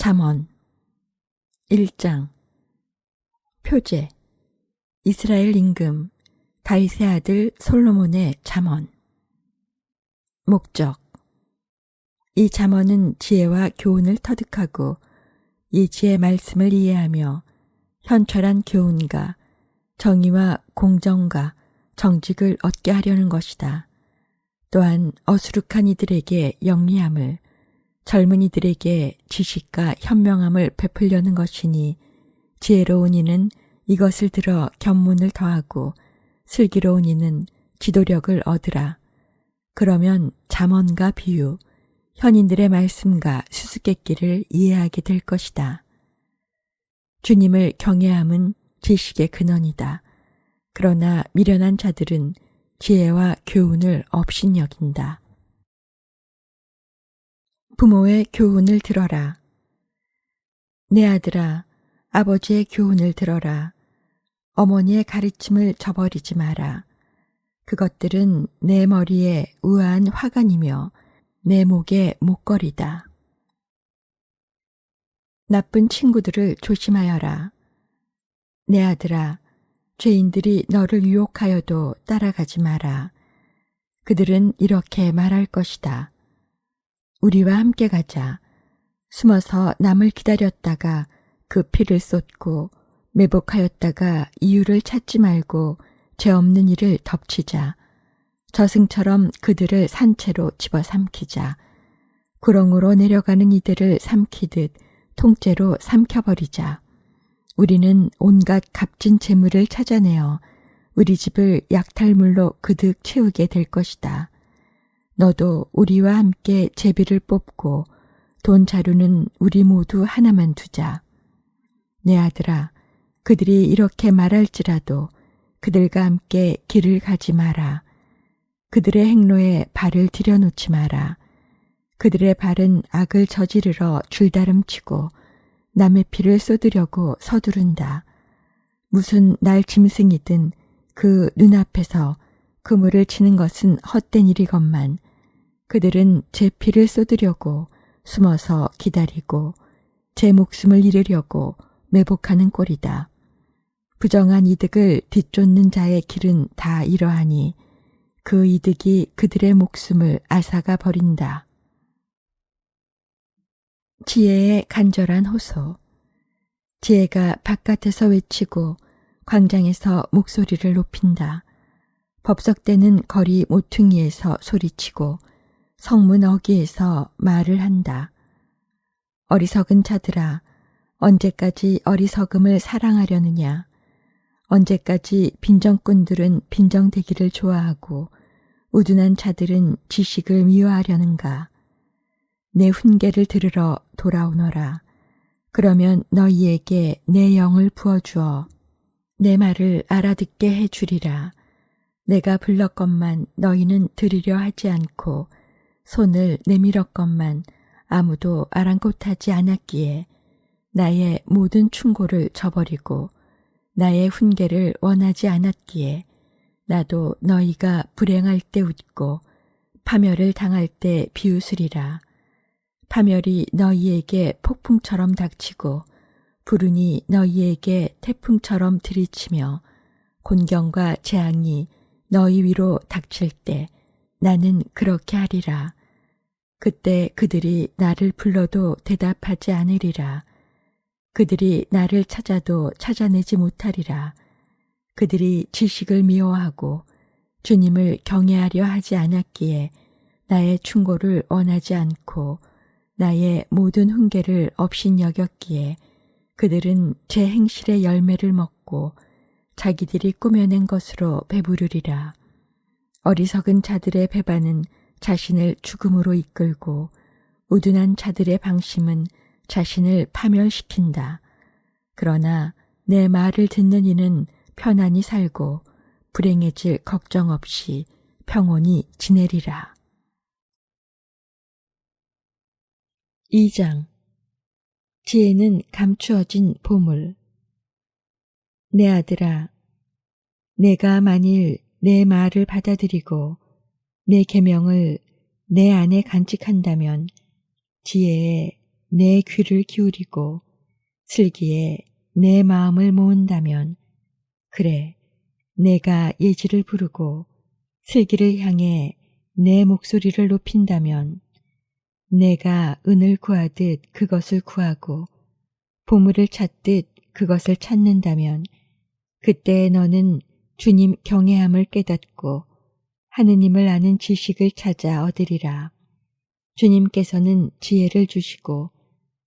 잠언 1장 표제 이스라엘 임금 다윗의 아들 솔로몬의 잠언. 목적 이 잠언은 지혜와 교훈을 터득하고 예지의 말씀을 이해하며 현철한 교훈과 정의와 공정과 정직을 얻게 하려는 것이다. 또한 어수룩한 이들에게 영리함을, 젊은이들에게 지식과 현명함을 베풀려는 것이니 지혜로운 이는 이것을 들어 견문을 더하고 슬기로운 이는 지도력을 얻으라. 그러면 잠언과 비유, 현인들의 말씀과 수수께끼를 이해하게 될 것이다. 주님을 경외함은 지식의 근원이다. 그러나 미련한 자들은 지혜와 교훈을 업신여긴다. 부모의 교훈을 들어라. 내 아들아, 아버지의 교훈을 들어라. 어머니의 가르침을 저버리지 마라. 그것들은 내 머리에 우아한 화관이며 내 목에 목걸이다. 나쁜 친구들을 조심하여라. 내 아들아, 죄인들이 너를 유혹하여도 따라가지 마라. 그들은 이렇게 말할 것이다. 우리와 함께 가자. 숨어서 남을 기다렸다가 그 피를 쏟고 매복하였다가 이유를 찾지 말고 죄 없는 이를 덮치자. 저승처럼 그들을 산채로 집어삼키자. 구렁으로 내려가는 이들을 삼키듯 통째로 삼켜버리자. 우리는 온갖 값진 재물을 찾아내어 우리 집을 약탈물로 그득 채우게 될 것이다. 너도 우리와 함께 제비를 뽑고 돈 자루는 우리 모두 하나만 두자. 내 아들아, 그들이 이렇게 말할지라도 그들과 함께 길을 가지 마라. 그들의 행로에 발을 들여놓지 마라. 그들의 발은 악을 저지르러 줄다름치고 남의 피를 쏟으려고 서두른다. 무슨 날 짐승이든 그 눈앞에서 그물을 치는 것은 헛된 일이건만 그들은 제 피를 쏟으려고 숨어서 기다리고 제 목숨을 잃으려고 매복하는 꼴이다. 부정한 이득을 뒤쫓는 자의 길은 다 이러하니 그 이득이 그들의 목숨을 앗아가 버린다. 지혜의 간절한 호소. 지혜가 바깥에서 외치고 광장에서 목소리를 높인다. 법석대는 거리 모퉁이에서 소리치고 성문 어귀에서 말을 한다. 어리석은 자들아, 언제까지 어리석음을 사랑하려느냐? 언제까지 빈정꾼들은 빈정대기를 좋아하고 우둔한 자들은 지식을 미워하려는가? 내 훈계를 들으러 돌아오너라. 그러면 너희에게 내 영을 부어주어 내 말을 알아듣게 해주리라. 내가 불렀건만 너희는 들으려 하지 않고 손을 내밀었건만 아무도 아랑곳하지 않았기에 나의 모든 충고를 저버리고 나의 훈계를 원하지 않았기에 나도 너희가 불행할 때 웃고 파멸을 당할 때 비웃으리라. 파멸이 너희에게 폭풍처럼 닥치고 불운이 너희에게 태풍처럼 들이치며 곤경과 재앙이 너희 위로 닥칠 때 나는 그렇게 하리라. 그때 그들이 나를 불러도 대답하지 않으리라. 그들이 나를 찾아도 찾아내지 못하리라. 그들이 지식을 미워하고 주님을 경외하려 하지 않았기에 나의 충고를 원하지 않고 나의 모든 훈계를 업신여겼기에 그들은 제 행실의 열매를 먹고 자기들이 꾸며낸 것으로 배부르리라. 어리석은 자들의 배반은 자신을 죽음으로 이끌고 우둔한 자들의 방심은 자신을 파멸시킨다. 그러나 내 말을 듣는 이는 편안히 살고 불행해질 걱정 없이 평온히 지내리라. 2장 지혜는 감추어진 보물. 내 아들아, 내가 만일 내 말을 받아들이고 내 계명을 내 안에 간직한다면 지혜에 내 귀를 기울이고 슬기에 내 마음을 모은다면, 그래, 내가 예지를 부르고 슬기를 향해 내 목소리를 높인다면, 내가 은을 구하듯 그것을 구하고 보물을 찾듯 그것을 찾는다면, 그때 너는 주님 경외함을 깨닫고 하느님을 아는 지식을 찾아 얻으리라. 주님께서는 지혜를 주시고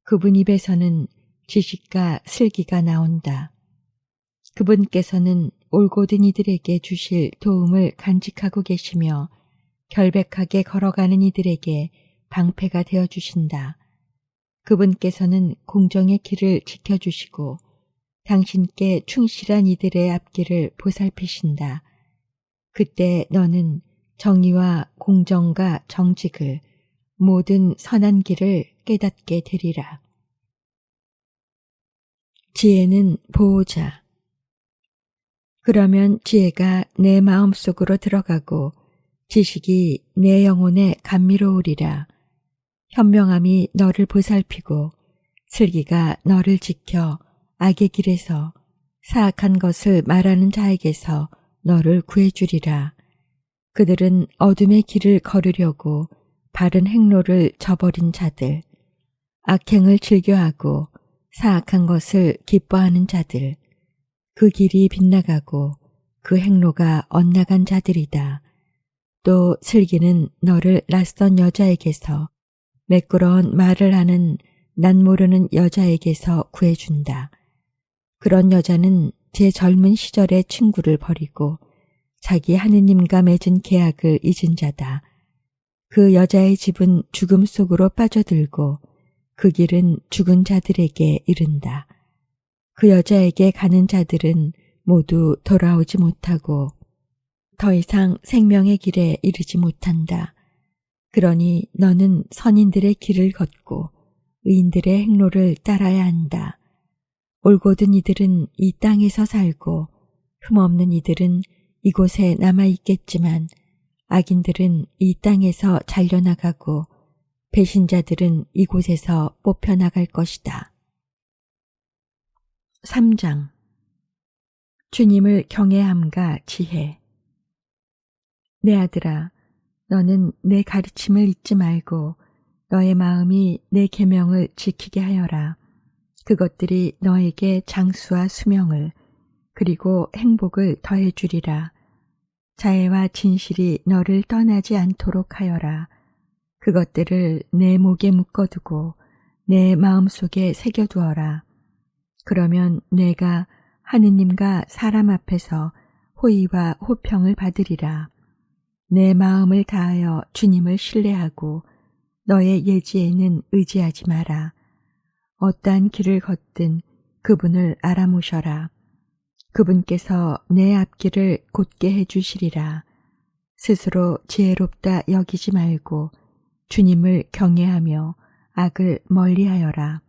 그분 입에서는 지식과 슬기가 나온다. 그분께서는 올곧은 이들에게 주실 도움을 간직하고 계시며 결백하게 걸어가는 이들에게 방패가 되어 주신다. 그분께서는 공정의 길을 지켜주시고 당신께 충실한 이들의 앞길을 보살피신다. 그때 너는 정의와 공정과 정직을, 모든 선한 길을 깨닫게 되리라. 지혜는 보호자. 그러면 지혜가 내 마음속으로 들어가고 지식이 내 영혼에 감미로우리라. 현명함이 너를 보살피고 슬기가 너를 지켜 악의 길에서, 사악한 것을 말하는 자에게서 너를 구해주리라. 그들은 어둠의 길을 걸으려고 바른 행로를 저버린 자들, 악행을 즐겨하고 사악한 것을 기뻐하는 자들, 그 길이 빗나가고 그 행로가 엇나간 자들이다. 또 슬기는 너를 낯선 여자에게서, 매끄러운 말을 하는 난 모르는 여자에게서 구해준다. 그런 여자는 제 젊은 시절의 친구를 버리고 자기 하느님과 맺은 계약을 잊은 자다. 그 여자의 집은 죽음 속으로 빠져들고 그 길은 죽은 자들에게 이른다. 그 여자에게 가는 자들은 모두 돌아오지 못하고 더 이상 생명의 길에 이르지 못한다. 그러니 너는 선인들의 길을 걷고 의인들의 행로를 따라야 한다. 올곧은 이들은 이 땅에서 살고 흠없는 이들은 이곳에 남아있겠지만, 악인들은 이 땅에서 잘려나가고 배신자들은 이곳에서 뽑혀나갈 것이다. 3장. 주님을 경외함과 지혜. 내 아들아, 너는 내 가르침을 잊지 말고 너의 마음이 내 계명을 지키게 하여라. 그것들이 너에게 장수와 수명을, 그리고 행복을 더해주리라. 자애와 진실이 너를 떠나지 않도록 하여라. 그것들을 내 목에 묶어두고 내 마음속에 새겨두어라. 그러면 내가 하느님과 사람 앞에서 호의와 호평을 받으리라. 내 마음을 다하여 주님을 신뢰하고 너의 예지에는 의지하지 마라. 어떠한 길을 걷든 그분을 알아모셔라. 그분께서 내 앞길을 곧게 해주시리라. 스스로 지혜롭다 여기지 말고 주님을 경외하며 악을 멀리하여라.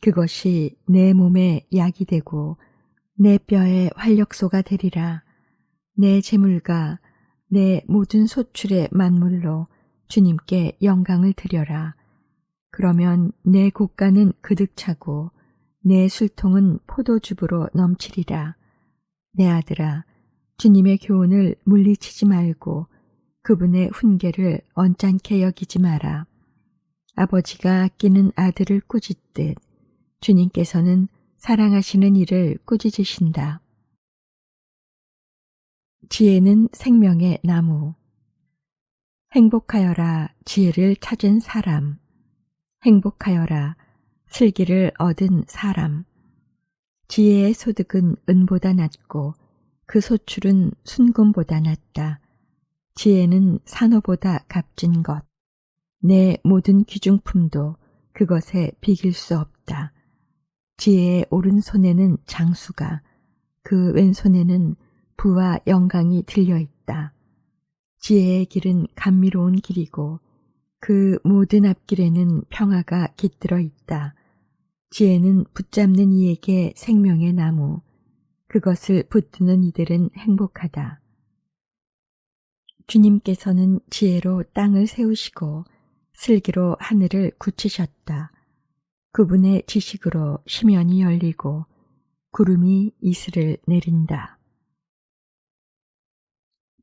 그것이 내 몸에 약이 되고 내 뼈에 활력소가 되리라. 내 재물과 내 모든 소출의 만물로 주님께 영광을 드려라. 그러면 내 곶간은 그득 차고 내 술통은 포도즙으로 넘치리라. 내 아들아, 주님의 교훈을 물리치지 말고 그분의 훈계를 언짢게 여기지 마라. 아버지가 아끼는 아들을 꾸짖듯 주님께서는 사랑하시는 이를 꾸짖으신다. 지혜는 생명의 나무. 행복하여라 지혜를 찾은 사람. 행복하여라 슬기를 얻은 사람. 지혜의 소득은 은보다 낮고 그 소출은 순금보다 낮다. 지혜는 산호보다 값진 것. 내 모든 귀중품도 그것에 비길 수 없다. 지혜의 오른손에는 장수가, 그 왼손에는 부와 영광이 들려있다. 지혜의 길은 감미로운 길이고 그 모든 앞길에는 평화가 깃들어 있다. 지혜는 붙잡는 이에게 생명의 나무, 그것을 붙드는 이들은 행복하다. 주님께서는 지혜로 땅을 세우시고 슬기로 하늘을 굳히셨다. 그분의 지식으로 시면이 열리고 구름이 이슬을 내린다.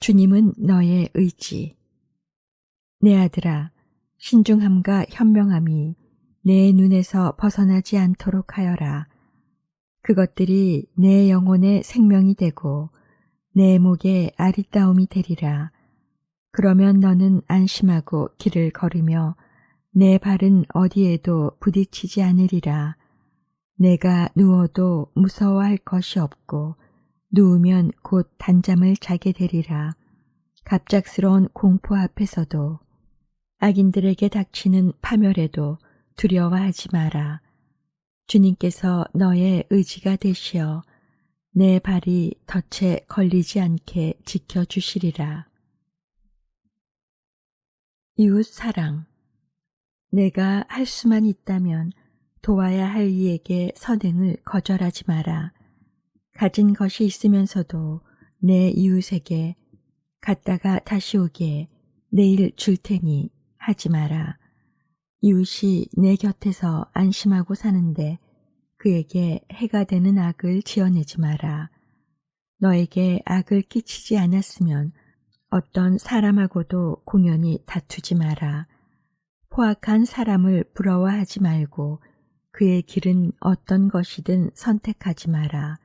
주님은 너의 의지. 내 아들아, 신중함과 현명함이 내 눈에서 벗어나지 않도록 하여라. 그것들이 내 영혼의 생명이 되고 내 목에 아리따움이 되리라. 그러면 너는 안심하고 길을 걸으며 내 발은 어디에도 부딪히지 않으리라. 내가 누워도 무서워할 것이 없고 누우면 곧 단잠을 자게 되리라. 갑작스러운 공포 앞에서도 악인들에게 닥치는 파멸에도 두려워하지 마라. 주님께서 너의 의지가 되시어 내 발이 덫에 걸리지 않게 지켜주시리라. 이웃 사랑. 내가 할 수만 있다면 도와야 할 이에게 선행을 거절하지 마라. 가진 것이 있으면서도 내 이웃에게 갔다가 다시 오게 내일 줄 테니 하지 마라. 이웃이 내 곁에서 안심하고 사는데 그에게 해가 되는 악을 지어내지 마라. 너에게 악을 끼치지 않았으면 어떤 사람하고도 공연히 다투지 마라. 포악한 사람을 부러워하지 말고 그의 길은 어떤 것이든 선택하지 마라.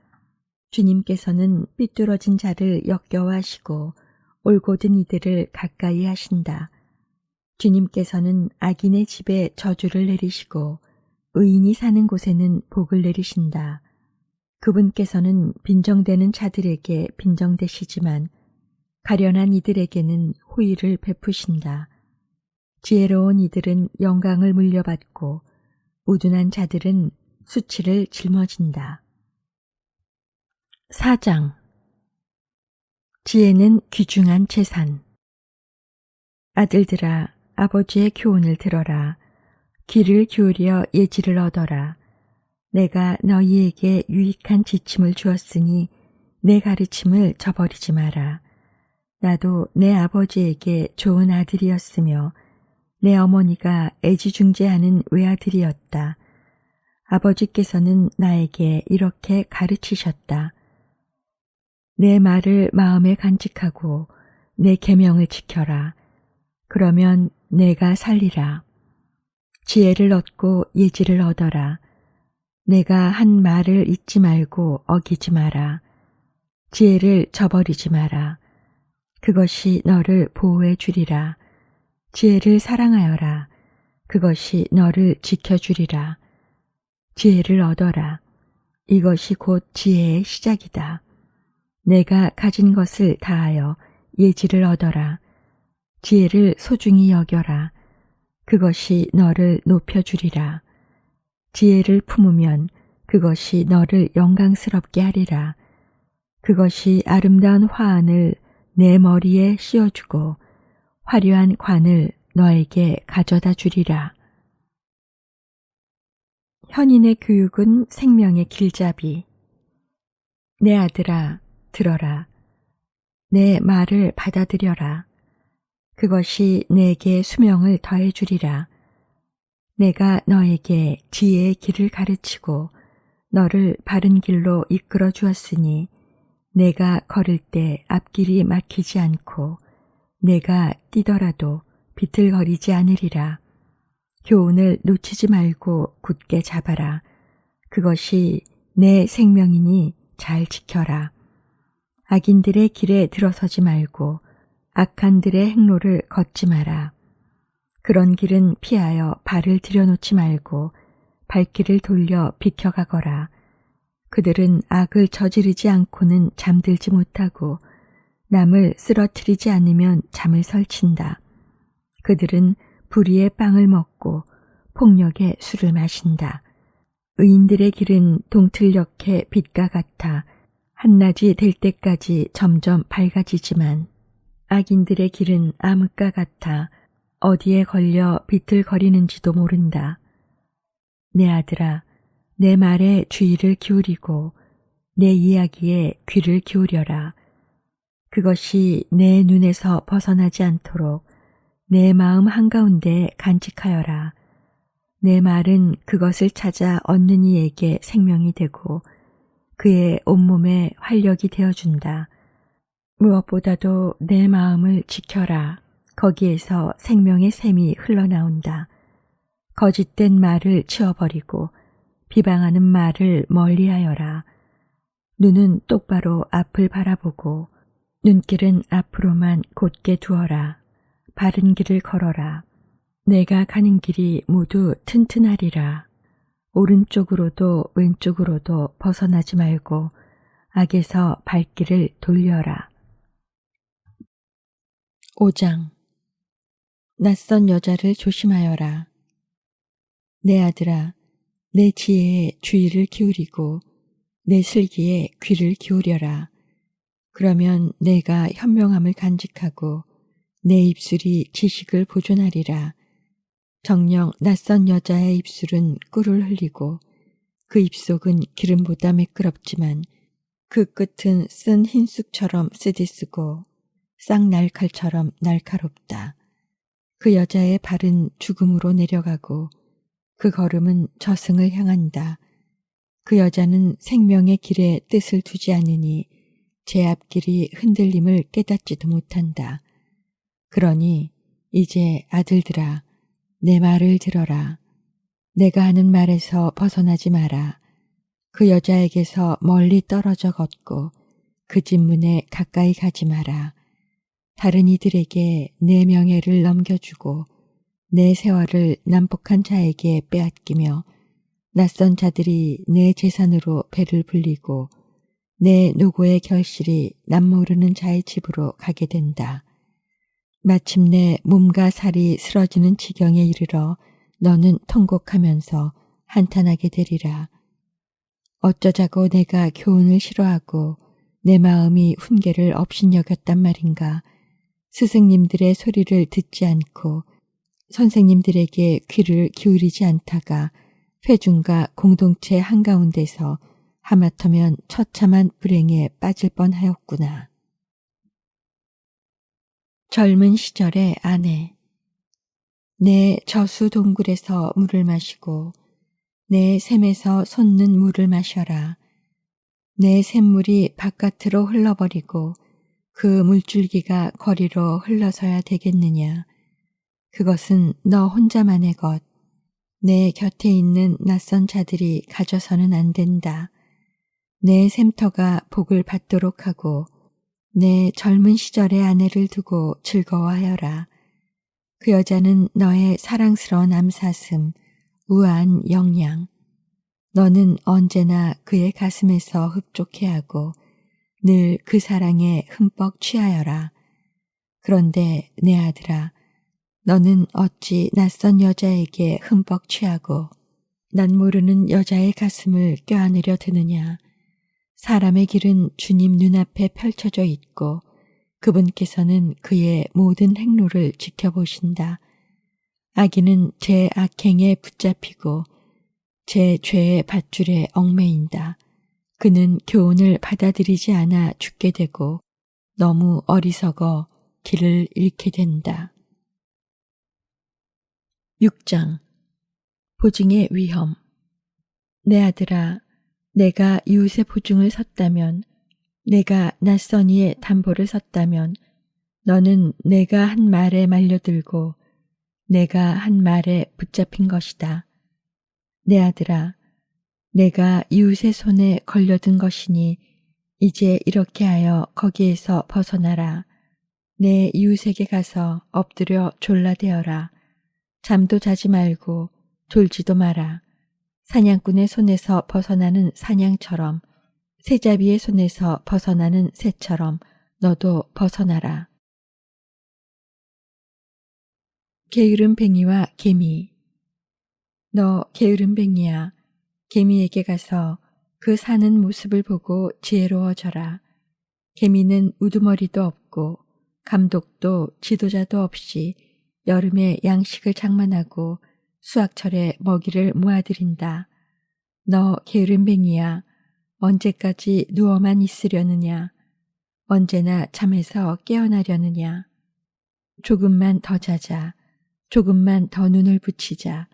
주님께서는 삐뚤어진 자를 역겨워하시고 올곧은 이들을 가까이 하신다. 주님께서는 악인의 집에 저주를 내리시고 의인이 사는 곳에는 복을 내리신다. 그분께서는 빈정대는 자들에게 빈정대시지만 가련한 이들에게는 호의를 베푸신다. 지혜로운 이들은 영광을 물려받고 우둔한 자들은 수치를 짊어진다. 4장. 지혜는 귀중한 재산. 아들들아, 아버지의 교훈을 들어라. 귀를 기울여 예지를 얻어라. 내가 너희에게 유익한 지침을 주었으니 내 가르침을 저버리지 마라. 나도 내 아버지에게 좋은 아들이었으며 내 어머니가 애지중지하는 외아들이었다. 아버지께서는 나에게 이렇게 가르치셨다. 내 말을 마음에 간직하고 내 계명을 지켜라. 그러면 내가 살리라. 지혜를 얻고 예지를 얻어라. 내가 한 말을 잊지 말고 어기지 마라. 지혜를 저버리지 마라. 그것이 너를 보호해 주리라. 지혜를 사랑하여라. 그것이 너를 지켜주리라. 지혜를 얻어라. 이것이 곧 지혜의 시작이다. 내가 가진 것을 다하여 예지를 얻어라. 지혜를 소중히 여겨라. 그것이 너를 높여주리라. 지혜를 품으면 그것이 너를 영광스럽게 하리라. 그것이 아름다운 화환을 내 머리에 씌워주고 화려한 관을 너에게 가져다 주리라. 현인의 교육은 생명의 길잡이. 내 아들아, 들어라. 내 말을 받아들여라. 그것이 내게 수명을 더해 주리라. 내가 너에게 지혜의 길을 가르치고 너를 바른 길로 이끌어 주었으니 내가 걸을 때 앞길이 막히지 않고 내가 뛰더라도 비틀거리지 않으리라. 교훈을 놓치지 말고 굳게 잡아라. 그것이 내 생명이니 잘 지켜라. 악인들의 길에 들어서지 말고 악한들의 행로를 걷지 마라. 그런 길은 피하여 발을 들여놓지 말고 발길을 돌려 비켜가거라. 그들은 악을 저지르지 않고는 잠들지 못하고 남을 쓰러뜨리지 않으면 잠을 설친다. 그들은 불의의 빵을 먹고 폭력의 술을 마신다. 의인들의 길은 동틀녘의 빛과 같아 한낮이 될 때까지 점점 밝아지지만 악인들의 길은 암흑과 같아 어디에 걸려 비틀거리는지도 모른다. 내 아들아, 내 말에 주의를 기울이고 내 이야기에 귀를 기울여라. 그것이 내 눈에서 벗어나지 않도록 내 마음 한가운데 간직하여라. 내 말은 그것을 찾아 얻는 이에게 생명이 되고 그의 온몸에 활력이 되어준다. 무엇보다도 내 마음을 지켜라. 거기에서 생명의 샘이 흘러나온다. 거짓된 말을 치워버리고 비방하는 말을 멀리하여라. 눈은 똑바로 앞을 바라보고 눈길은 앞으로만 곧게 두어라. 바른 길을 걸어라. 내가 가는 길이 모두 튼튼하리라. 오른쪽으로도 왼쪽으로도 벗어나지 말고 악에서 발길을 돌려라. 5장. 낯선 여자를 조심하여라. 내 아들아, 내 지혜에 주의를 기울이고 내 슬기에 귀를 기울여라. 그러면 내가 현명함을 간직하고 내 입술이 지식을 보존하리라. 정녕 낯선 여자의 입술은 꿀을 흘리고 그 입속은 기름보다 매끄럽지만 그 끝은 쓴 흰쑥처럼 쓰디쓰고 쌍날칼처럼 날카롭다. 그 여자의 발은 죽음으로 내려가고 그 걸음은 저승을 향한다. 그 여자는 생명의 길에 뜻을 두지 않으니 제 앞길이 흔들림을 깨닫지도 못한다. 그러니 이제 아들들아, 내 말을 들어라. 내가 하는 말에서 벗어나지 마라. 그 여자에게서 멀리 떨어져 걷고 그 집 문에 가까이 가지 마라. 다른 이들에게 내 명예를 넘겨주고 내 세월을 난폭한 자에게 빼앗기며 낯선 자들이 내 재산으로 배를 불리고 내 노고의 결실이 남모르는 자의 집으로 가게 된다. 마침내 몸과 살이 쓰러지는 지경에 이르러 너는 통곡하면서 한탄하게 되리라. 어쩌자고 내가 교훈을 싫어하고 내 마음이 훈계를 업신여겼단 말인가. 스승님들의 소리를 듣지 않고 선생님들에게 귀를 기울이지 않다가 회중과 공동체 한가운데서 하마터면 처참한 불행에 빠질 뻔하였구나. 젊은 시절의 아내. 내 저수 동굴에서 물을 마시고 내 샘에서 솟는 물을 마셔라. 내 샘물이 바깥으로 흘러버리고 그 물줄기가 거리로 흘러서야 되겠느냐. 그것은 너 혼자만의 것. 내 곁에 있는 낯선 자들이 가져서는 안 된다. 내 샘터가 복을 받도록 하고 내 젊은 시절의 아내를 두고 즐거워하여라. 그 여자는 너의 사랑스러운 암사슴, 우아한 영양. 너는 언제나 그의 가슴에서 흡족해하고 늘 그 사랑에 흠뻑 취하여라. 그런데 내 아들아, 너는 어찌 낯선 여자에게 흠뻑 취하고 난 모르는 여자의 가슴을 껴안으려 드느냐. 사람의 길은 주님 눈앞에 펼쳐져 있고 그분께서는 그의 모든 행로를 지켜보신다. 악인은 제 악행에 붙잡히고 제 죄의 밧줄에 얽매인다. 그는 교훈을 받아들이지 않아 죽게 되고 너무 어리석어 길을 잃게 된다. 6장. 보증의 위험. 내 아들아, 내가 이웃의 보증을 섰다면, 내가 낯선 이의 담보를 섰다면 너는 내가 한 말에 말려들고 내가 한 말에 붙잡힌 것이다. 내 아들아, 내가 이웃의 손에 걸려든 것이니 이제 이렇게 하여 거기에서 벗어나라. 내 이웃에게 가서 엎드려 졸라대어라. 잠도 자지 말고 졸지도 마라. 사냥꾼의 손에서 벗어나는 사냥처럼 새잡이의 손에서 벗어나는 새처럼 너도 벗어나라. 게으른 뱅이와 개미. 너 게으른 뱅이야. 개미에게 가서 그 사는 모습을 보고 지혜로워져라. 개미는 우두머리도 없고 감독도 지도자도 없이 여름에 양식을 장만하고 수확철에 먹이를 모아들인다. 너 게으른 뱅이야. 언제까지 누워만 있으려느냐. 언제나 잠에서 깨어나려느냐. 조금만 더 자자. 조금만 더 눈을 붙이자.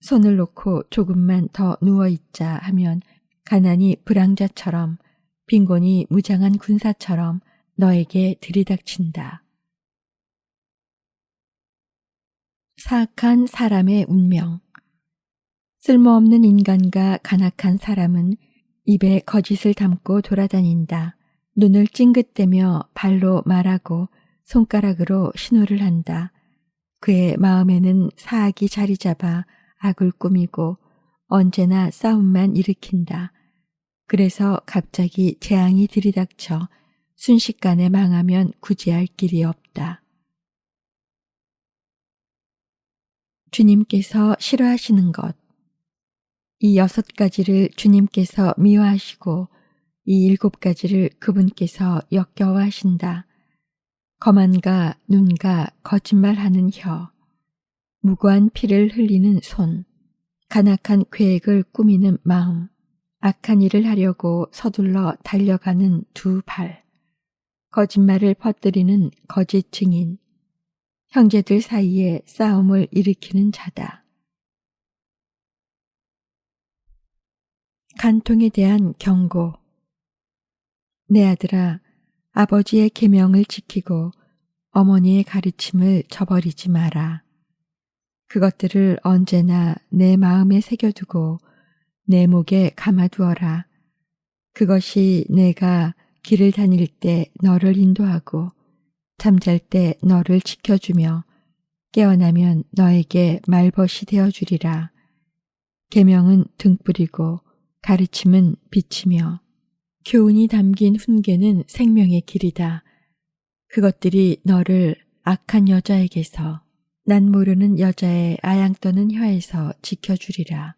손을 놓고 조금만 더 누워있자 하면 가난이 불황자처럼 빈곤이 무장한 군사처럼 너에게 들이닥친다. 사악한 사람의 운명. 쓸모없는 인간과 간악한 사람은 입에 거짓을 담고 돌아다닌다. 눈을 찡긋대며 발로 말하고 손가락으로 신호를 한다. 그의 마음에는 사악이 자리 잡아 악을 꾸미고 언제나 싸움만 일으킨다. 그래서 갑자기 재앙이 들이닥쳐 순식간에 망하면 구제할 길이 없다. 주님께서 싫어하시는 것. 이 6가지를 주님께서 미워하시고 이 7가지를 그분께서 역겨워하신다. 거만과 눈과 거짓말하는 혀, 무고한 피를 흘리는 손, 간악한 계획을 꾸미는 마음, 악한 일을 하려고 서둘러 달려가는 2발, 거짓말을 퍼뜨리는 거짓 증인, 형제들 사이에 싸움을 일으키는 자다. 간통에 대한 경고. 내 아들아, 아버지의 계명을 지키고 어머니의 가르침을 저버리지 마라. 그것들을 언제나 내 마음에 새겨두고 내 목에 감아두어라. 그것이 내가 길을 다닐 때 너를 인도하고 잠잘 때 너를 지켜주며 깨어나면 너에게 말벗이 되어주리라. 계명은 등불이고 가르침은 빛이며 교훈이 담긴 훈계는 생명의 길이다. 그것들이 너를 악한 여자에게서 난 모르는 여자의 아양 떠는 혀에서 지켜주리라.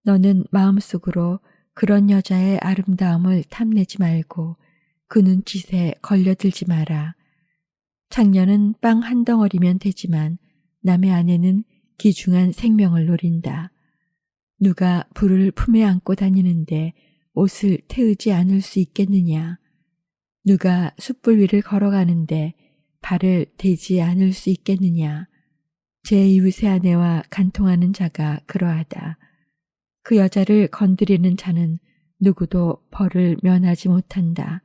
너는 마음속으로 그런 여자의 아름다움을 탐내지 말고 그 눈짓에 걸려들지 마라. 창녀는 빵 한 덩어리면 되지만 남의 아내는 귀중한 생명을 노린다. 누가 불을 품에 안고 다니는데 옷을 태우지 않을 수 있겠느냐. 누가 숯불 위를 걸어가는데 발을 대지 않을 수 있겠느냐. 제 이웃의 아내와 간통하는 자가 그러하다. 그 여자를 건드리는 자는 누구도 벌을 면하지 못한다.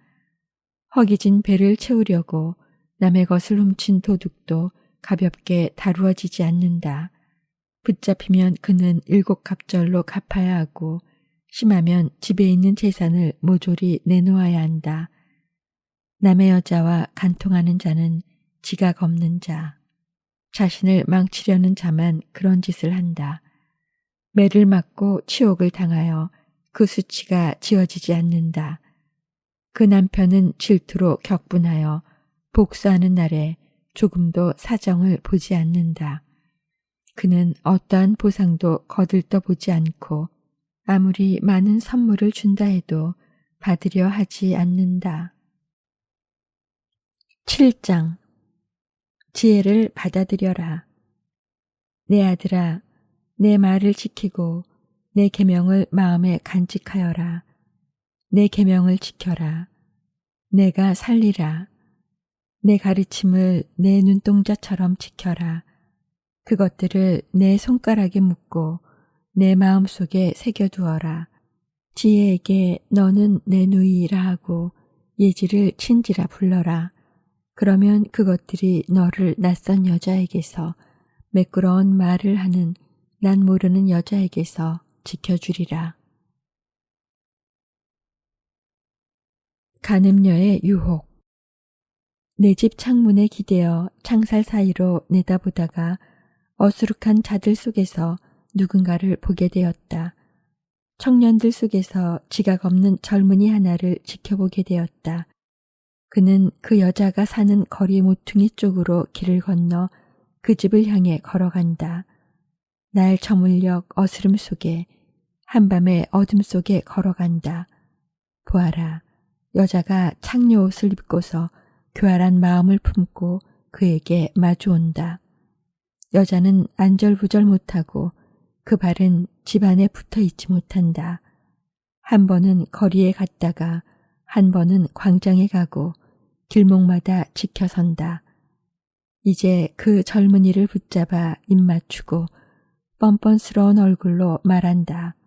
허기진 배를 채우려고 남의 것을 훔친 도둑도 가볍게 다루어지지 않는다. 붙잡히면 그는 7갑절로 갚아야 하고 심하면 집에 있는 재산을 모조리 내놓아야 한다. 남의 여자와 간통하는 자는 지각 없는 자, 자신을 망치려는 자만 그런 짓을 한다. 매를 맞고 치욕을 당하여 그 수치가 지어지지 않는다. 그 남편은 질투로 격분하여 복수하는 날에 조금도 사정을 보지 않는다. 그는 어떠한 보상도 거들떠 보지 않고 아무리 많은 선물을 준다 해도 받으려 하지 않는다. 7장. 지혜를 받아들여라. 내 아들아, 내 말을 지키고 내 계명을 마음에 간직하여라. 내 계명을 지켜라. 내가 살리라. 내 가르침을 내 눈동자처럼 지켜라. 그것들을 내 손가락에 묶고 내 마음속에 새겨두어라. 지혜에게 너는 내 누이라 하고 예지를 친지라 불러라. 그러면 그것들이 너를 낯선 여자에게서 매끄러운 말을 하는 난 모르는 여자에게서 지켜주리라. 간음녀의 유혹. 내 집 창문에 기대어 창살 사이로 내다보다가 어수룩한 자들 속에서 누군가를 보게 되었다. 청년들 속에서 지각 없는 젊은이 하나를 지켜보게 되었다. 그는 그 여자가 사는 거리 모퉁이 쪽으로 길을 건너 그 집을 향해 걸어간다. 날 저물녘 어스름 속에 한밤의 어둠 속에 걸어간다. 보아라, 여자가 창녀 옷을 입고서 교활한 마음을 품고 그에게 마주온다. 여자는 안절부절 못하고 그 발은 집 안에 붙어있지 못한다. 한 번은 거리에 갔다가 한 번은 광장에 가고 길목마다 지켜선다. 이제 그 젊은이를 붙잡아 입맞추고 뻔뻔스러운 얼굴로 말한다.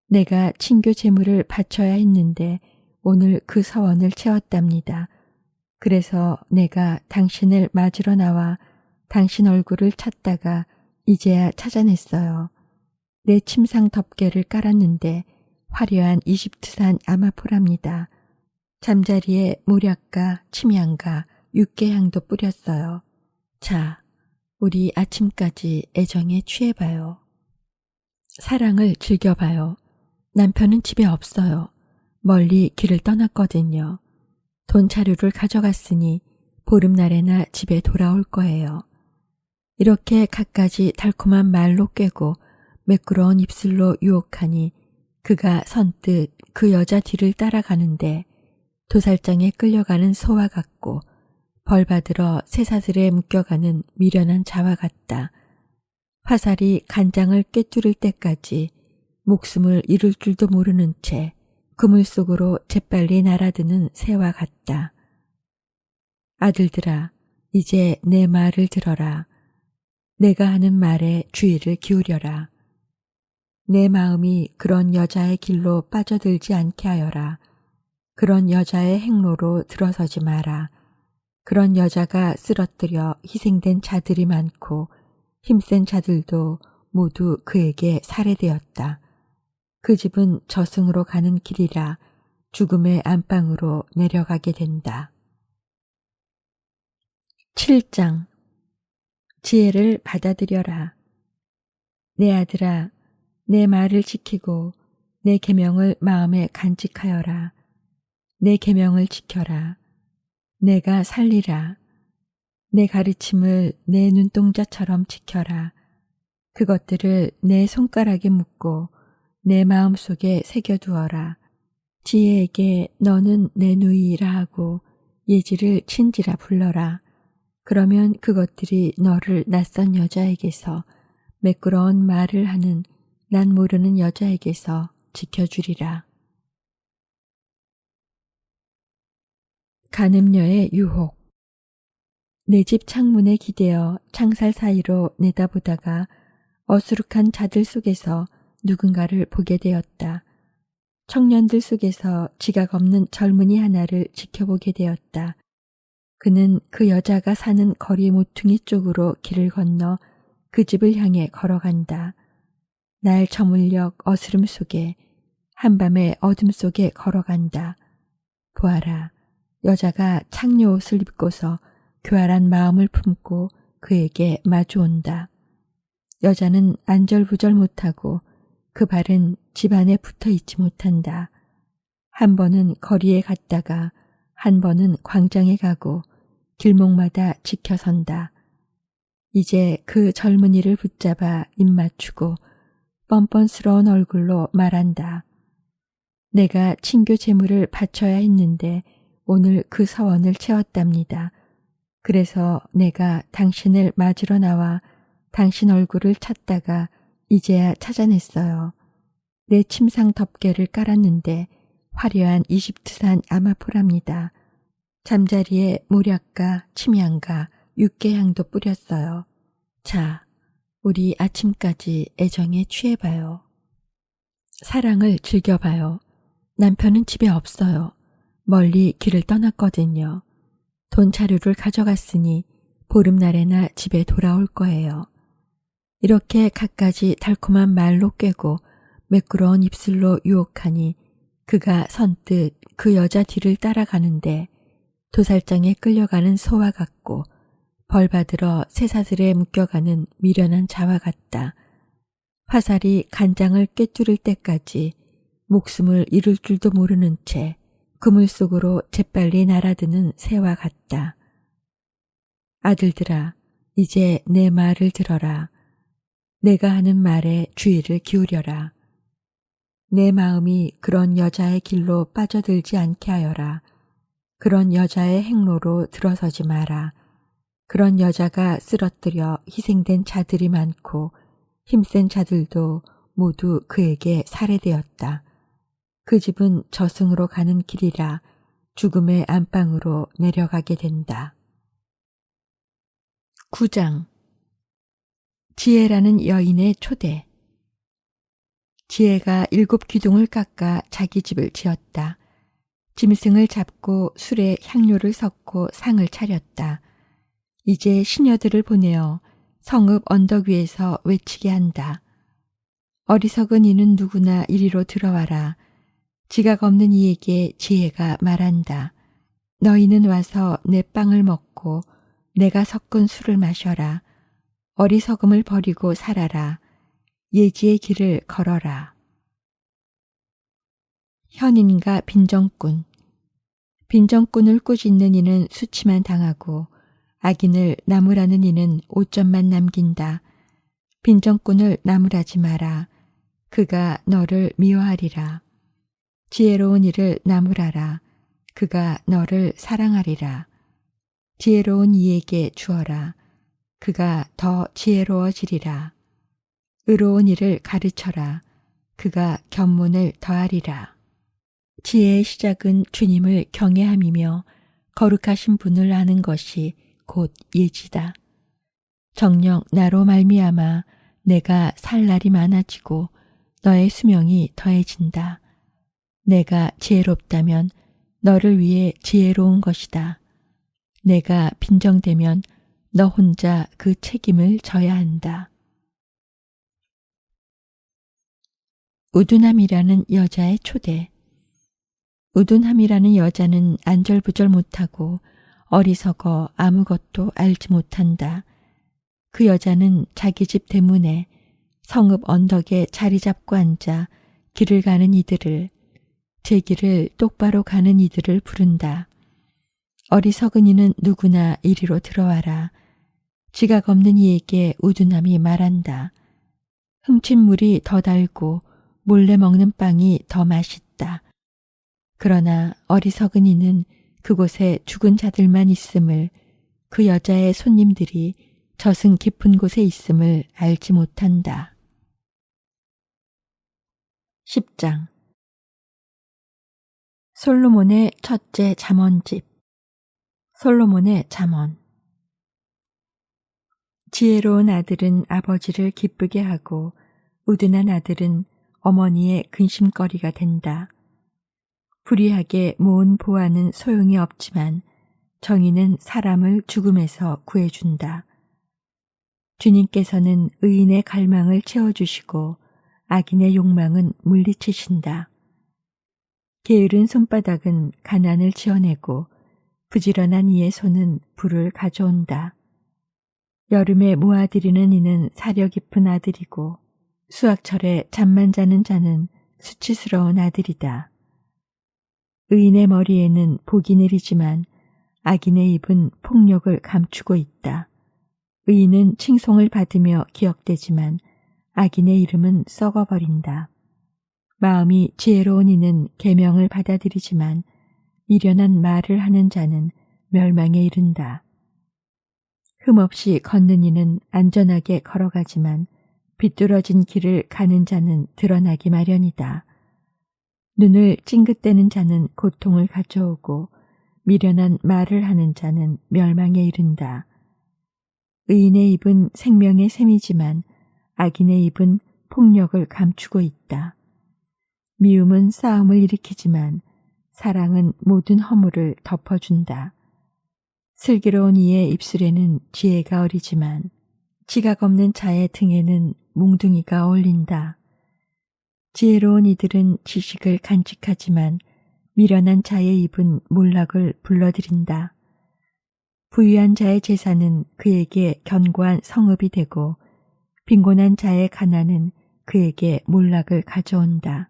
내가 친교 재물을 바쳐야 했는데 오늘 그 서원을 채웠답니다. 그래서 내가 당신을 맞으러 나와 당신 얼굴을 찾다가 이제야 찾아냈어요. 내 침상 덮개를 깔았는데 화려한 이집트산 아마포랍니다. 잠자리에 모략과 침향과 육개향도 뿌렸어요. 자, 우리 아침까지 애정에 취해봐요. 사랑을 즐겨봐요. 남편은 집에 없어요. 멀리 길을 떠났거든요. 돈 자료를 가져갔으니 보름날에나 집에 돌아올 거예요. 이렇게 갖가지 달콤한 말로 꿰고 매끄러운 입술로 유혹하니 그가 선뜻 그 여자 뒤를 따라가는데 도살장에 끌려가는 소와 같고 벌받으러 쇠사슬에 묶여가는 미련한 자와 같다. 화살이 간장을 꿰뚫을 때까지 목숨을 잃을 줄도 모르는 채 그물 속으로 재빨리 날아드는 새와 같다. 아들들아, 이제 내 말을 들어라. 내가 하는 말에 주의를 기울여라. 내 마음이 그런 여자의 길로 빠져들지 않게 하여라. 그런 여자의 행로로 들어서지 마라. 그런 여자가 쓰러뜨려 희생된 자들이 많고 힘센 자들도 모두 그에게 살해되었다. 그 집은 저승으로 가는 길이라 죽음의 안방으로 내려가게 된다. 7장 지혜를 받아들여라. 내 아들아, 내 말을 지키고 내 계명을 마음에 간직하여라. 내 계명을 지켜라. 내가 살리라. 내 가르침을 내 눈동자처럼 지켜라. 그것들을 내 손가락에 묶고 내 마음속에 새겨두어라. 지혜에게 너는 내 누이라 하고 예지를 친지라 불러라. 그러면 그것들이 너를 낯선 여자에게서 매끄러운 말을 하는 난 모르는 여자에게서 지켜주리라. 간음녀의 유혹. 내 집 창문에 기대어 창살 사이로 내다보다가 어수룩한 자들 속에서 누군가를 보게 되었다. 청년들 속에서 지각 없는 젊은이 하나를 지켜보게 되었다. 그는 그 여자가 사는 거리 모퉁이 쪽으로 길을 건너 그 집을 향해 걸어간다. 날 저물녘 어스름 속에 한밤의 어둠 속에 걸어간다. 보아라, 여자가 창녀 옷을 입고서 교활한 마음을 품고 그에게 마주온다. 여자는 안절부절 못하고 그 발은 집 안에 붙어 있지 못한다. 한 번은 거리에 갔다가 한 번은 광장에 가고 길목마다 지켜선다. 이제 그 젊은이를 붙잡아 입맞추고 뻔뻔스러운 얼굴로 말한다. 내가 친교 재물을 바쳐야 했는데 오늘 그 서원을 채웠답니다. 그래서 내가 당신을 맞으러 나와 당신 얼굴을 찾다가 이제야 찾아냈어요. 내 침상 덮개를 깔았는데 화려한 이집트산 아마포랍니다. 잠자리에 모략과 침향과 육개향도 뿌렸어요. 자, 우리 아침까지 애정에 취해봐요. 사랑을 즐겨봐요. 남편은 집에 없어요. 멀리 길을 떠났거든요. 돈 자료를 가져갔으니 보름날에나 집에 돌아올 거예요. 이렇게 갖가지 달콤한 말로 꿰고 매끄러운 입술로 유혹하니 그가 선뜻 그 여자 뒤를 따라가는데 도살장에 끌려가는 소와 같고 벌받으러 쇠사슬에 묶여가는 미련한 자와 같다. 화살이 간장을 꿰뚫을 때까지 목숨을 잃을 줄도 모르는 채 그물 속으로 재빨리 날아드는 새와 같다. 아들들아, 이제 내 말을 들어라. 내가 하는 말에 주의를 기울여라. 내 마음이 그런 여자의 길로 빠져들지 않게 하여라. 그런 여자의 행로로 들어서지 마라. 그런 여자가 쓰러뜨려 희생된 자들이 많고 힘센 자들도 모두 그에게 살해되었다. 그 집은 저승으로 가는 길이라 죽음의 안방으로 내려가게 된다. 9장 지혜라는 여인의 초대. 지혜가 7 기둥을 깎아 자기 집을 지었다. 짐승을 잡고 술에 향료를 섞고 상을 차렸다. 이제 시녀들을 보내어 성읍 언덕 위에서 외치게 한다. 어리석은 이는 누구나 이리로 들어와라. 지각 없는 이에게 지혜가 말한다. 너희는 와서 내 빵을 먹고 내가 섞은 술을 마셔라. 어리석음을 버리고 살아라. 예지의 길을 걸어라. 현인과 빈정꾼. 빈정꾼을 꾸짖는 이는 수치만 당하고 악인을 나무라는 이는 오점만 남긴다. 빈정꾼을 나무라지 마라. 그가 너를 미워하리라. 지혜로운 이를 나무라라. 그가 너를 사랑하리라. 지혜로운 이에게 주어라. 그가 더 지혜로워지리라. 의로운 이를 가르쳐라. 그가 견문을 더하리라. 지혜의 시작은 주님을 경외함이며 거룩하신 분을 아는 것이 곧 예지다. 정녕 나로 말미암아 내가 살 날이 많아지고 너의 수명이 더해진다. 내가 지혜롭다면 너를 위해 지혜로운 것이다. 내가 빈정되면 너 혼자 그 책임을 져야 한다. 우둔함이라는 여자의 초대. 우둔함이라는 여자는 안절부절 못하고 어리석어 아무것도 알지 못한다. 그 여자는 자기 집 대문에 성읍 언덕에 자리 잡고 앉아 길을 가는 이들을, 제 길을 똑바로 가는 이들을 부른다. 어리석은 이는 누구나 이리로 들어와라. 지각 없는 이에게 우둔함이 말한다. 훔친 물이 더 달고 몰래 먹는 빵이 더 맛있다. 그러나 어리석은 이는 그곳에 죽은 자들만 있음을, 그 여자의 손님들이 저승 깊은 곳에 있음을 알지 못한다. 10장. 솔로몬의 첫째 잠언집. 솔로몬의 잠언. 지혜로운 아들은 아버지를 기쁘게 하고 우둔한 아들은 어머니의 근심거리가 된다. 불의하게 모은 보화는 소용이 없지만 정의는 사람을 죽음에서 구해준다. 주님께서는 의인의 갈망을 채워주시고 악인의 욕망은 물리치신다. 게으른 손바닥은 가난을 지어내고 부지런한 이의 손은 불을 가져온다. 여름에 모아들이는 이는 사려 깊은 아들이고 수확철에 잠만 자는 자는 수치스러운 아들이다. 의인의 머리에는 복이 내리지만 악인의 입은 폭력을 감추고 있다. 의인은 칭송을 받으며 기억되지만 악인의 이름은 썩어버린다. 마음이 지혜로운 이는 계명을 받아들이지만 미련한 말을 하는 자는 멸망에 이른다. 흠없이 걷는 이는 안전하게 걸어가지만 비뚤어진 길을 가는 자는 드러나기 마련이다. 눈을 찡긋대는 자는 고통을 가져오고 미련한 말을 하는 자는 멸망에 이른다. 의인의 입은 생명의 샘이지만 악인의 입은 폭력을 감추고 있다. 미움은 싸움을 일으키지만 사랑은 모든 허물을 덮어준다. 슬기로운 이의 입술에는 지혜가 어리지만 지각 없는 자의 등에는 뭉둥이가 어울린다. 지혜로운 이들은 지식을 간직하지만 미련한 자의 입은 몰락을 불러들인다. 부유한 자의 재산은 그에게 견고한 성읍이 되고 빈곤한 자의 가난은 그에게 몰락을 가져온다.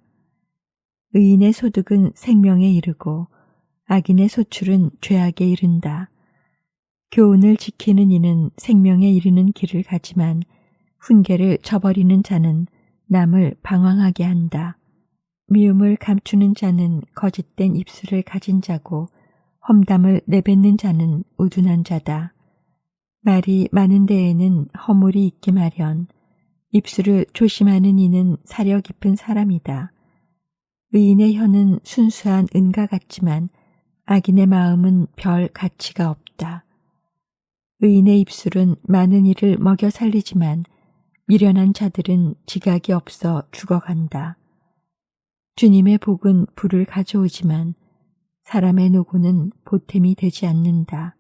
의인의 소득은 생명에 이르고 악인의 소출은 죄악에 이른다. 교훈을 지키는 이는 생명에 이르는 길을 가지만 훈계를 저버리는 자는 남을 방황하게 한다. 미움을 감추는 자는 거짓된 입술을 가진 자고 험담을 내뱉는 자는 우둔한 자다. 말이 많은 데에는 허물이 있기 마련. 입술을 조심하는 이는 사려 깊은 사람이다. 의인의 혀는 순수한 은과 같지만 악인의 마음은 별 가치가 없다. 의인의 입술은 많은 이를 먹여 살리지만 미련한 자들은 지각이 없어 죽어간다. 주님의 복은 불을 가져오지만 사람의 노고는 보탬이 되지 않는다.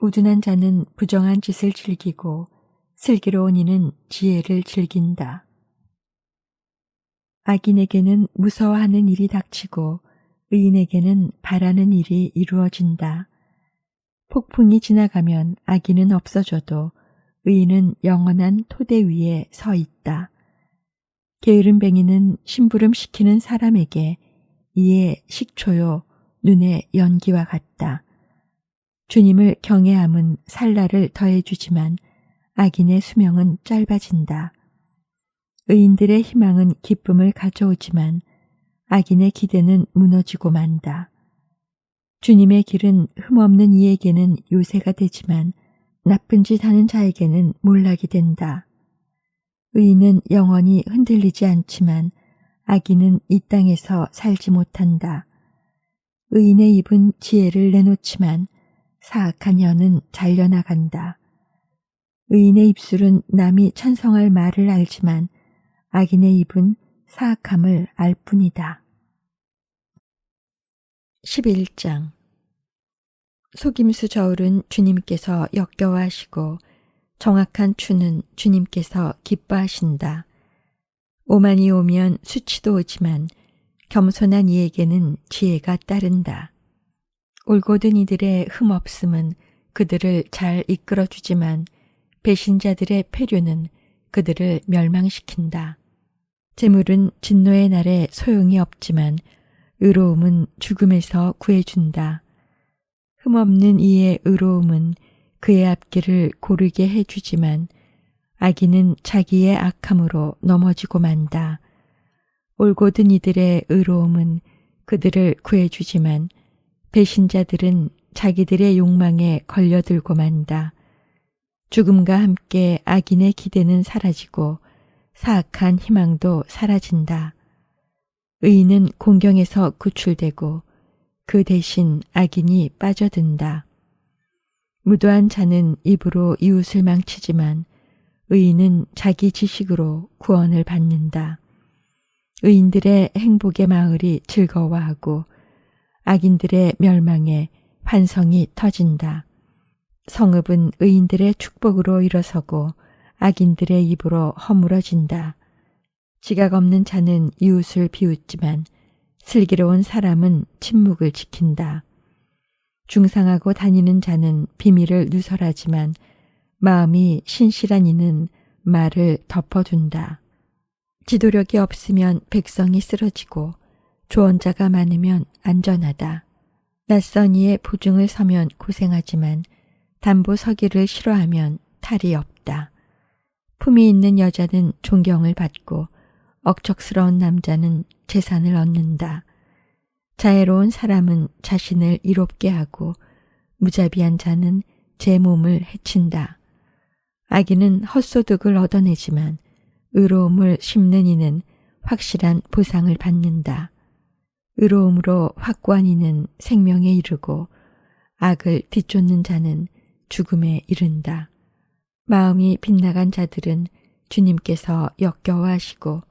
우둔한 자는 부정한 짓을 즐기고 슬기로운 이는 지혜를 즐긴다. 악인에게는 무서워하는 일이 닥치고 의인에게는 바라는 일이 이루어진다. 폭풍이 지나가면 악인은 없어져도 의인은 영원한 토대 위에 서 있다. 게으름뱅이는 심부름시키는 사람에게 이에 식초요 눈의 연기와 같다. 주님을 경외함은 살날을 더해주지만 악인의 수명은 짧아진다. 의인들의 희망은 기쁨을 가져오지만 악인의 기대는 무너지고 만다. 주님의 길은 흠없는 이에게는 요새가 되지만 나쁜 짓 하는 자에게는 몰락이 된다. 의인은 영원히 흔들리지 않지만 악인은 이 땅에서 살지 못한다. 의인의 입은 지혜를 내놓지만 사악한 혀는 잘려나간다. 의인의 입술은 남이 찬성할 말을 알지만 악인의 입은 사악함을 알 뿐이다. 11장 속임수 저울은 주님께서 역겨워하시고 정확한 추는 주님께서 기뻐하신다. 오만이 오면 수치도 오지만 겸손한 이에게는 지혜가 따른다. 올곧은 이들의 흠없음은 그들을 잘 이끌어주지만 배신자들의 패류는 그들을 멸망시킨다. 재물은 진노의 날에 소용이 없지만 의로움은 죽음에서 구해준다. 흠없는 이의 의로움은 그의 앞길을 고르게 해주지만 악인은 자기의 악함으로 넘어지고 만다. 올곧은 이들의 의로움은 그들을 구해주지만 배신자들은 자기들의 욕망에 걸려들고 만다. 죽음과 함께 악인의 기대는 사라지고 사악한 희망도 사라진다. 의인은 공경에서 구출되고 그 대신 악인이 빠져든다. 무도한 자는 입으로 이웃을 망치지만 의인은 자기 지식으로 구원을 받는다. 의인들의 행복의 마을이 즐거워하고 악인들의 멸망에 환성이 터진다. 성읍은 의인들의 축복으로 일어서고 악인들의 입으로 허물어진다. 지각 없는 자는 이웃을 비웃지만 슬기로운 사람은 침묵을 지킨다. 중상하고 다니는 자는 비밀을 누설하지만 마음이 신실한 이는 말을 덮어둔다. 지도력이 없으면 백성이 쓰러지고 조언자가 많으면 안전하다. 낯선 이의 보증을 서면 고생하지만 담보 서기를 싫어하면 탈이 없다. 품이 있는 여자는 존경을 받고 억척스러운 남자는 재산을 얻는다. 자애로운 사람은 자신을 이롭게 하고 무자비한 자는 제 몸을 해친다. 악인은 헛소득을 얻어내지만 의로움을 심는 이는 확실한 보상을 받는다. 의로움으로 확고한 이는 생명에 이르고 악을 뒤쫓는 자는 죽음에 이른다. 마음이 빗나간 자들은 주님께서 역겨워하시고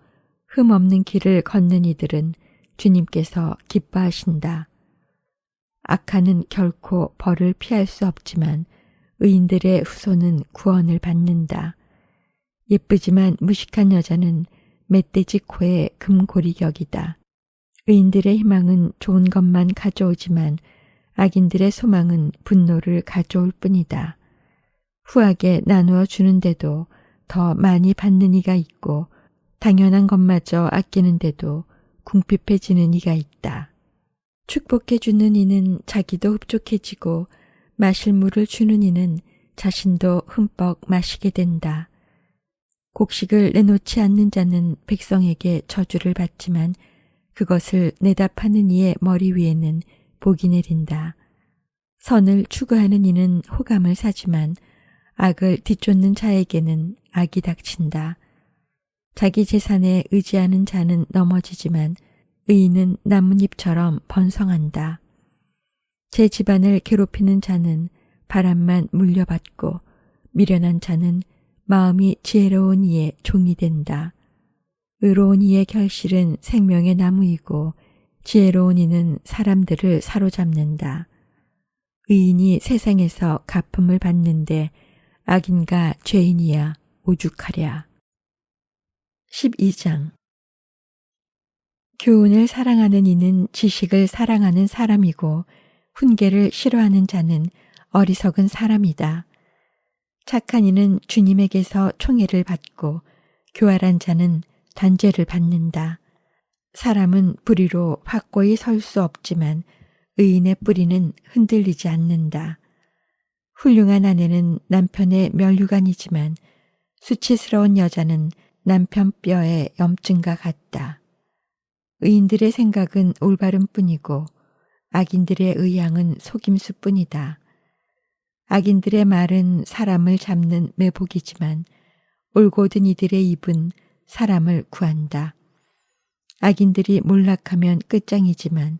흠없는 길을 걷는 이들은 주님께서 기뻐하신다. 악한은 결코 벌을 피할 수 없지만 의인들의 후손은 구원을 받는다. 예쁘지만 무식한 여자는 멧돼지 코의 금고리격이다. 의인들의 희망은 좋은 것만 가져오지만 악인들의 소망은 분노를 가져올 뿐이다. 후하게 나누어 주는데도 더 많이 받는 이가 있고 당연한 것마저 아끼는데도 궁핍해지는 이가 있다. 축복해 주는 이는 자기도 흡족해지고 마실 물을 주는 이는 자신도 흠뻑 마시게 된다. 곡식을 내놓지 않는 자는 백성에게 저주를 받지만 그것을 내다 파는 이의 머리 위에는 복이 내린다. 선을 추구하는 이는 호감을 사지만 악을 뒤쫓는 자에게는 악이 닥친다. 자기 재산에 의지하는 자는 넘어지지만 의인은 나뭇잎처럼 번성한다. 제 집안을 괴롭히는 자는 바람만 물려받고 미련한 자는 마음이 지혜로운 이의 종이 된다. 의로운 이의 결실은 생명의 나무이고 지혜로운 이는 사람들을 사로잡는다. 의인이 세상에서 갚음을 받는데 악인과 죄인이야 오죽하랴. 12장. 교훈을 사랑하는 이는 지식을 사랑하는 사람이고 훈계를 싫어하는 자는 어리석은 사람이다. 착한 이는 주님에게서 총애를 받고 교활한 자는 단죄를 받는다. 사람은 불의로 확고히 설 수 없지만 의인의 뿌리는 흔들리지 않는다. 훌륭한 아내는 남편의 면류관이지만 수치스러운 여자는 남편 뼈의 염증과 같다. 의인들의 생각은 올바른 뿐이고 악인들의 의향은 속임수 뿐이다. 악인들의 말은 사람을 잡는 매복이지만 올곧은 이들의 입은 사람을 구한다. 악인들이 몰락하면 끝장이지만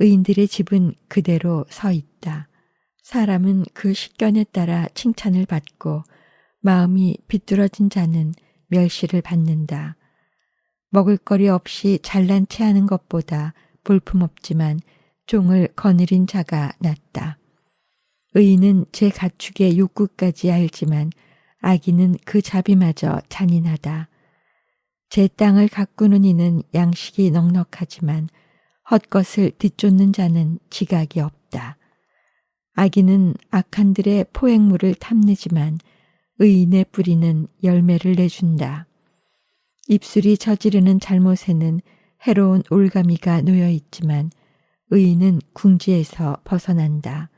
의인들의 집은 그대로 서 있다. 사람은 그 식견에 따라 칭찬을 받고 마음이 비뚤어진 자는 멸시를 받는다. 먹을거리 없이 잘난 체하는 것보다 볼품없지만 종을 거느린 자가 낫다. 의인은 제 가축의 욕구까지 알지만 악인은 그 자비마저 잔인하다. 제 땅을 가꾸는 이는 양식이 넉넉하지만 헛것을 뒤쫓는 자는 지각이 없다. 악인은 악한들의 포획물을 탐내지만 의인의 뿌리는 열매를 내준다. 입술이 저지르는 잘못에는 해로운 올가미가 놓여 있지만 의인은 궁지에서 벗어난다.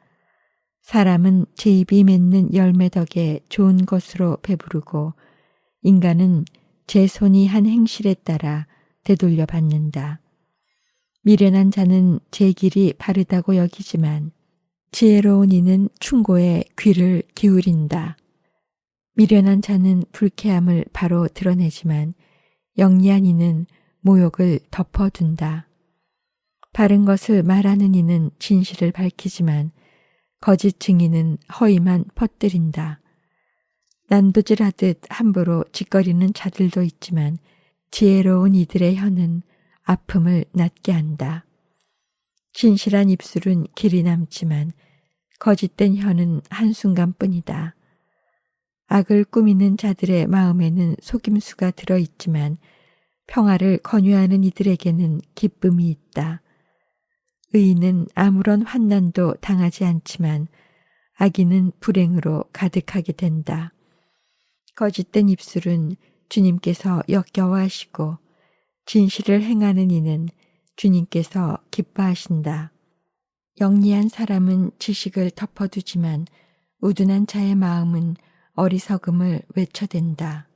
사람은 제 입이 맺는 열매 덕에 좋은 것으로 배부르고 인간은 제 손이 한 행실에 따라 되돌려 받는다. 미련한 자는 제 길이 바르다고 여기지만 지혜로운 이는 충고에 귀를 기울인다. 미련한 자는 불쾌함을 바로 드러내지만 영리한 이는 모욕을 덮어둔다. 바른 것을 말하는 이는 진실을 밝히지만 거짓 증인은 허위만 퍼뜨린다. 난도질하듯 함부로 짓거리는 자들도 있지만 지혜로운 이들의 혀는 아픔을 낫게 한다. 진실한 입술은 길이 남지만 거짓된 혀는 한순간뿐이다. 악을 꾸미는 자들의 마음에는 속임수가 들어있지만 평화를 권유하는 이들에게는 기쁨이 있다. 의인은 아무런 환난도 당하지 않지만 악인은 불행으로 가득하게 된다. 거짓된 입술은 주님께서 역겨워하시고 진실을 행하는 이는 주님께서 기뻐하신다. 영리한 사람은 지식을 덮어두지만 우둔한 자의 마음은 어리석음을 외쳐댄다.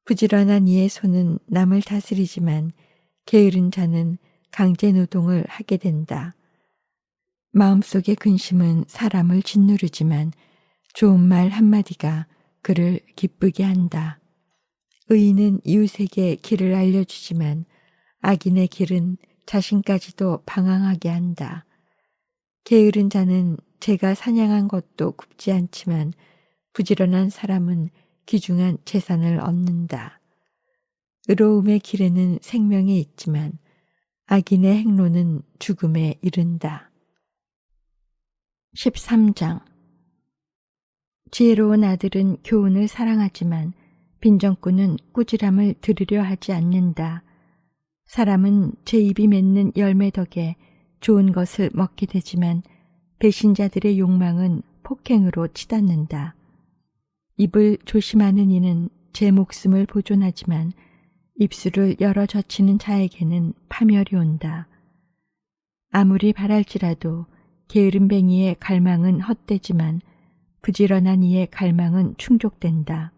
부지런한 이의 손은 남을 다스리지만 게으른 자는 강제 노동을 하게 된다. 마음속의 근심은 사람을 짓누르지만 좋은 말 한마디가 그를 기쁘게 한다. 의인은 이웃에게 길을 알려주지만 악인의 길은 자신까지도 방황하게 한다. 게으른 자는 제가 사냥한 것도 굽지 않지만 부지런한 사람은 귀중한 재산을 얻는다. 의로움의 길에는 생명이 있지만 악인의 행로는 죽음에 이른다. 13장. 지혜로운 아들은 교훈을 사랑하지만 빈정꾼은 꾸지람을 들으려 하지 않는다. 사람은 제 입이 맺는 열매 덕에 좋은 것을 먹게 되지만 배신자들의 욕망은 폭행으로 치닫는다. 입을 조심하는 이는 제 목숨을 보존하지만 입술을 열어 젖히는 자에게는 파멸이 온다. 아무리 바랄지라도 게으름뱅이의 갈망은 헛되지만 부지런한 이의 갈망은 충족된다.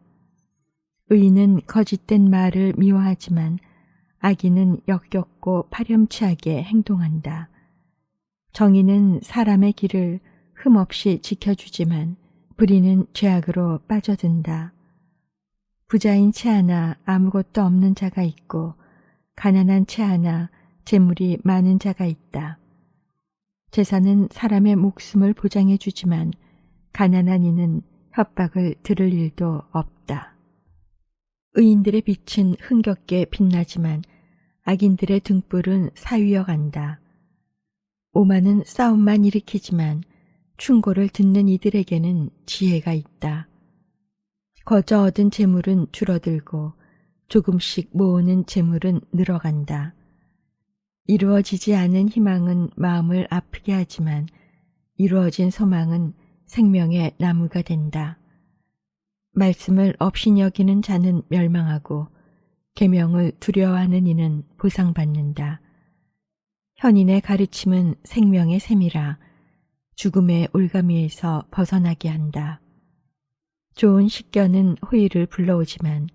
의인은 거짓된 말을 미워하지만 악인은 역겹고 파렴치하게 행동한다. 정의는 사람의 길을 흠없이 지켜주지만 불의는 죄악으로 빠져든다. 부자인 채 하나 아무것도 없는 자가 있고 가난한 채 하나 재물이 많은 자가 있다. 재산은 사람의 목숨을 보장해 주지만 가난한 이는 협박을 들을 일도 없다. 의인들의 빛은 흥겹게 빛나지만 악인들의 등불은 사위어 간다. 오만은 싸움만 일으키지만 충고를 듣는 이들에게는 지혜가 있다. 거저 얻은 재물은 줄어들고 조금씩 모으는 재물은 늘어간다. 이루어지지 않은 희망은 마음을 아프게 하지만 이루어진 소망은 생명의 나무가 된다. 말씀을 업신여기는 자는 멸망하고 계명을 두려워하는 이는 보상받는다. 현인의 가르침은 생명의 샘이라 죽음의 올가미에서 벗어나게 한다. 좋은 식견은 호의를 불러오지만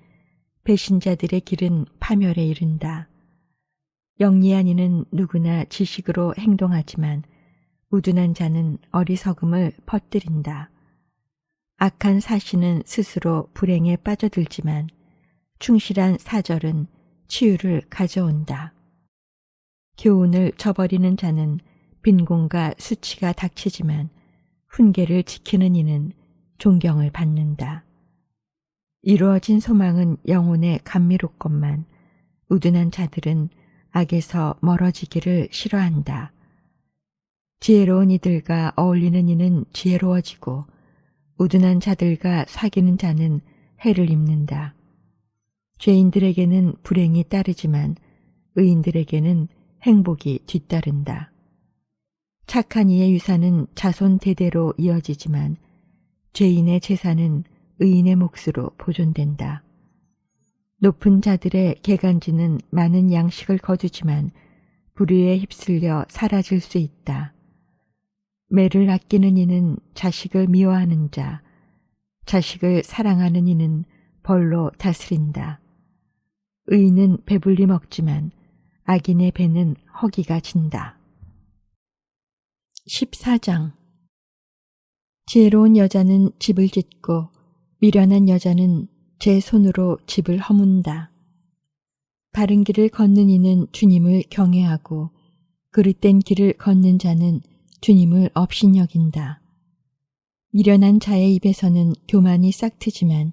배신자들의 길은 파멸에 이른다. 영리한 이는 누구나 지식으로 행동하지만 우둔한 자는 어리석음을 퍼뜨린다. 악한 사신은 스스로 불행에 빠져들지만 충실한 사절은 치유를 가져온다. 교훈을 저버리는 자는 빈곤과 수치가 닥치지만 훈계를 지키는 이는 존경을 받는다. 이루어진 소망은 영혼에 감미롭건만 우둔한 자들은 악에서 멀어지기를 싫어한다. 지혜로운 이들과 어울리는 이는 지혜로워지고 우둔한 자들과 사귀는 자는 해를 입는다. 죄인들에게는 불행이 따르지만 의인들에게는 행복이 뒤따른다. 착한 이의 유산은 자손 대대로 이어지지만 죄인의 재산은 의인의 몫으로 보존된다. 높은 자들의 개간지는 많은 양식을 거두지만 불의에 휩쓸려 사라질 수 있다. 매를 아끼는 이는 자식을 미워하는 자, 자식을 사랑하는 이는 벌로 다스린다. 의인은 배불리 먹지만 악인의 배는 허기가 진다. 14장. 지혜로운 여자는 집을 짓고 미련한 여자는 제 손으로 집을 허문다. 바른 길을 걷는 이는 주님을 경외하고 그릇된 길을 걷는 자는 주님을 업신여긴다. 미련한 자의 입에서는 교만이 싹트지만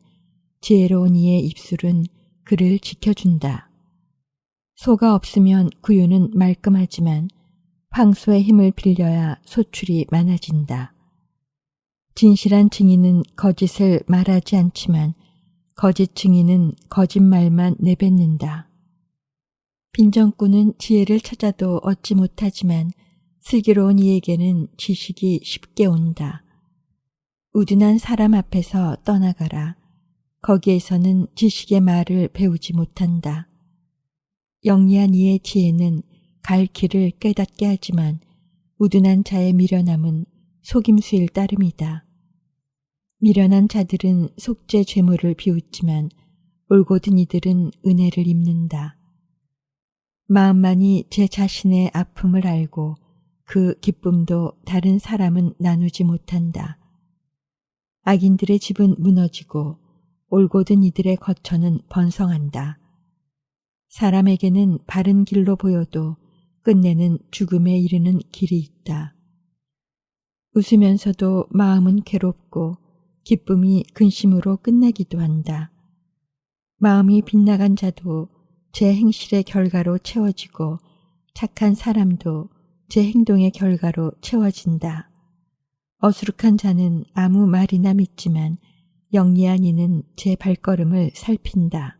지혜로운 이의 입술은 그를 지켜준다. 소가 없으면 구유는 말끔하지만 황소의 힘을 빌려야 소출이 많아진다. 진실한 증인은 거짓을 말하지 않지만 거짓 증인은 거짓말만 내뱉는다. 빈정꾼은 지혜를 찾아도 얻지 못하지만 슬기로운 이에게는 지식이 쉽게 온다. 우둔한 사람 앞에서 떠나가라. 거기에서는 지식의 말을 배우지 못한다. 영리한 이의 지혜는 갈 길을 깨닫게 하지만 우둔한 자의 미련함은 속임수일 따름이다. 미련한 자들은 속죄 죄물을 비웃지만 올곧은 이들은 은혜를 입는다. 마음만이 제 자신의 아픔을 알고 그 기쁨도 다른 사람은 나누지 못한다. 악인들의 집은 무너지고 올곧은 이들의 거처는 번성한다. 사람에게는 바른 길로 보여도 끝내는 죽음에 이르는 길이 있다. 웃으면서도 마음은 괴롭고 기쁨이 근심으로 끝나기도 한다. 마음이 빗나간 자도 제 행실의 결과로 채워지고 착한 사람도 제 행동의 결과로 채워진다. 어수룩한 자는 아무 말이나 믿지만 영리한 이는 제 발걸음을 살핀다.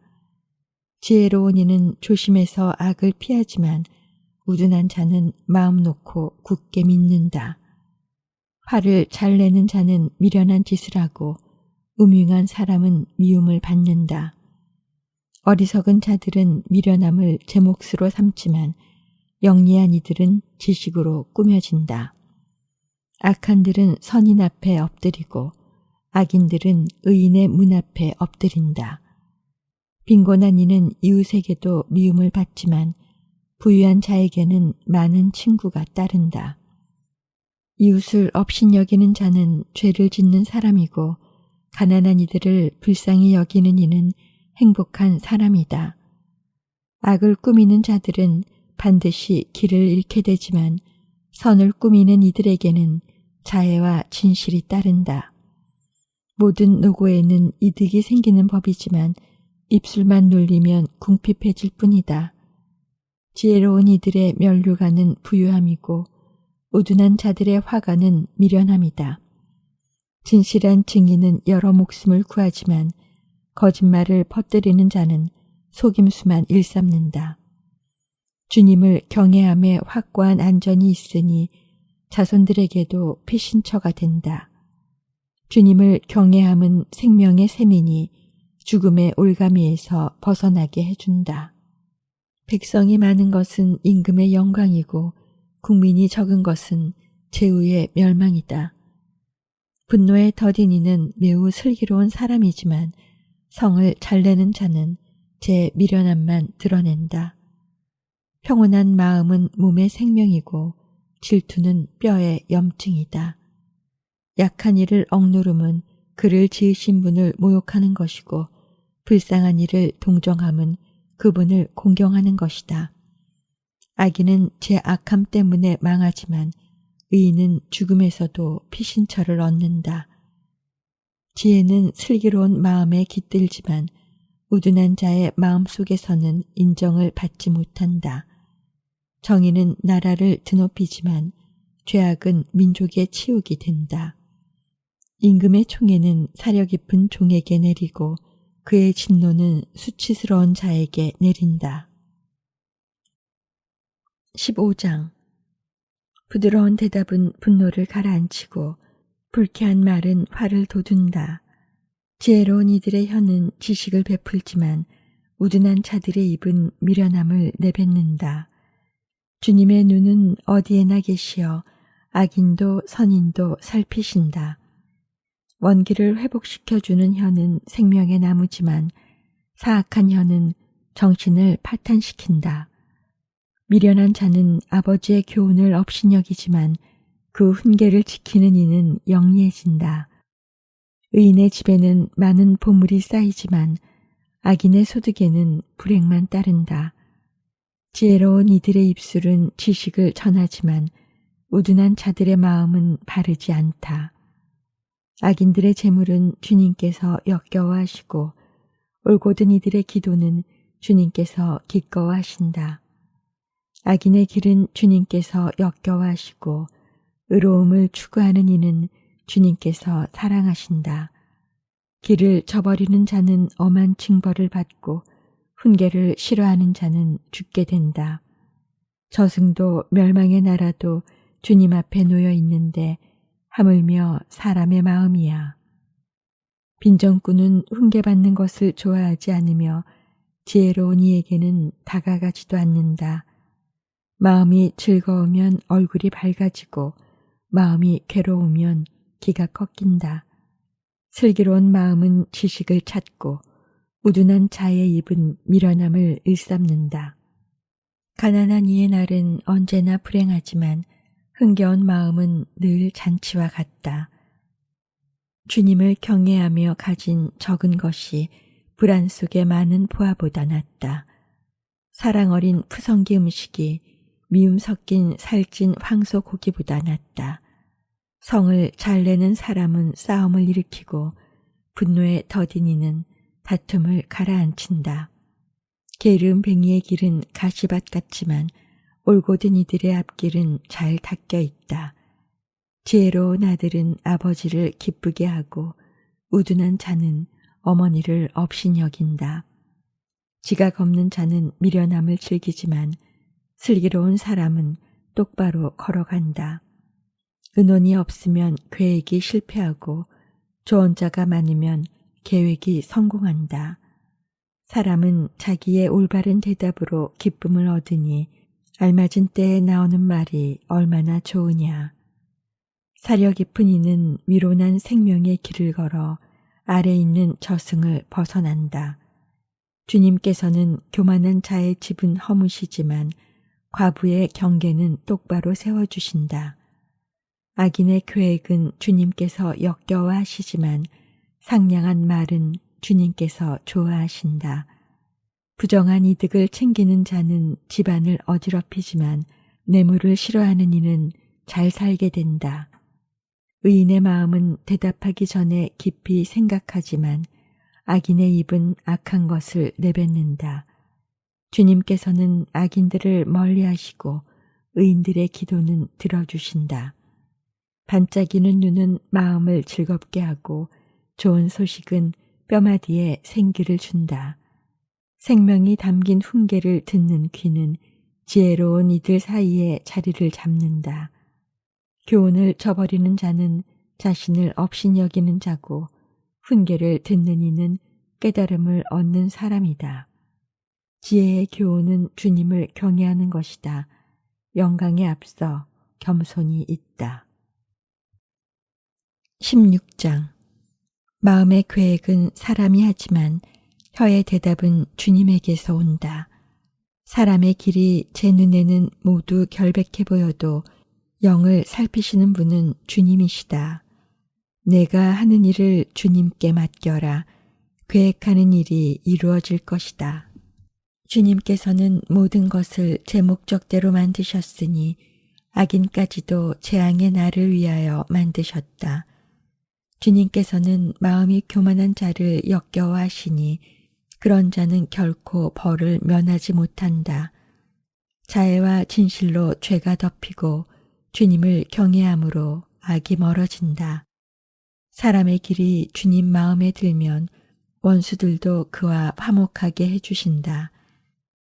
지혜로운 이는 조심해서 악을 피하지만 우둔한 자는 마음 놓고 굳게 믿는다. 화를 잘 내는 자는 미련한 짓을 하고 음흉한 사람은 미움을 받는다. 어리석은 자들은 미련함을 제 몫으로 삼지만 영리한 이들은 지식으로 꾸며진다. 악한들은 선인 앞에 엎드리고 악인들은 의인의 문 앞에 엎드린다. 빈곤한 이는 이웃에게도 미움을 받지만 부유한 자에게는 많은 친구가 따른다. 이웃을 업신여기는 자는 죄를 짓는 사람이고 가난한 이들을 불쌍히 여기는 이는 행복한 사람이다. 악을 꾸미는 자들은 반드시 길을 잃게 되지만 선을 꾸미는 이들에게는 자애와 진실이 따른다. 모든 노고에는 이득이 생기는 법이지만 입술만 놀리면 궁핍해질 뿐이다. 지혜로운 이들의 면류관은 부유함이고 우둔한 자들의 화관은 미련함이다. 진실한 증인은 여러 목숨을 구하지만 거짓말을 퍼뜨리는 자는 속임수만 일삼는다. 주님을 경외함에 확고한 안전이 있으니 자손들에게도 피신처가 된다. 주님을 경외함은 생명의 셈이니 죽음의 올가미에서 벗어나게 해준다. 백성이 많은 것은 임금의 영광이고 국민이 적은 것은 제후의 멸망이다. 분노의 더디니는 매우 슬기로운 사람이지만 성을 잘 내는 자는 제 미련함만 드러낸다. 평온한 마음은 몸의 생명이고 질투는 뼈의 염증이다. 약한 이를 억누름은 그를 지으신 분을 모욕하는 것이고 불쌍한 이를 동정함은 그분을 공경하는 것이다. 악인은 제 악함 때문에 망하지만 의인은 죽음에서도 피신처를 얻는다. 지혜는 슬기로운 마음에 깃들지만 우둔한 자의 마음속에서는 인정을 받지 못한다. 정의는 나라를 드높이지만 죄악은 민족의 치욕이 된다. 임금의 총애는 사려 깊은 종에게 내리고 그의 진노는 수치스러운 자에게 내린다. 15장. 부드러운 대답은 분노를 가라앉히고 불쾌한 말은 화를 돋운다. 지혜로운 이들의 혀는 지식을 베풀지만 우둔한 자들의 입은 미련함을 내뱉는다. 주님의 눈은 어디에나 계시어 악인도 선인도 살피신다. 원기를 회복시켜주는 혀는 생명의 나무지만 사악한 혀는 정신을 파탄시킨다. 미련한 자는 아버지의 교훈을 업신여기지만 그 훈계를 지키는 이는 영리해진다. 의인의 집에는 많은 보물이 쌓이지만 악인의 소득에는 불행만 따른다. 지혜로운 이들의 입술은 지식을 전하지만 우둔한 자들의 마음은 바르지 않다. 악인들의 재물은 주님께서 역겨워하시고 올곧은 이들의 기도는 주님께서 기꺼워하신다. 악인의 길은 주님께서 역겨워하시고 의로움을 추구하는 이는 주님께서 사랑하신다. 길을 저버리는 자는 엄한 징벌을 받고 훈계를 싫어하는 자는 죽게 된다. 저승도 멸망의 나라도 주님 앞에 놓여 있는데 하물며 사람의 마음이야. 빈정꾼은 훈계받는 것을 좋아하지 않으며 지혜로운 이에게는 다가가지도 않는다. 마음이 즐거우면 얼굴이 밝아지고 마음이 괴로우면 기가 꺾인다. 슬기로운 마음은 지식을 찾고 우둔한 자의 입은 미련함을 일삼는다. 가난한 이의 날은 언제나 불행하지만 흥겨운 마음은 늘 잔치와 같다. 주님을 경외하며 가진 적은 것이 불안 속의 많은 보화보다 낫다. 사랑 어린 푸성기 음식이 미움 섞인 살찐 황소 고기보다 낫다. 성을 잘 내는 사람은 싸움을 일으키고 분노의 더딘 이는 다툼을 가라앉힌다. 게으름뱅이의 길은 가시밭 같지만 올곧은 이들의 앞길은 잘 닦여 있다. 지혜로운 아들은 아버지를 기쁘게 하고 우둔한 자는 어머니를 업신여긴다. 지각 없는 자는 미련함을 즐기지만 슬기로운 사람은 똑바로 걸어간다. 은혼이 없으면 계획이 실패하고 조언자가 많으면 계획이 성공한다. 사람은 자기의 올바른 대답으로 기쁨을 얻으니 알맞은 때에 나오는 말이 얼마나 좋으냐. 사려 깊은 이는 위로난 생명의 길을 걸어 아래 있는 저승을 벗어난다. 주님께서는 교만한 자의 집은 허무시지만 과부의 경계는 똑바로 세워주신다. 악인의 계획은 주님께서 역겨워하시지만 상냥한 말은 주님께서 좋아하신다. 부정한 이득을 챙기는 자는 집안을 어지럽히지만 뇌물을 싫어하는 이는 잘 살게 된다. 의인의 마음은 대답하기 전에 깊이 생각하지만 악인의 입은 악한 것을 내뱉는다. 주님께서는 악인들을 멀리하시고 의인들의 기도는 들어주신다. 반짝이는 눈은 마음을 즐겁게 하고 좋은 소식은 뼈마디에 생기를 준다. 생명이 담긴 훈계를 듣는 귀는 지혜로운 이들 사이에 자리를 잡는다. 교훈을 저버리는 자는 자신을 업신여기는 자고 훈계를 듣는 이는 깨달음을 얻는 사람이다. 지혜의 교훈은 주님을 경외하는 것이다. 영광에 앞서 겸손이 있다. 16장. 마음의 계획은 사람이 하지만 혀의 대답은 주님에게서 온다. 사람의 길이 제 눈에는 모두 결백해 보여도 영을 살피시는 분은 주님이시다. 내가 하는 일을 주님께 맡겨라. 계획하는 일이 이루어질 것이다. 주님께서는 모든 것을 제 목적대로 만드셨으니 악인까지도 재앙의 날을 위하여 만드셨다. 주님께서는 마음이 교만한 자를 역겨워하시니 그런 자는 결코 벌을 면하지 못한다. 자애와 진실로 죄가 덮이고 주님을 경외함으로 악이 멀어진다. 사람의 길이 주님 마음에 들면 원수들도 그와 화목하게 해주신다.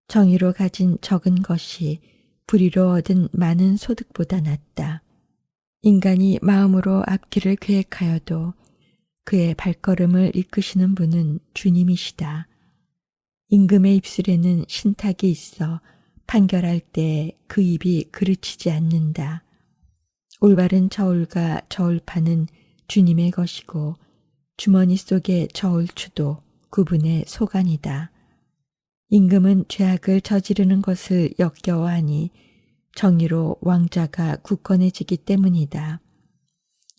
정의로 가진 적은 것이 불의로 얻은 많은 소득보다 낫다. 인간이 마음으로 앞길을 계획하여도 그의 발걸음을 이끄시는 분은 주님이시다. 임금의 입술에는 신탁이 있어 판결할 때 그 입이 그르치지 않는다. 올바른 저울과 저울판은 주님의 것이고 주머니 속의 저울추도 그분의 소관이다. 임금은 죄악을 저지르는 것을 역겨워하니 정의로 왕좌가 굳건해지기 때문이다.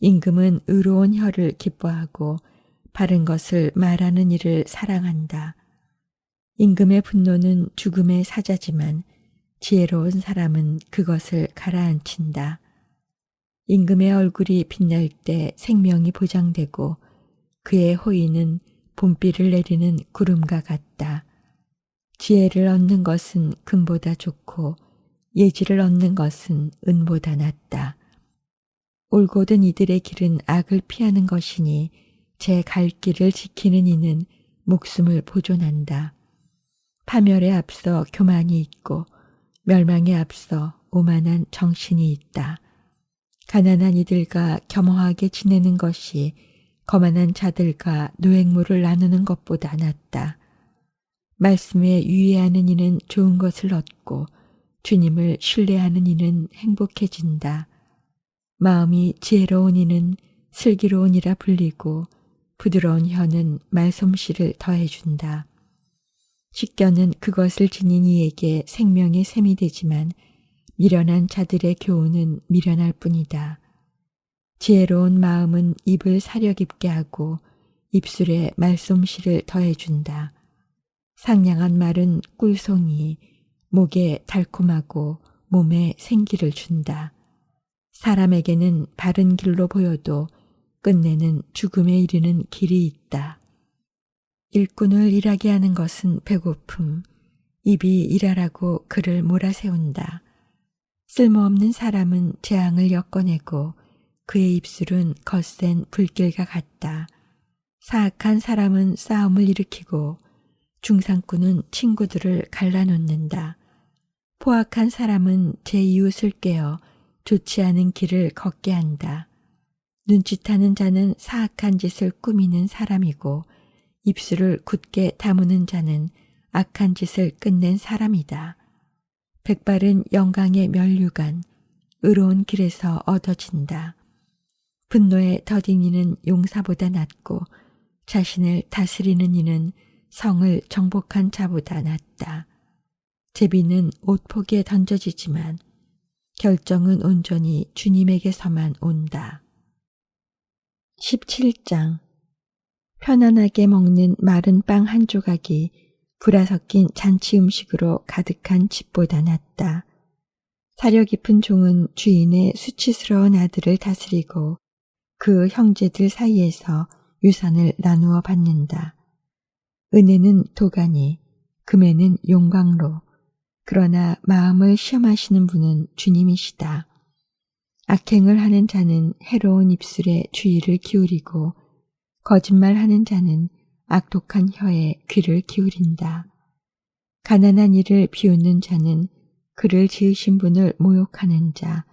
임금은 의로운 혀를 기뻐하고 바른 것을 말하는 이를 사랑한다. 임금의 분노는 죽음의 사자지만 지혜로운 사람은 그것을 가라앉힌다. 임금의 얼굴이 빛날 때 생명이 보장되고 그의 호의는 봄비를 내리는 구름과 같다. 지혜를 얻는 것은 금보다 좋고 예지를 얻는 것은 은보다 낫다. 올곧은 이들의 길은 악을 피하는 것이니 제 갈 길을 지키는 이는 목숨을 보존한다. 파멸에 앞서 교만이 있고 멸망에 앞서 오만한 정신이 있다. 가난한 이들과 겸허하게 지내는 것이 거만한 자들과 노획물을 나누는 것보다 낫다. 말씀에 유의하는 이는 좋은 것을 얻고 주님을 신뢰하는 이는 행복해진다. 마음이 지혜로운 이는 슬기로운 이라 불리고 부드러운 혀는 말솜씨를 더해준다. 식견은 그것을 지닌 이에게 생명의 샘이 되지만 미련한 자들의 교훈은 미련할 뿐이다. 지혜로운 마음은 입을 사려 깊게 하고 입술에 말솜씨를 더해준다. 상냥한 말은 꿀송이, 목에 달콤하고 몸에 생기를 준다. 사람에게는 바른 길로 보여도 끝내는 죽음에 이르는 길이 있다. 일꾼을 일하게 하는 것은 배고픔, 입이 일하라고 그를 몰아세운다. 쓸모없는 사람은 재앙을 엮어내고 그의 입술은 거센 불길과 같다. 사악한 사람은 싸움을 일으키고 중상꾼은 친구들을 갈라놓는다. 포악한 사람은 제 이웃을 깨어 좋지 않은 길을 걷게 한다. 눈짓하는 자는 사악한 짓을 꾸미는 사람이고 입술을 굳게 다무는 자는 악한 짓을 끝낸 사람이다. 백발은 영광의 면류관, 의로운 길에서 얻어진다. 분노에 더딘 이는 용사보다 낫고 자신을 다스리는 이는 성을 정복한 자보다 낫다. 제비는 옷폭에 던져지지만 결정은 온전히 주님에게서만 온다. 17장. 편안하게 먹는 마른 빵 한 조각이 불화 섞인 잔치 음식으로 가득한 집보다 낫다. 사려 깊은 종은 주인의 수치스러운 아들을 다스리고 그 형제들 사이에서 유산을 나누어 받는다. 은혜는 도가니, 금에는 용광로. 그러나 마음을 시험하시는 분은 주님이시다. 악행을 하는 자는 해로운 입술에 주의를 기울이고 거짓말하는 자는 악독한 혀에 귀를 기울인다. 가난한 이를 비웃는 자는 그를 지으신 분을 모욕하는 자,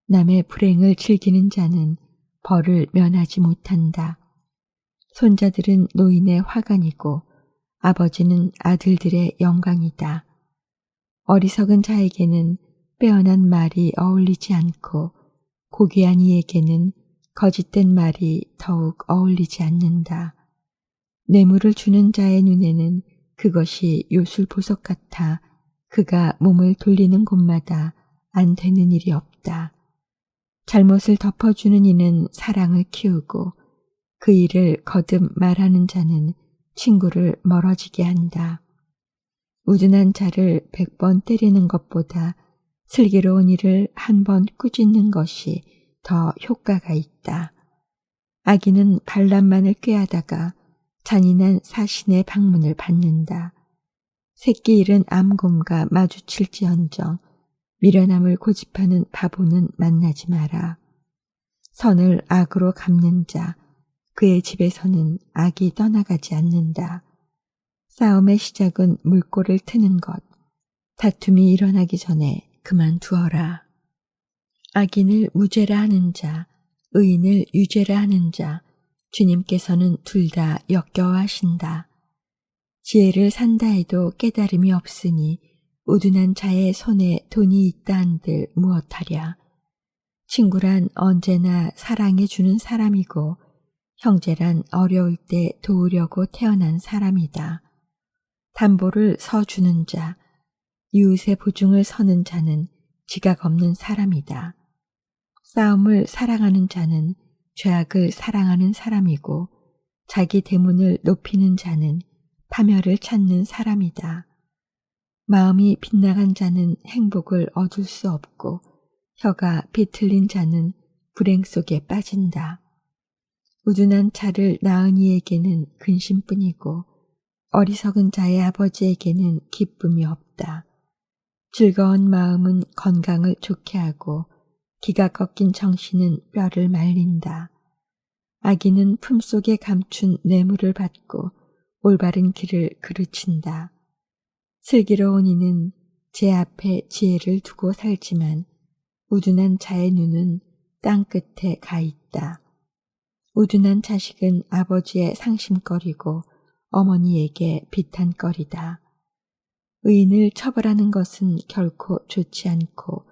남의 불행을 즐기는 자는 벌을 면하지 못한다. 손자들은 노인의 화관이고 아버지는 아들들의 영광이다. 어리석은 자에게는 빼어난 말이 어울리지 않고 고귀한 이에게는 거짓된 말이 더욱 어울리지 않는다. 뇌물을 주는 자의 눈에는 그것이 요술보석 같아 그가 몸을 돌리는 곳마다 안 되는 일이 없다. 잘못을 덮어주는 이는 사랑을 키우고 그 일을 거듭 말하는 자는 친구를 멀어지게 한다. 우둔한 자를 100번 때리는 것보다 슬기로운 이를 한 번 꾸짖는 것이 더 효과가 있다. 악인은 반란만을 꾀하다가 잔인한 사신의 방문을 받는다. 새끼 잃은 암곰과 마주칠지언정 미련함을 고집하는 바보는 만나지 마라. 선을 악으로 갚는 자, 그의 집에서는 악이 떠나가지 않는다. 싸움의 시작은 물꼬를 트는 것, 다툼이 일어나기 전에 그만두어라. 악인을 무죄라 하는 자, 의인을 유죄라 하는 자, 주님께서는 둘 다 역겨워하신다. 지혜를 산다 해도 깨달음이 없으니 우둔한 자의 손에 돈이 있다 한들 무엇하랴. 친구란 언제나 사랑해 주는 사람이고 형제란 어려울 때 도우려고 태어난 사람이다. 담보를 서주는 자, 이웃의 보증을 서는 자는 지각 없는 사람이다. 싸움을 사랑하는 자는 죄악을 사랑하는 사람이고 자기 대문을 높이는 자는 파멸을 찾는 사람이다. 마음이 빗나간 자는 행복을 얻을 수 없고 혀가 비틀린 자는 불행 속에 빠진다. 우둔한 자를 낳은 이에게는 근심뿐이고 어리석은 자의 아버지에게는 기쁨이 없다. 즐거운 마음은 건강을 좋게 하고 기가 꺾인 정신은 뼈를 말린다. 악인은 품속에 감춘 뇌물을 받고 올바른 길을 그르친다. 슬기로운 이는 제 앞에 지혜를 두고 살지만 우둔한 자의 눈은 땅 끝에 가 있다. 우둔한 자식은 아버지의 상심거리고 어머니에게 비탄거리다. 의인을 처벌하는 것은 결코 좋지 않고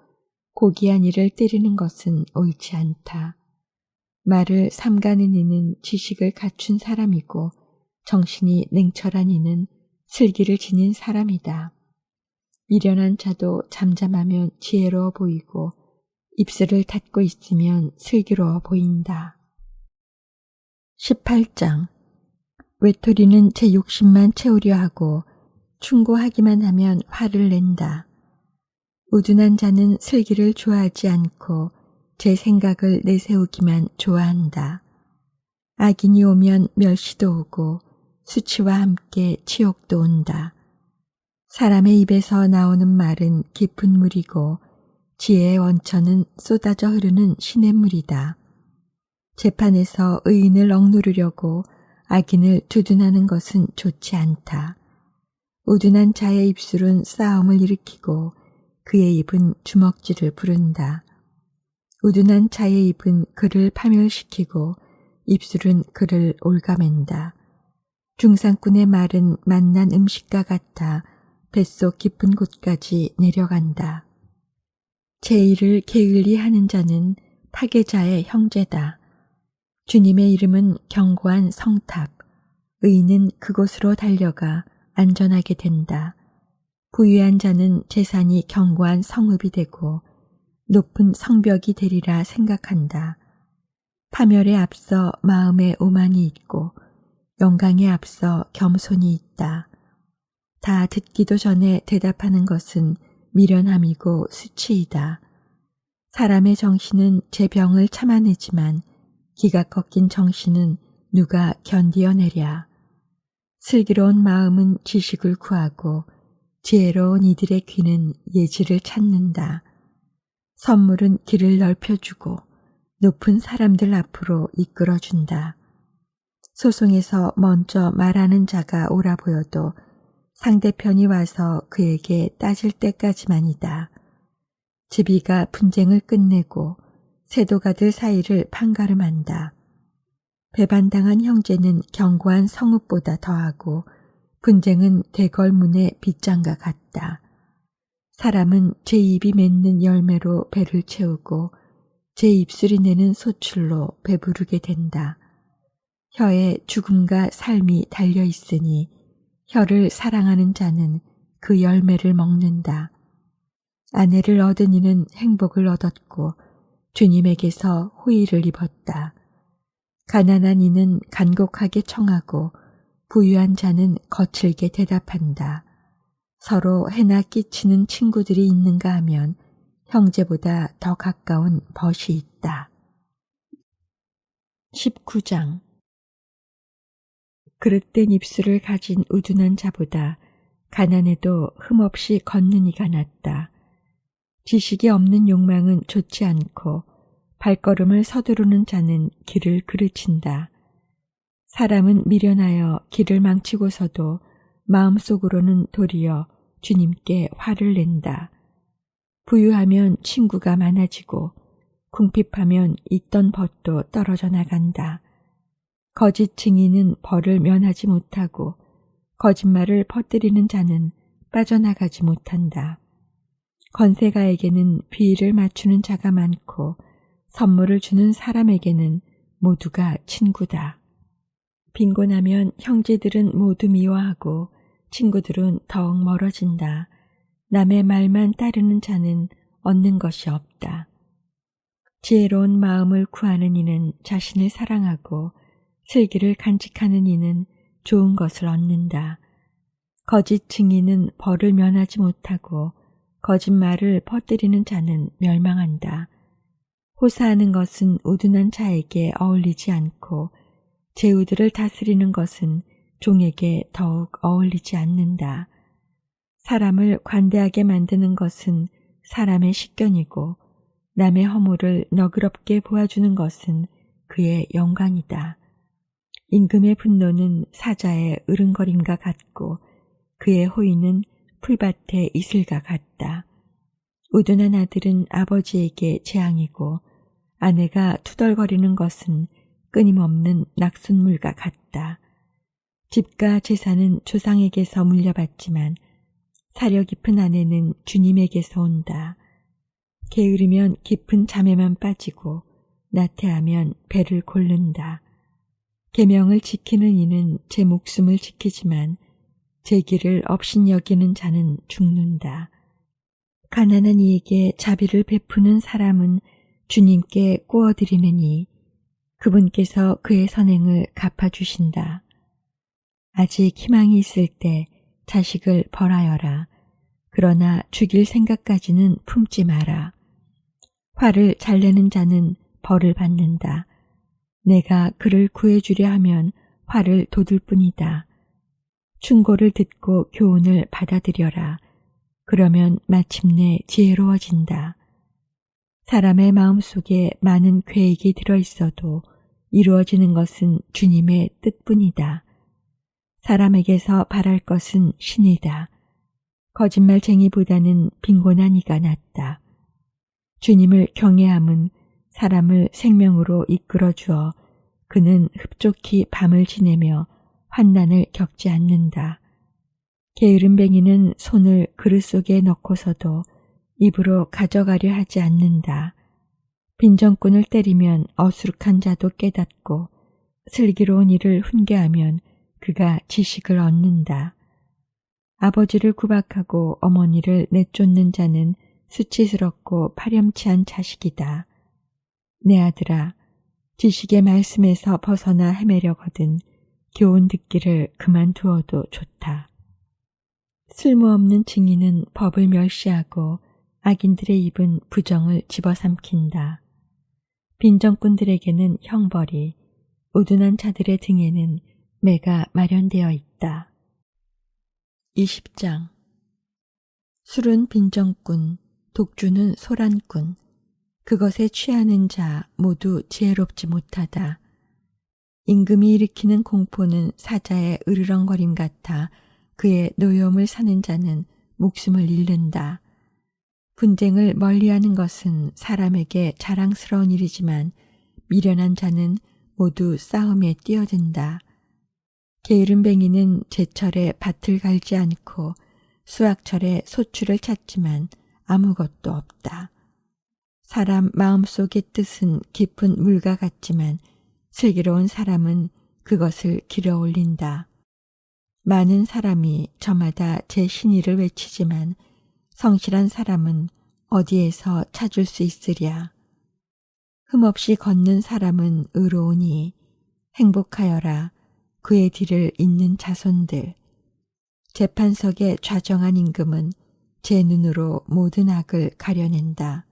고귀한 이를 때리는 것은 옳지 않다. 말을 삼가는 이는 지식을 갖춘 사람이고 정신이 냉철한 이는 슬기를 지닌 사람이다. 미련한 자도 잠잠하면 지혜로워 보이고 입술을 닫고 있으면 슬기로워 보인다. 18장. 외톨이는 제 욕심만 채우려 하고 충고하기만 하면 화를 낸다. 우둔한 자는 슬기를 좋아하지 않고 제 생각을 내세우기만 좋아한다. 악인이 오면 멸시도 오고 수치와 함께 치욕도 온다. 사람의 입에서 나오는 말은 깊은 물이고 지혜의 원천은 쏟아져 흐르는 시냇물이다. 재판에서 의인을 억누르려고 악인을 두둔하는 것은 좋지 않다. 우둔한 자의 입술은 싸움을 일으키고 그의 입은 주먹질을 부른다. 우둔한 자의 입은 그를 파멸시키고 입술은 그를 올가맨다. 중상꾼의 말은 맛난 음식과 같아 뱃속 깊은 곳까지 내려간다. 제 일을 게을리 하는 자는 파괴자의 형제다. 주님의 이름은 견고한 성탑, 의인은 그곳으로 달려가 안전하게 된다. 부유한 자는 재산이 견고한 성읍이 되고 높은 성벽이 되리라 생각한다. 파멸에 앞서 마음의 오만이 있고 영광에 앞서 겸손이 있다. 다 듣기도 전에 대답하는 것은 미련함이고 수치이다. 사람의 정신은 제 병을 참아내지만 기가 꺾인 정신은 누가 견디어내랴. 슬기로운 마음은 지식을 구하고 지혜로운 이들의 귀는 예지를 찾는다. 선물은 길을 넓혀주고 높은 사람들 앞으로 이끌어준다. 소송에서 먼저 말하는 자가 옳아 보여도 상대편이 와서 그에게 따질 때까지만이다. 지비가 분쟁을 끝내고 세도가들 사이를 판가름한다. 배반당한 형제는 견고한 성읍보다 더하고 분쟁은 대궐문의 빗장과 같다. 사람은 제 입이 맺는 열매로 배를 채우고 제 입술이 내는 소출로 배부르게 된다. 혀에 죽음과 삶이 달려 있으니 혀를 사랑하는 자는 그 열매를 먹는다. 아내를 얻은 이는 행복을 얻었고 주님에게서 호의를 입었다. 가난한 이는 간곡하게 청하고 부유한 자는 거칠게 대답한다. 서로 해나 끼치는 친구들이 있는가 하면 형제보다 더 가까운 벗이 있다. 19장 그릇된 입술을 가진 우둔한 자보다 가난해도 흠없이 걷는 이가 낫다. 지식이 없는 욕망은 좋지 않고 발걸음을 서두르는 자는 길을 그르친다. 사람은 미련하여 길을 망치고서도 마음속으로는 도리어 주님께 화를 낸다. 부유하면 친구가 많아지고 궁핍하면 있던 벗도 떨어져 나간다. 거짓 증인은 벌을 면하지 못하고 거짓말을 퍼뜨리는 자는 빠져나가지 못한다. 건세가에게는 비위를 맞추는 자가 많고 선물을 주는 사람에게는 모두가 친구다. 빈곤하면 형제들은 모두 미워하고 친구들은 더욱 멀어진다. 남의 말만 따르는 자는 얻는 것이 없다. 지혜로운 마음을 구하는 이는 자신을 사랑하고 슬기를 간직하는 이는 좋은 것을 얻는다. 거짓 증인은 벌을 면하지 못하고 거짓말을 퍼뜨리는 자는 멸망한다. 호사하는 것은 우둔한 자에게 어울리지 않고 제후들을 다스리는 것은 종에게 더욱 어울리지 않는다. 사람을 관대하게 만드는 것은 사람의 식견이고 남의 허물을 너그럽게 보아주는 것은 그의 영광이다. 임금의 분노는 사자의 으릉거림과 같고 그의 호의는 풀밭의 이슬과 같다. 우둔한 아들은 아버지에게 재앙이고 아내가 투덜거리는 것은 끊임없는 낙숫물과 같다. 집과 재산은 조상에게서 물려받지만 사려 깊은 아내는 주님에게서 온다. 게으르면 깊은 잠에만 빠지고 나태하면 배를 고른다. 계명을 지키는 이는 제 목숨을 지키지만 제 길을 업신여기는 자는 죽는다. 가난한 이에게 자비를 베푸는 사람은 주님께 꾸어드리느니 그분께서 그의 선행을 갚아주신다. 아직 희망이 있을 때 자식을 벌하여라. 그러나 죽일 생각까지는 품지 마라. 화를 잘 내는 자는 벌을 받는다. 내가 그를 구해주려 하면 화를 돋을 뿐이다. 충고를 듣고 교훈을 받아들여라. 그러면 마침내 지혜로워진다. 사람의 마음속에 많은 계획이 들어있어도 이루어지는 것은 주님의 뜻뿐이다. 사람에게서 바랄 것은 신이다. 거짓말쟁이보다는 빈곤한 이가 낫다. 주님을 경외함은 사람을 생명으로 이끌어 주어 그는 흡족히 밤을 지내며 환난을 겪지 않는다. 게으름뱅이는 손을 그릇 속에 넣고서도 입으로 가져가려 하지 않는다. 빈정꾼을 때리면 어수룩한 자도 깨닫고 슬기로운 이를 훈계하면 그가 지식을 얻는다. 아버지를 구박하고 어머니를 내쫓는 자는 수치스럽고 파렴치한 자식이다. 내 아들아, 지식의 말씀에서 벗어나 헤매려거든 교훈 듣기를 그만두어도 좋다. 쓸모없는 증인은 법을 멸시하고 악인들의 입은 부정을 집어삼킨다. 빈정꾼들에게는 형벌이, 우둔한 자들의 등에는 매가 마련되어 있다. 20장. 술은 빈정꾼, 독주는 소란꾼, 그것에 취하는 자 모두 지혜롭지 못하다. 임금이 일으키는 공포는 사자의 으르렁거림 같아 그의 노여움을 사는 자는 목숨을 잃는다. 분쟁을 멀리하는 것은 사람에게 자랑스러운 일이지만 미련한 자는 모두 싸움에 뛰어든다. 게으름뱅이는 제철에 밭을 갈지 않고 수확철에 소출을 찾지만 아무것도 없다. 사람 마음속의 뜻은 깊은 물과 같지만 슬기로운 사람은 그것을 길어 올린다. 많은 사람이 저마다 제 신의를 외치지만 성실한 사람은 어디에서 찾을 수 있으랴. 흠없이 걷는 사람은 의로우니 행복하여라 그의 뒤를 잇는 자손들. 재판석에 좌정한 임금은 제 눈으로 모든 악을 가려낸다.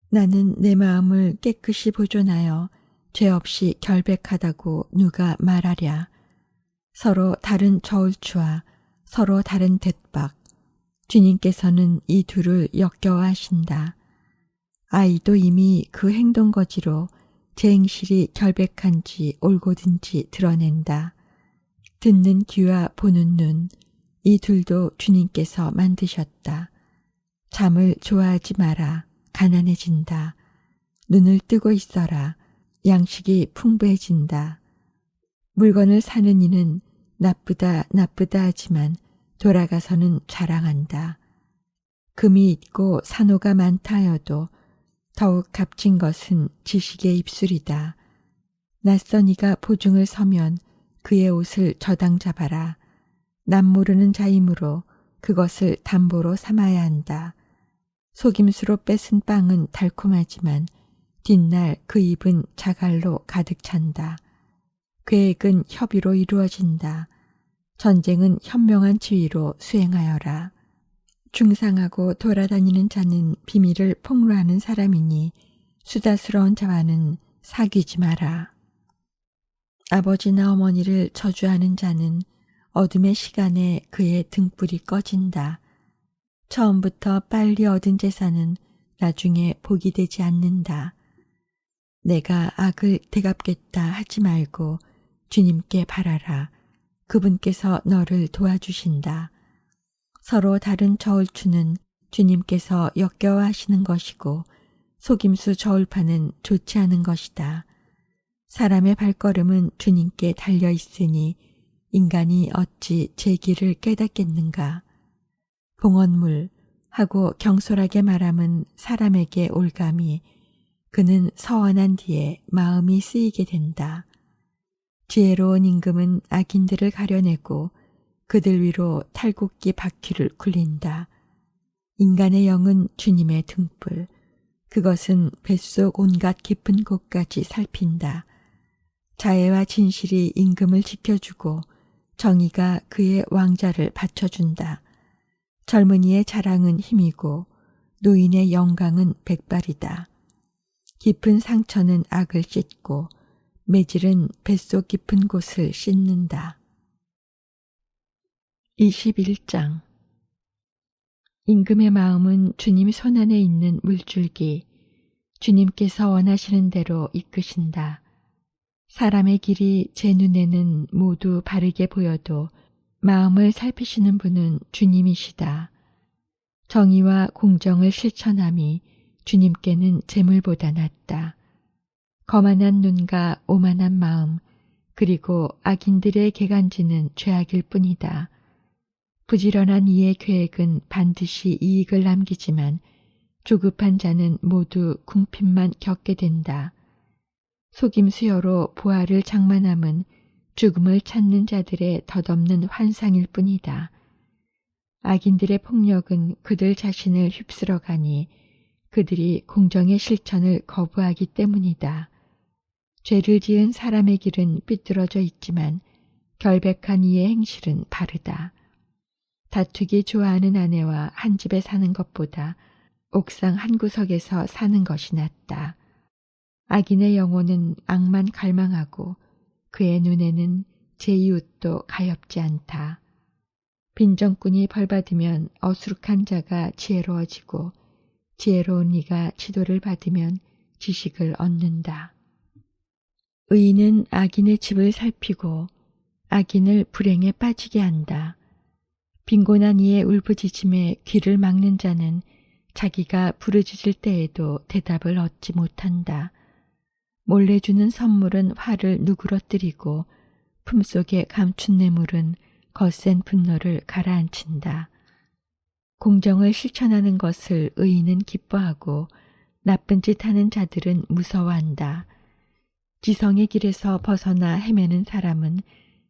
나는 내 마음을 깨끗이 보존하여 죄 없이 결백하다고 누가 말하랴. 서로 다른 저울추와 서로 다른 돛박. 주님께서는 이 둘을 역겨워하신다. 아이도 이미 그 행동거지로 제 행실이 결백한지 올곧은지 드러낸다. 듣는 귀와 보는 눈, 이 둘도 주님께서 만드셨다. 잠을 좋아하지 마라. 가난해진다. 눈을 뜨고 있어라. 양식이 풍부해진다. 물건을 사는 이는 나쁘다 하지만 돌아가서는 자랑한다. 금이 있고 산호가 많다 하여도 더욱 값진 것은 지식의 입술이다. 낯선 이가 보증을 서면 그의 옷을 저당 잡아라. 남 모르는 자이므로 그것을 담보로 삼아야 한다. 속임수로 뺏은 빵은 달콤하지만 뒷날 그 입은 자갈로 가득 찬다. 계획은 협의로 이루어진다. 전쟁은 현명한 지위로 수행하여라. 중상하고 돌아다니는 자는 비밀을 폭로하는 사람이니 수다스러운 자와는 사귀지 마라. 아버지나 어머니를 저주하는 자는 어둠의 시간에 그의 등불이 꺼진다. 처음부터 빨리 얻은 재산은 나중에 복이 되지 않는다. 내가 악을 되갚겠다 하지 말고 주님께 바라라. 그분께서 너를 도와주신다. 서로 다른 저울추는 주님께서 역겨워하시는 것이고 속임수 저울파는 좋지 않은 것이다. 사람의 발걸음은 주님께 달려 있으니 인간이 어찌 제 길을 깨닫겠는가. 봉헌물 하고 경솔하게 말함은 사람에게 올감이 그는 서원한 뒤에 마음이 쓰이게 된다. 지혜로운 임금은 악인들을 가려내고 그들 위로 탈곡기 바퀴를 굴린다. 인간의 영은 주님의 등불, 그것은 뱃속 온갖 깊은 곳까지 살핀다. 자애와 진실이 임금을 지켜주고 정의가 그의 왕자를 받쳐준다. 젊은이의 자랑은 힘이고 노인의 영광은 백발이다. 깊은 상처는 악을 씻고 매질은 뱃속 깊은 곳을 씻는다. 21장. 임금의 마음은 주님 손안에 있는 물줄기, 주님께서 원하시는 대로 이끄신다. 사람의 길이 제 눈에는 모두 바르게 보여도 마음을 살피시는 분은 주님이시다. 정의와 공정을 실천함이 주님께는 재물보다 낫다. 거만한 눈과 오만한 마음, 그리고 악인들의 개간지는 죄악일 뿐이다. 부지런한 이의 계획은 반드시 이익을 남기지만 조급한 자는 모두 궁핍만 겪게 된다. 속임수여로 보화를 장만함은 죽음을 찾는 자들의 덧없는 환상일 뿐이다. 악인들의 폭력은 그들 자신을 휩쓸어 가니 그들이 공정의 실천을 거부하기 때문이다. 죄를 지은 사람의 길은 삐뚤어져 있지만 결백한 이의 행실은 바르다. 다투기 좋아하는 아내와 한 집에 사는 것보다 옥상 한 구석에서 사는 것이 낫다. 악인의 영혼은 악만 갈망하고 그의 눈에는 제 이웃도 가엾지 않다. 빈정꾼이 벌받으면 어수룩한 자가 지혜로워지고 지혜로운 이가 지도를 받으면 지식을 얻는다. 의인은 악인의 집을 살피고 악인을 불행에 빠지게 한다. 빈곤한 이의 울부짖음에 귀를 막는 자는 자기가 부르짖을 때에도 대답을 얻지 못한다. 몰래 주는 선물은 화를 누그러뜨리고 품속에 감춘 뇌물은 거센 분노를 가라앉힌다. 공정을 실천하는 것을 의인은 기뻐하고 나쁜 짓 하는 자들은 무서워한다. 지성의 길에서 벗어나 헤매는 사람은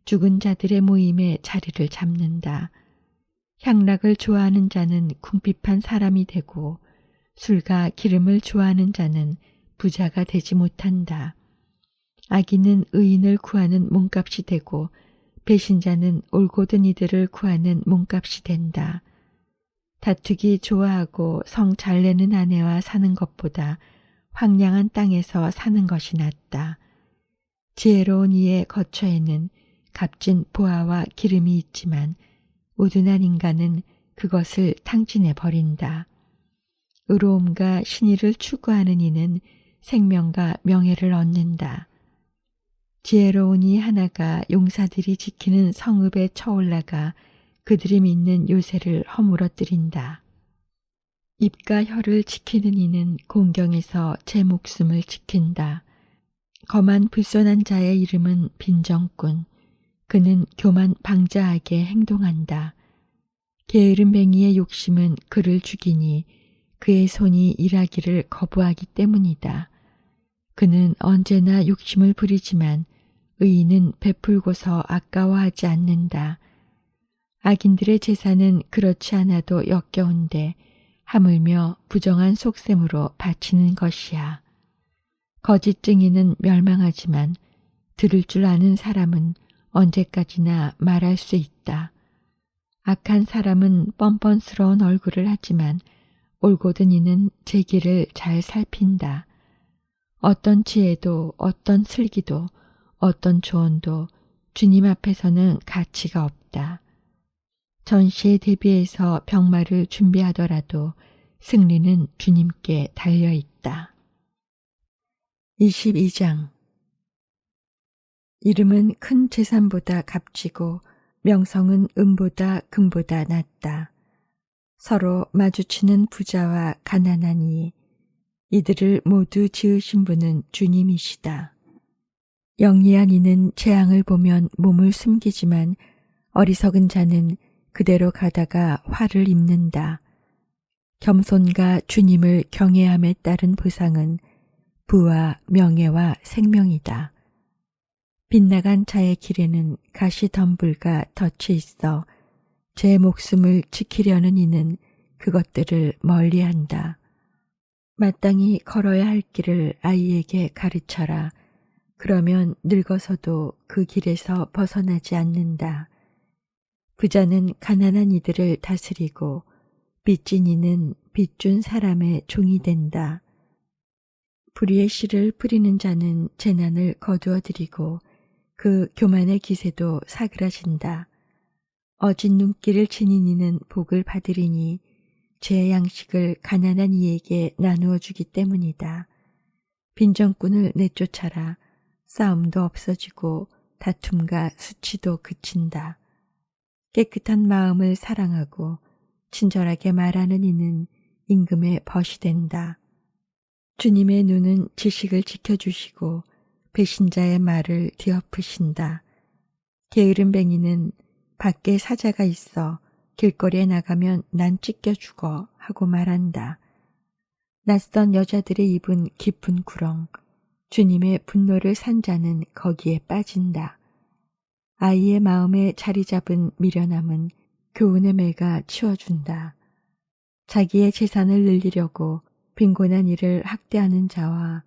죽은 자들의 모임에 자리를 잡는다. 향락을 좋아하는 자는 궁핍한 사람이 되고 술과 기름을 좋아하는 자는 부자가 되지 못한다. 악인은 의인을 구하는 몸값이 되고 배신자는 올곧은 이들을 구하는 몸값이 된다. 다투기 좋아하고 성 잘 내는 아내와 사는 것보다 황량한 땅에서 사는 것이 낫다. 지혜로운 이의 거처에는 값진 보화와 기름이 있지만 우둔한 인간은 그것을 탕진해 버린다. 의로움과 신의를 추구하는 이는 생명과 명예를 얻는다. 지혜로운 이 하나가 용사들이 지키는 성읍에 쳐올라가 그들이 믿는 요새를 허물어뜨린다. 입과 혀를 지키는 이는 공경에서 제 목숨을 지킨다. 거만 불손한 자의 이름은 빈정꾼. 그는 교만 방자하게 행동한다. 게으른 뱅이의 욕심은 그를 죽이니 그의 손이 일하기를 거부하기 때문이다. 그는 언제나 욕심을 부리지만 의인은 베풀고서 아까워하지 않는다. 악인들의 제사는 그렇지 않아도 역겨운데 하물며 부정한 속셈으로 바치는 것이야. 거짓 증인은 멸망하지만 들을 줄 아는 사람은 언제까지나 말할 수 있다. 악한 사람은 뻔뻔스러운 얼굴을 하지만 올곧은 이는 제 길을 잘 살핀다. 어떤 지혜도 어떤 슬기도 어떤 조언도 주님 앞에서는 가치가 없다. 전시에 대비해서 병마를 준비하더라도 승리는 주님께 달려있다. 22장 이름은 큰 재산보다 값지고 명성은 은보다 금보다 낫다. 서로 마주치는 부자와 가난한 이, 이들을 모두 지으신 분은 주님이시다. 영리한 이는 재앙을 보면 몸을 숨기지만 어리석은 자는 그대로 가다가 화를 입는다. 겸손과 주님을 경외함에 따른 보상은 부와 명예와 생명이다. 빗나간 자의 길에는 가시덤불과 덫이 있어 제 목숨을 지키려는 이는 그것들을 멀리한다. 마땅히 걸어야 할 길을 아이에게 가르쳐라. 그러면 늙어서도 그 길에서 벗어나지 않는다. 부자는 가난한 이들을 다스리고 빚진 이는 빚준 사람의 종이 된다. 불의의 씨를 뿌리는 자는 재난을 거두어들이고 그 교만의 기세도 사그라진다. 어진 눈길을 지닌 이는 복을 받으리니 제 양식을 가난한 이에게 나누어 주기 때문이다. 빈정꾼을 내쫓아라. 싸움도 없어지고 다툼과 수치도 그친다. 깨끗한 마음을 사랑하고 친절하게 말하는 이는 임금의 벗이 된다. 주님의 눈은 지식을 지켜주시고 배신자의 말을 뒤엎으신다. 게으른 뱅이는 밖에 사자가 있어 길거리에 나가면 난 찢겨 죽어 하고 말한다. 낯선 여자들의 입은 깊은 구렁, 주님의 분노를 산 자는 거기에 빠진다. 아이의 마음에 자리 잡은 미련함은 교훈의 매가 치워준다. 자기의 재산을 늘리려고 빈곤한 이를 학대하는 자와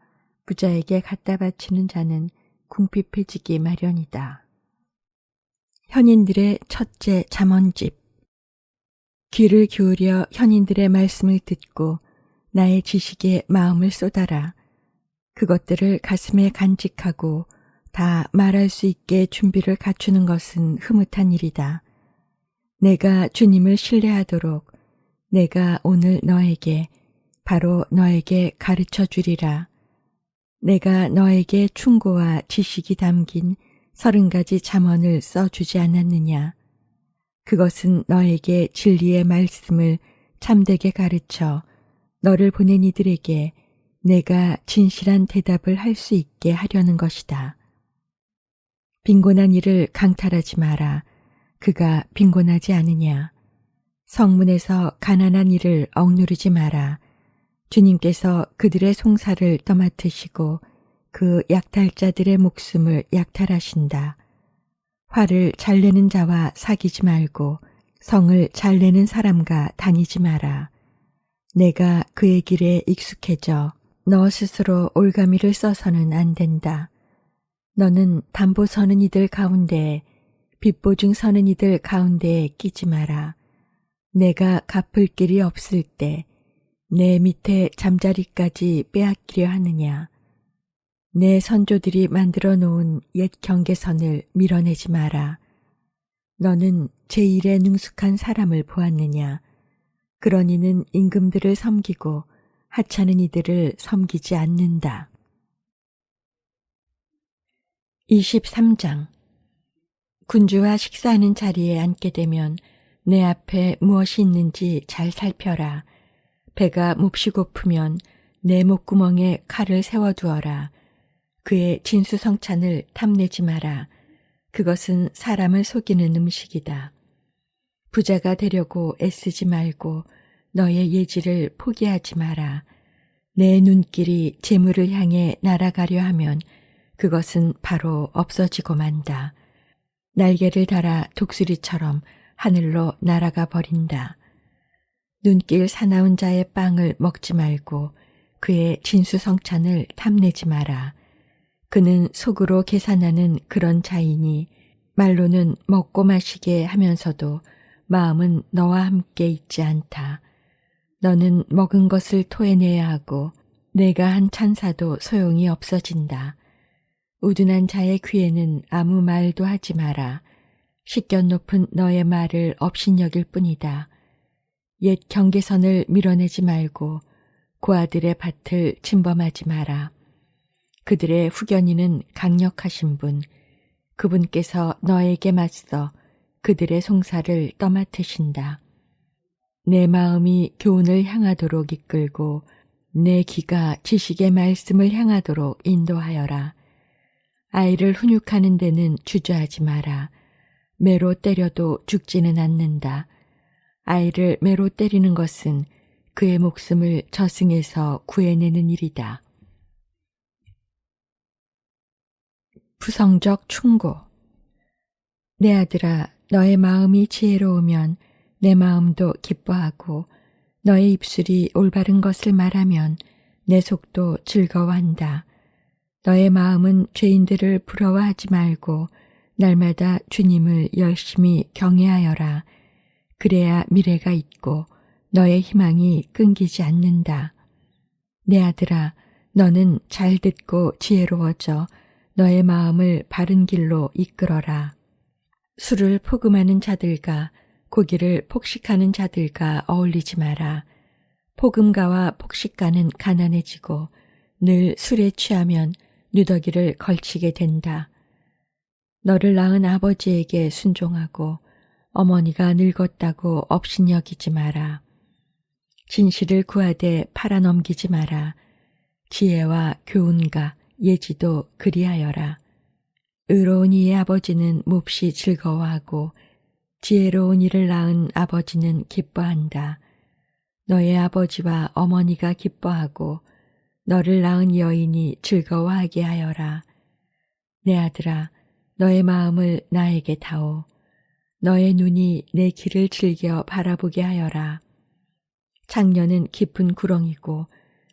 부자에게 갖다 바치는 자는 궁핍해지기 마련이다. 현인들의 첫째 잠언집. 귀를 기울여 현인들의 말씀을 듣고 나의 지식에 마음을 쏟아라. 그것들을 가슴에 간직하고 다 말할 수 있게 준비를 갖추는 것은 흐뭇한 일이다. 내가 주님을 신뢰하도록 내가 오늘 너에게, 바로 너에게 가르쳐 주리라. 내가 너에게 충고와 지식이 담긴 30가지 잠언을 써주지 않았느냐. 그것은 너에게 진리의 말씀을 참되게 가르쳐 너를 보낸 이들에게 내가 진실한 대답을 할 수 있게 하려는 것이다. 빈곤한 이를 강탈하지 마라. 그가 빈곤하지 않으냐. 성문에서 가난한 이를 억누르지 마라. 주님께서 그들의 송사를 떠맡으시고 그 약탈자들의 목숨을 약탈하신다. 화를 잘 내는 자와 사귀지 말고 성을 잘 내는 사람과 다니지 마라. 내가 그의 길에 익숙해져 너 스스로 올가미를 써서는 안 된다. 너는 담보 서는 이들 가운데 빚보증 서는 이들 가운데에 끼지 마라. 내가 갚을 길이 없을 때 내 밑에 잠자리까지 빼앗기려 하느냐. 내 선조들이 만들어 놓은 옛 경계선을 밀어내지 마라. 너는 제1에 능숙한 사람을 보았느냐. 그런 이는 임금들을 섬기고 하찮은 이들을 섬기지 않는다. 23장. 군주와 식사하는 자리에 앉게 되면 내 앞에 무엇이 있는지 잘 살펴라. 배가 몹시 고프면 내 목구멍에 칼을 세워두어라. 그의 진수성찬을 탐내지 마라. 그것은 사람을 속이는 음식이다. 부자가 되려고 애쓰지 말고 너의 예지를 포기하지 마라. 내 눈길이 재물을 향해 날아가려 하면 그것은 바로 없어지고 만다. 날개를 달아 독수리처럼 하늘로 날아가 버린다. 눈길 사나운 자의 빵을 먹지 말고 그의 진수성찬을 탐내지 마라. 그는 속으로 계산하는 그런 자이니 말로는 먹고 마시게 하면서도 마음은 너와 함께 있지 않다. 너는 먹은 것을 토해내야 하고 내가 한 찬사도 소용이 없어진다. 우둔한 자의 귀에는 아무 말도 하지 마라. 식견 높은 너의 말을 업신여길 뿐이다. 옛 경계선을 밀어내지 말고 고아들의 밭을 침범하지 마라. 그들의 후견인은 강력하신 분, 그분께서 너에게 맞서 그들의 송사를 떠맡으신다. 내 마음이 교훈을 향하도록 이끌고 내 귀가 지식의 말씀을 향하도록 인도하여라. 아이를 훈육하는 데는 주저하지 마라. 매로 때려도 죽지는 않는다. 아이를 매로 때리는 것은 그의 목숨을 저승에서 구해내는 일이다. 부성적 충고. 내 아들아, 너의 마음이 지혜로우면 내 마음도 기뻐하고 너의 입술이 올바른 것을 말하면 내 속도 즐거워한다. 너의 마음은 죄인들을 부러워하지 말고 날마다 주님을 열심히 경외하여라. 그래야 미래가 있고 너의 희망이 끊기지 않는다. 내 아들아, 너는 잘 듣고 지혜로워져 너의 마음을 바른 길로 이끌어라. 술을 포금하는 자들과 고기를 폭식하는 자들과 어울리지 마라. 포금가와 폭식가는 가난해지고 늘 술에 취하면 누더기를 걸치게 된다. 너를 낳은 아버지에게 순종하고 어머니가 늙었다고 업신여기지 마라. 진실을 구하되 팔아넘기지 마라. 지혜와 교훈과 예지도 그리하여라. 의로운 이의 아버지는 몹시 즐거워하고 지혜로운 이를 낳은 아버지는 기뻐한다. 너의 아버지와 어머니가 기뻐하고 너를 낳은 여인이 즐거워하게 하여라. 내 아들아, 너의 마음을 나에게 다오. 너의 눈이 내 길을 즐겨 바라보게 하여라. 창녀는 깊은 구렁이고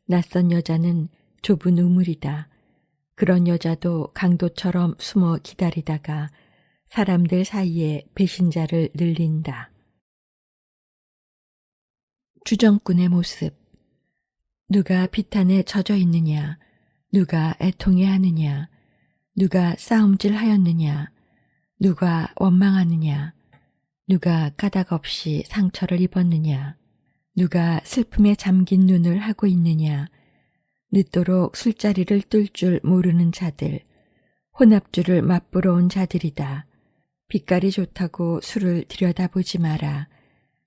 낯선 여자는 좁은 우물이다. 그런 여자도 강도처럼 숨어 기다리다가 사람들 사이에 배신자를 늘린다. 주정꾼의 모습. 누가 비탄에 젖어 있느냐, 누가 애통해 하느냐, 누가 싸움질 하였느냐? 누가 원망하느냐? 누가 까닭 없이 상처를 입었느냐? 누가 슬픔에 잠긴 눈을 하고 있느냐? 늦도록 술자리를 뜰 줄 모르는 자들, 혼합주를 맛보러 온 자들이다. 빛깔이 좋다고 술을 들여다보지 마라.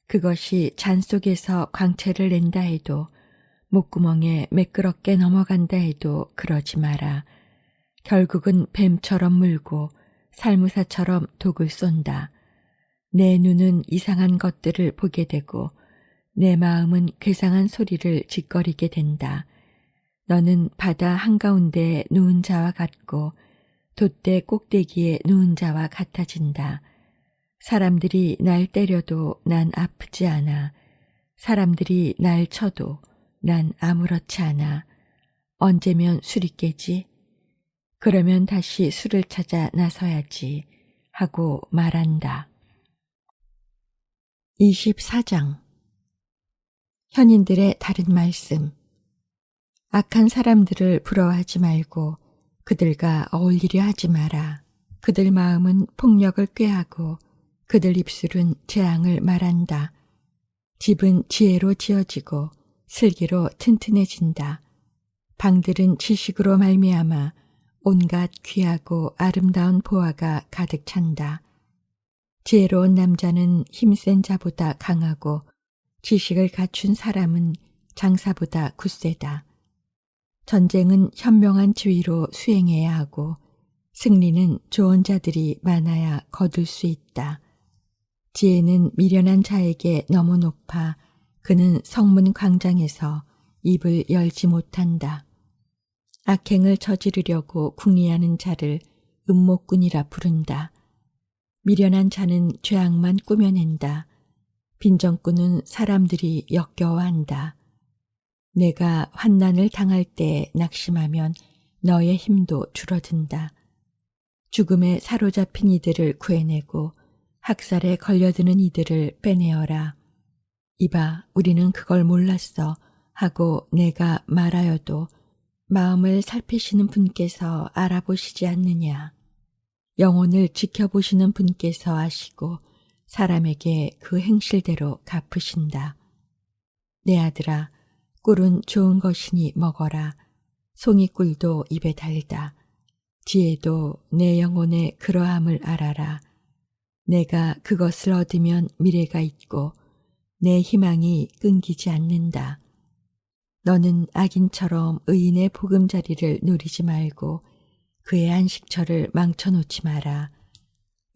그것이 잔 속에서 광채를 낸다 해도, 목구멍에 매끄럽게 넘어간다 해도 그러지 마라. 결국은 뱀처럼 물고 살무사처럼 독을 쏜다. 내 눈은 이상한 것들을 보게 되고 내 마음은 괴상한 소리를 짓거리게 된다. 너는 바다 한가운데에 누운 자와 같고 돛대 꼭대기에 누운 자와 같아진다. 사람들이 날 때려도 난 아프지 않아. 사람들이 날 쳐도 난 아무렇지 않아. 언제면 술이 깨지? 그러면 다시 술을 찾아 나서야지 하고 말한다. 24장 현인들의 다른 말씀. 악한 사람들을 부러워하지 말고 그들과 어울리려 하지 마라. 그들 마음은 폭력을 꾀하고 그들 입술은 재앙을 말한다. 집은 지혜로 지어지고 슬기로 튼튼해진다. 방들은 지식으로 말미암아 온갖 귀하고 아름다운 보화가 가득 찬다. 지혜로운 남자는 힘센 자보다 강하고 지식을 갖춘 사람은 장사보다 굳세다. 전쟁은 현명한 지위로 수행해야 하고 승리는 좋은 자들이 많아야 거둘 수 있다. 지혜는 미련한 자에게 너무 높아 그는 성문 광장에서 입을 열지 못한다. 악행을 저지르려고 궁리하는 자를 음모꾼이라 부른다. 미련한 자는 죄악만 꾸며낸다. 빈정꾼은 사람들이 역겨워한다. 내가 환난을 당할 때 낙심하면 너의 힘도 줄어든다. 죽음에 사로잡힌 이들을 구해내고 학살에 걸려드는 이들을 빼내어라. 이봐, 우리는 그걸 몰랐어 하고 내가 말하여도 마음을 살피시는 분께서 알아보시지 않느냐. 영혼을 지켜보시는 분께서 아시고 사람에게 그 행실대로 갚으신다. 내 아들아, 꿀은 좋은 것이니 먹어라. 송이꿀도 입에 달다. 지혜도 내 영혼의 그러함을 알아라. 내가 그것을 얻으면 미래가 있고 내 희망이 끊기지 않는다. 너는 악인처럼 의인의 보금자리를 누리지 말고 그의 안식처를 망쳐놓지 마라.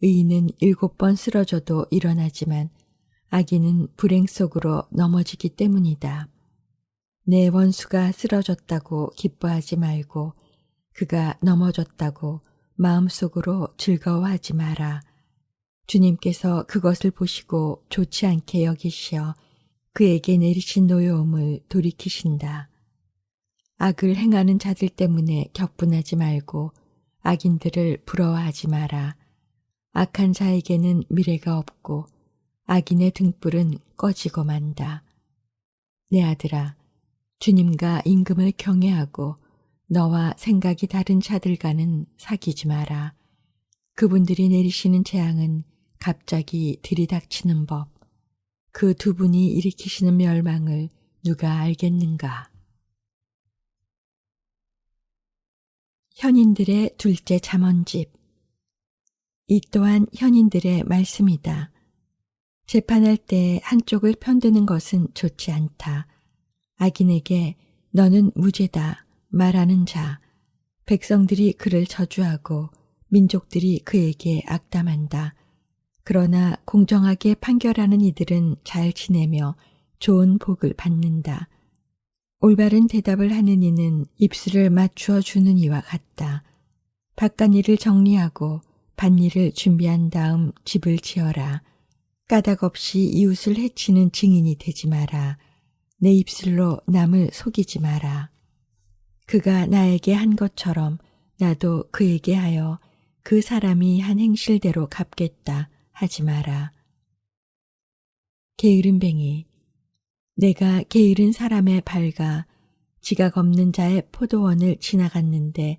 의인은 7번 쓰러져도 일어나지만 악인은 불행 속으로 넘어지기 때문이다. 내 원수가 쓰러졌다고 기뻐하지 말고 그가 넘어졌다고 마음속으로 즐거워하지 마라. 주님께서 그것을 보시고 좋지 않게 여기시어 그에게 내리신 노여움을 돌이키신다. 악을 행하는 자들 때문에 격분하지 말고 악인들을 부러워하지 마라. 악한 자에게는 미래가 없고 악인의 등불은 꺼지고 만다. 내 아들아, 주님과 임금을 경외하고 너와 생각이 다른 자들과는 사귀지 마라. 그분들이 내리시는 재앙은 갑자기 들이닥치는 법. 그 두 분이 일으키시는 멸망을 누가 알겠는가? 현인들의 둘째 잠언집. 이 또한 현인들의 말씀이다. 재판할 때 한쪽을 편드는 것은 좋지 않다. 악인에게 너는 무죄다 말하는 자, 백성들이 그를 저주하고 민족들이 그에게 악담한다. 그러나 공정하게 판결하는 이들은 잘 지내며 좋은 복을 받는다. 올바른 대답을 하는 이는 입술을 맞추어 주는 이와 같다. 바깥일을 정리하고 밭일을 준비한 다음 집을 지어라. 까닭 없이 이웃을 해치는 증인이 되지 마라. 내 입술로 남을 속이지 마라. 그가 나에게 한 것처럼 나도 그에게 하여 그 사람이 한 행실대로 갚겠다 하지 마라. 게으른 뱅이. 내가 게으른 사람의 발가 지각 없는 자의 포도원을 지나갔는데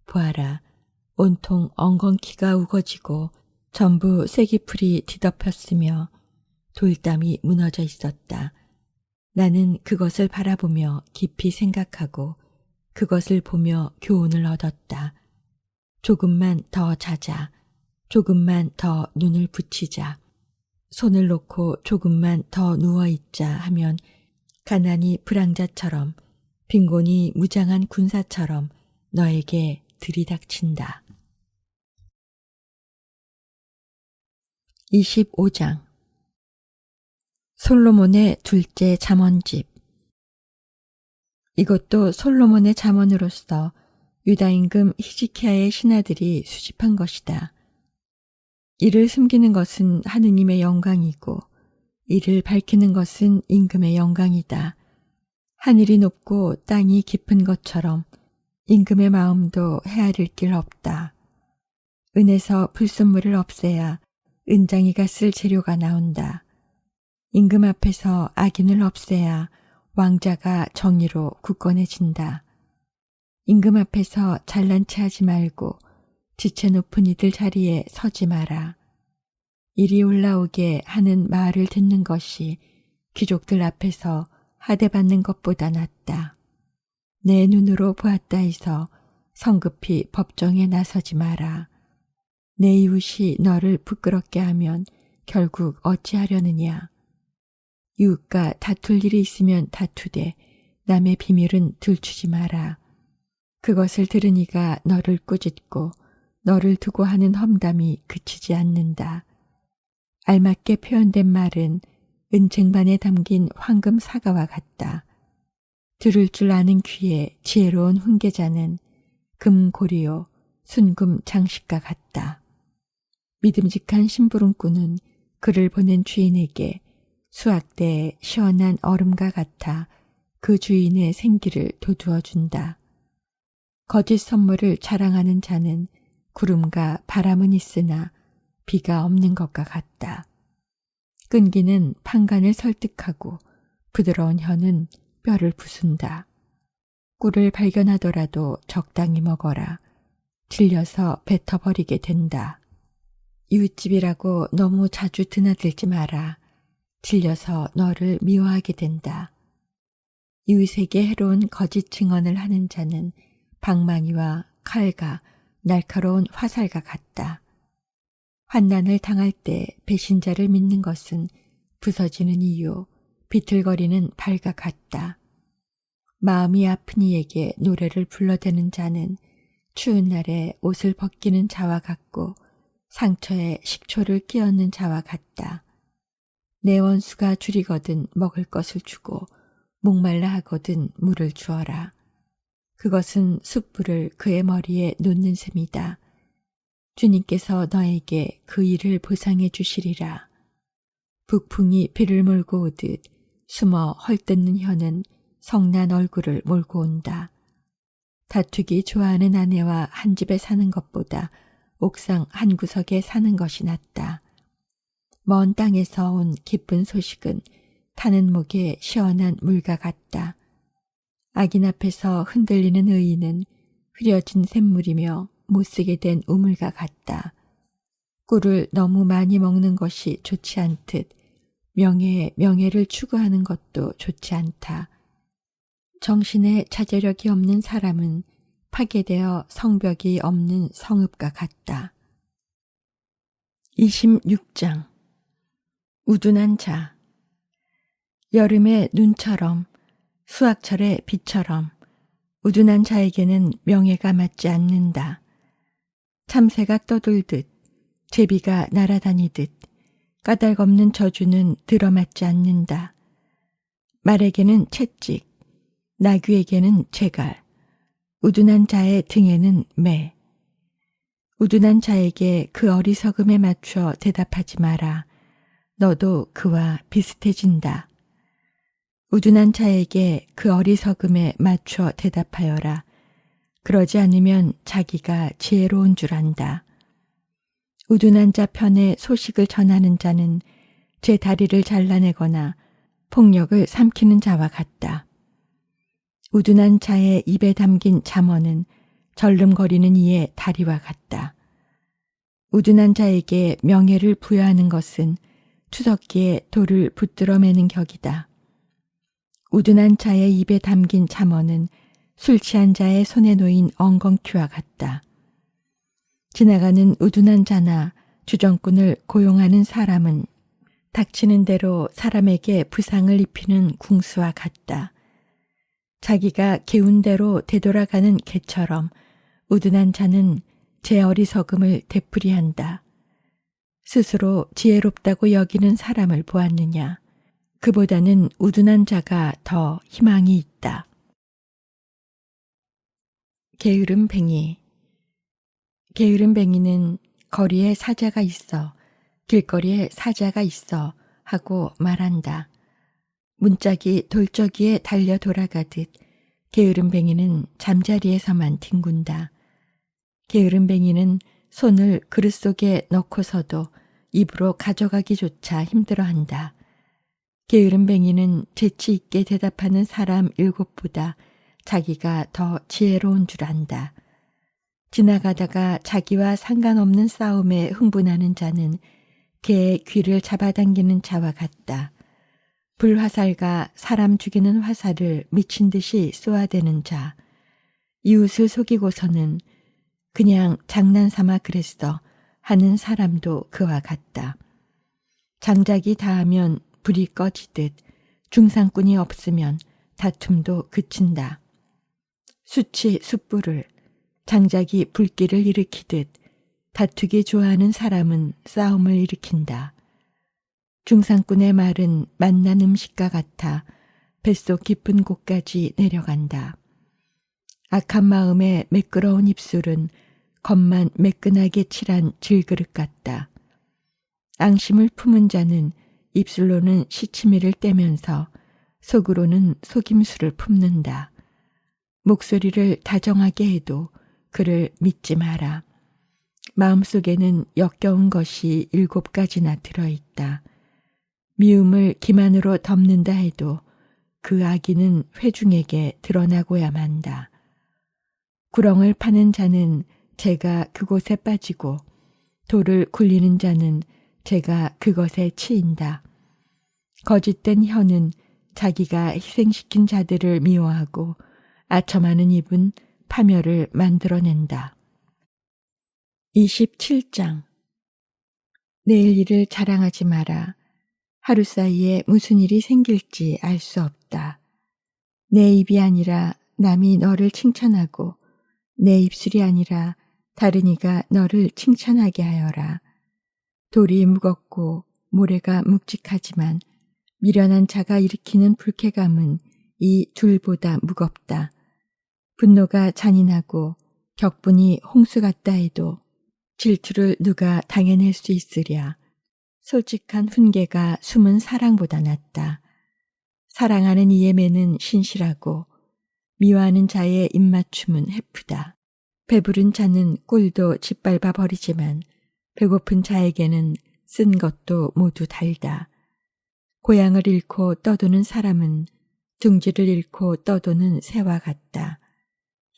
보아라, 온통 엉겅퀴가 우거지고 전부 쐐기풀이 뒤덮였으며 돌담이 무너져 있었다. 나는 그것을 바라보며 깊이 생각하고 그것을 보며 교훈을 얻었다. 조금만 더 자자. 조금만 더 눈을 붙이자. 손을 놓고 조금만 더 누워있자 하면 가난이 불황자처럼 빈곤이 무장한 군사처럼 너에게 들이닥친다. 25장 솔로몬의 둘째 잠언집. 이것도 솔로몬의 잠언으로서 유다 임금 히스기야의 신하들이 수집한 것이다. 이를 숨기는 것은 하느님의 영광이고 이를 밝히는 것은 임금의 영광이다. 하늘이 높고 땅이 깊은 것처럼 임금의 마음도 헤아릴 길 없다. 은에서 불순물을 없애야 은장이가 쓸 재료가 나온다. 임금 앞에서 악인을 없애야 왕자가 정의로 굳건해진다. 임금 앞에서 잘난 체 하지 말고 지체 높은 이들 자리에 서지 마라. 이리 올라오게 하는 말을 듣는 것이 귀족들 앞에서 하대받는 것보다 낫다. 내 눈으로 보았다 해서 성급히 법정에 나서지 마라. 내 이웃이 너를 부끄럽게 하면 결국 어찌하려느냐. 이웃과 다툴 일이 있으면 다투되 남의 비밀은 들추지 마라. 그것을 들으니가 너를 꾸짖고 너를 두고 하는 험담이 그치지 않는다. 알맞게 표현된 말은 은쟁반에 담긴 황금 사과와 같다. 들을 줄 아는 귀에 지혜로운 훈계자는 금고리요 순금 장식과 같다. 믿음직한 심부름꾼은 그를 보낸 주인에게 수확대에 시원한 얼음과 같아 그 주인의 생기를 돋우어 준다. 거짓 선물을 자랑하는 자는 구름과 바람은 있으나 비가 없는 것과 같다. 끈기는 판간을 설득하고 부드러운 혀는 뼈를 부순다. 꿀을 발견하더라도 적당히 먹어라. 질려서 뱉어버리게 된다. 이웃집이라고 너무 자주 드나들지 마라. 질려서 너를 미워하게 된다. 이웃에게 해로운 거짓 증언을 하는 자는 방망이와 칼과 날카로운 화살과 같다. 환난을 당할 때 배신자를 믿는 것은 부서지는 이유, 비틀거리는 발과 같다. 마음이 아픈 이에게 노래를 불러대는 자는 추운 날에 옷을 벗기는 자와 같고 상처에 식초를 끼얹는 자와 같다. 내 원수가 줄이거든 먹을 것을 주고 목말라 하거든 물을 주어라. 그것은 숯불을 그의 머리에 놓는 셈이다. 주님께서 너에게 그 일을 보상해 주시리라. 북풍이 비를 몰고 오듯 숨어 헐뜯는 혀는 성난 얼굴을 몰고 온다. 다투기 좋아하는 아내와 한 집에 사는 것보다 옥상 한 구석에 사는 것이 낫다. 먼 땅에서 온 기쁜 소식은 타는 목에 시원한 물과 같다. 악인 앞에서 흔들리는 의인은 흐려진 샘물이며 못쓰게 된 우물과 같다. 꿀을 너무 많이 먹는 것이 좋지 않듯 명예에 명예를 추구하는 것도 좋지 않다. 정신에 자제력이 없는 사람은 파괴되어 성벽이 없는 성읍과 같다. 26장 우둔한 자. 여름의 눈처럼 수학철의 비처럼 우둔한 자에게는 명예가 맞지 않는다. 참새가 떠돌듯 제비가 날아다니듯 까닭없는 저주는 들어맞지 않는다. 말에게는 채찍, 나귀에게는 재갈, 우둔한 자의 등에는 매. 우둔한 자에게 그 어리석음에 맞춰 대답하지 마라. 너도 그와 비슷해진다. 우둔한 자에게 그 어리석음에 맞춰 대답하여라. 그러지 않으면 자기가 지혜로운 줄 안다. 우둔한 자 편에 소식을 전하는 자는 제 다리를 잘라내거나 폭력을 삼키는 자와 같다. 우둔한 자의 입에 담긴 잠언은 절름거리는 이의 다리와 같다. 우둔한 자에게 명예를 부여하는 것은 투석기에 돌을 붙들어 매는 격이다. 우둔한 자의 입에 담긴 잠언은 술 취한 자의 손에 놓인 엉겅퀴와 같다. 지나가는 우둔한 자나 주정꾼을 고용하는 사람은 닥치는 대로 사람에게 부상을 입히는 궁수와 같다. 자기가 기운 대로 되돌아가는 개처럼 우둔한 자는 제 어리석음을 되풀이한다. 스스로 지혜롭다고 여기는 사람을 보았느냐? 그보다는 우둔한 자가 더 희망이 있다. 게으름뱅이. 게으름뱅이는 거리에 사자가 있어, 길거리에 사자가 있어 하고 말한다. 문짝이 돌적이에 달려 돌아가듯 게으름뱅이는 잠자리에서만 뒹군다. 게으름뱅이는 손을 그릇 속에 넣고서도 입으로 가져가기조차 힘들어한다. 게으름뱅이는 재치 있게 대답하는 사람 7보다 자기가 더 지혜로운 줄 안다. 지나가다가 자기와 상관없는 싸움에 흥분하는 자는 개의 귀를 잡아당기는 자와 같다. 불화살과 사람 죽이는 화살을 미친 듯이 쏘아대는 자. 이웃을 속이고서는 그냥 장난삼아 그랬어 하는 사람도 그와 같다. 장작이 닿으면 불이 꺼지듯 중상꾼이 없으면 다툼도 그친다. 숯이 숯불을, 장작이 불길을 일으키듯 다투기 좋아하는 사람은 싸움을 일으킨다. 중상꾼의 말은 맛난 음식과 같아 뱃속 깊은 곳까지 내려간다. 악한 마음에 매끄러운 입술은 겉만 매끈하게 칠한 질그릇 같다. 앙심을 품은 자는 입술로는 시치미를 떼면서 속으로는 속임수를 품는다. 목소리를 다정하게 해도 그를 믿지 마라. 마음속에는 역겨운 것이 7가지나 들어있다. 미움을 기만으로 덮는다 해도 그 악의는 회중에게 드러나고야 만다. 구렁을 파는 자는 재가 그곳에 빠지고 돌을 굴리는 자는 재가 그것에 치인다. 거짓된 혀는 자기가 희생시킨 자들을 미워하고 아첨하는 입은 파멸을 만들어낸다. 27장. 내일 일을 자랑하지 마라. 하루 사이에 무슨 일이 생길지 알 수 없다. 내 입이 아니라 남이 너를 칭찬하고 내 입술이 아니라 다른 이가 너를 칭찬하게 하여라. 돌이 무겁고 모래가 묵직하지만 미련한 자가 일으키는 불쾌감은 이 둘보다 무겁다. 분노가 잔인하고 격분이 홍수 같다 해도 질투를 누가 당해낼 수 있으랴. 솔직한 훈계가 숨은 사랑보다 낫다. 사랑하는 이의 매는 신실하고 미워하는 자의 입맞춤은 해프다. 배부른 자는 꿀도 짓밟아 버리지만 배고픈 자에게는 쓴 것도 모두 달다. 고향을 잃고 떠도는 사람은 둥지를 잃고 떠도는 새와 같다.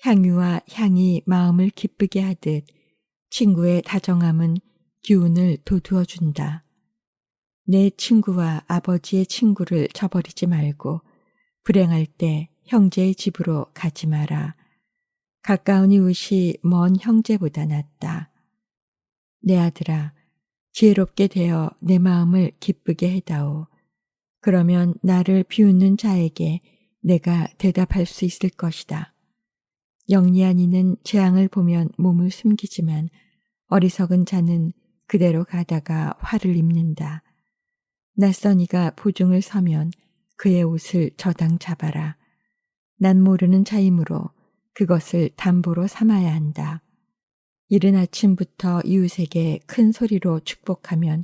향유와 향이 마음을 기쁘게 하듯 친구의 다정함은 기운을 돋우어 준다. 내 친구와 아버지의 친구를 저버리지 말고 불행할 때 형제의 집으로 가지 마라. 가까운 이웃이 먼 형제보다 낫다. 내 아들아, 지혜롭게 되어 내 마음을 기쁘게 해다오. 그러면 나를 비웃는 자에게 내가 대답할 수 있을 것이다. 영리한 이는 재앙을 보면 몸을 숨기지만 어리석은 자는 그대로 가다가 화를 입는다. 낯선 이가 보중을 서면 그의 옷을 저당 잡아라. 난 모르는 자이므로 그것을 담보로 삼아야 한다. 이른 아침부터 이웃에게 큰 소리로 축복하면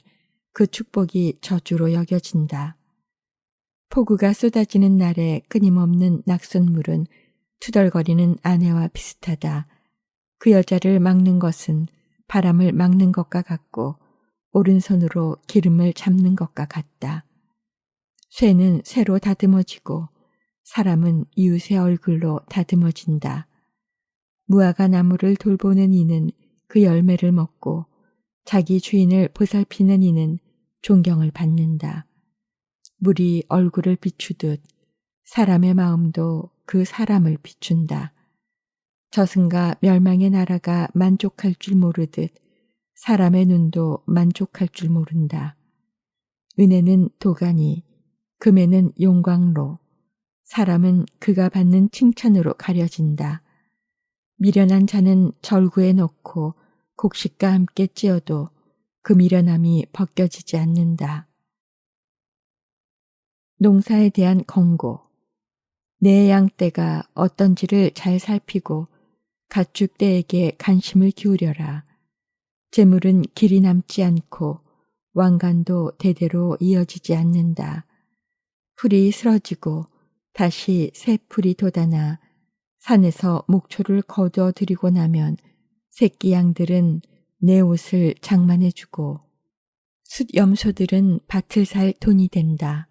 그 축복이 저주로 여겨진다. 폭우가 쏟아지는 날에 끊임없는 낙숫물은 투덜거리는 아내와 비슷하다. 그 여자를 막는 것은 바람을 막는 것과 같고 오른손으로 기름을 잡는 것과 같다. 쇠는 쇠로 다듬어지고 사람은 이웃의 얼굴로 다듬어진다. 무화과 나무를 돌보는 이는 그 열매를 먹고 자기 주인을 보살피는 이는 존경을 받는다. 물이 얼굴을 비추듯 사람의 마음도 그 사람을 비춘다. 저승과 멸망의 나라가 만족할 줄 모르듯 사람의 눈도 만족할 줄 모른다. 은혜는 도가니, 금에는 용광로, 사람은 그가 받는 칭찬으로 가려진다. 미련한 자는 절구에 넣고 곡식과 함께 찧어도 그 미련함이 벗겨지지 않는다. 농사에 대한 권고. 내 양떼가 어떤지를 잘 살피고 가축떼에게 관심을 기울여라. 재물은 길이 남지 않고 왕관도 대대로 이어지지 않는다. 풀이 쓰러지고 다시 새 풀이 돋아나 산에서 목초를 거두어들이고 나면 새끼 양들은 내 옷을 장만해주고 숫염소들은 밭을 살 돈이 된다.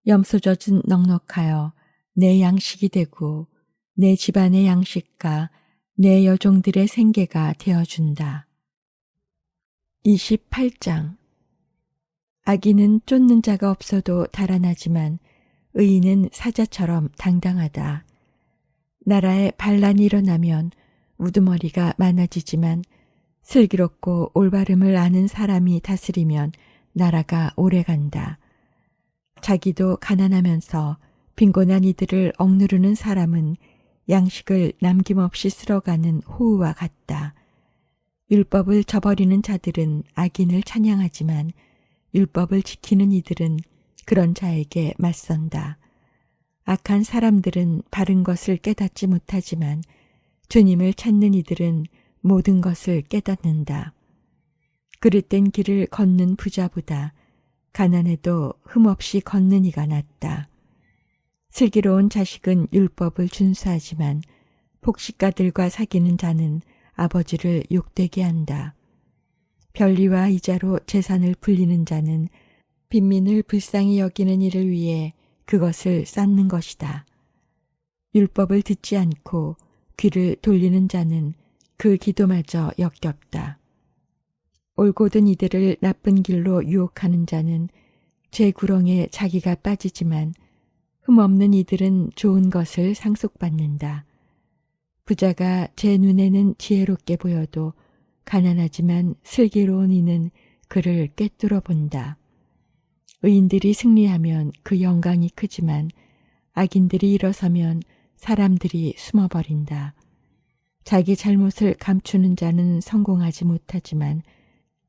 염소젖은 넉넉하여 내 양식이 되고 내 집안의 양식과 내 여종들의 생계가 되어준다. 28장. 악인은 쫓는 자가 없어도 달아나지만 의인은 사자처럼 당당하다. 나라에 반란이 일어나면 우두머리가 많아지지만 슬기롭고 올바름을 아는 사람이 다스리면 나라가 오래간다. 자기도 가난하면서 빈곤한 이들을 억누르는 사람은 양식을 남김없이 쓸어가는 호우와 같다. 율법을 저버리는 자들은 악인을 찬양하지만 율법을 지키는 이들은 그런 자에게 맞선다. 악한 사람들은 바른 것을 깨닫지 못하지만 주님을 찾는 이들은 모든 것을 깨닫는다. 그릇된 길을 걷는 부자보다 가난해도 흠없이 걷는 이가 낫다. 슬기로운 자식은 율법을 준수하지만 폭식가들과 사귀는 자는 아버지를 욕되게 한다. 변리와 이자로 재산을 불리는 자는 빈민을 불쌍히 여기는 이를 위해 그것을 쌓는 것이다. 율법을 듣지 않고 귀를 돌리는 자는 그 기도마저 역겹다. 올곧은 이들을 나쁜 길로 유혹하는 자는 제 구렁에 자기가 빠지지만 흠없는 이들은 좋은 것을 상속받는다. 부자가 제 눈에는 지혜롭게 보여도 가난하지만 슬기로운 이는 그를 꿰뚫어 본다. 의인들이 승리하면 그 영광이 크지만 악인들이 일어서면 사람들이 숨어버린다. 자기 잘못을 감추는 자는 성공하지 못하지만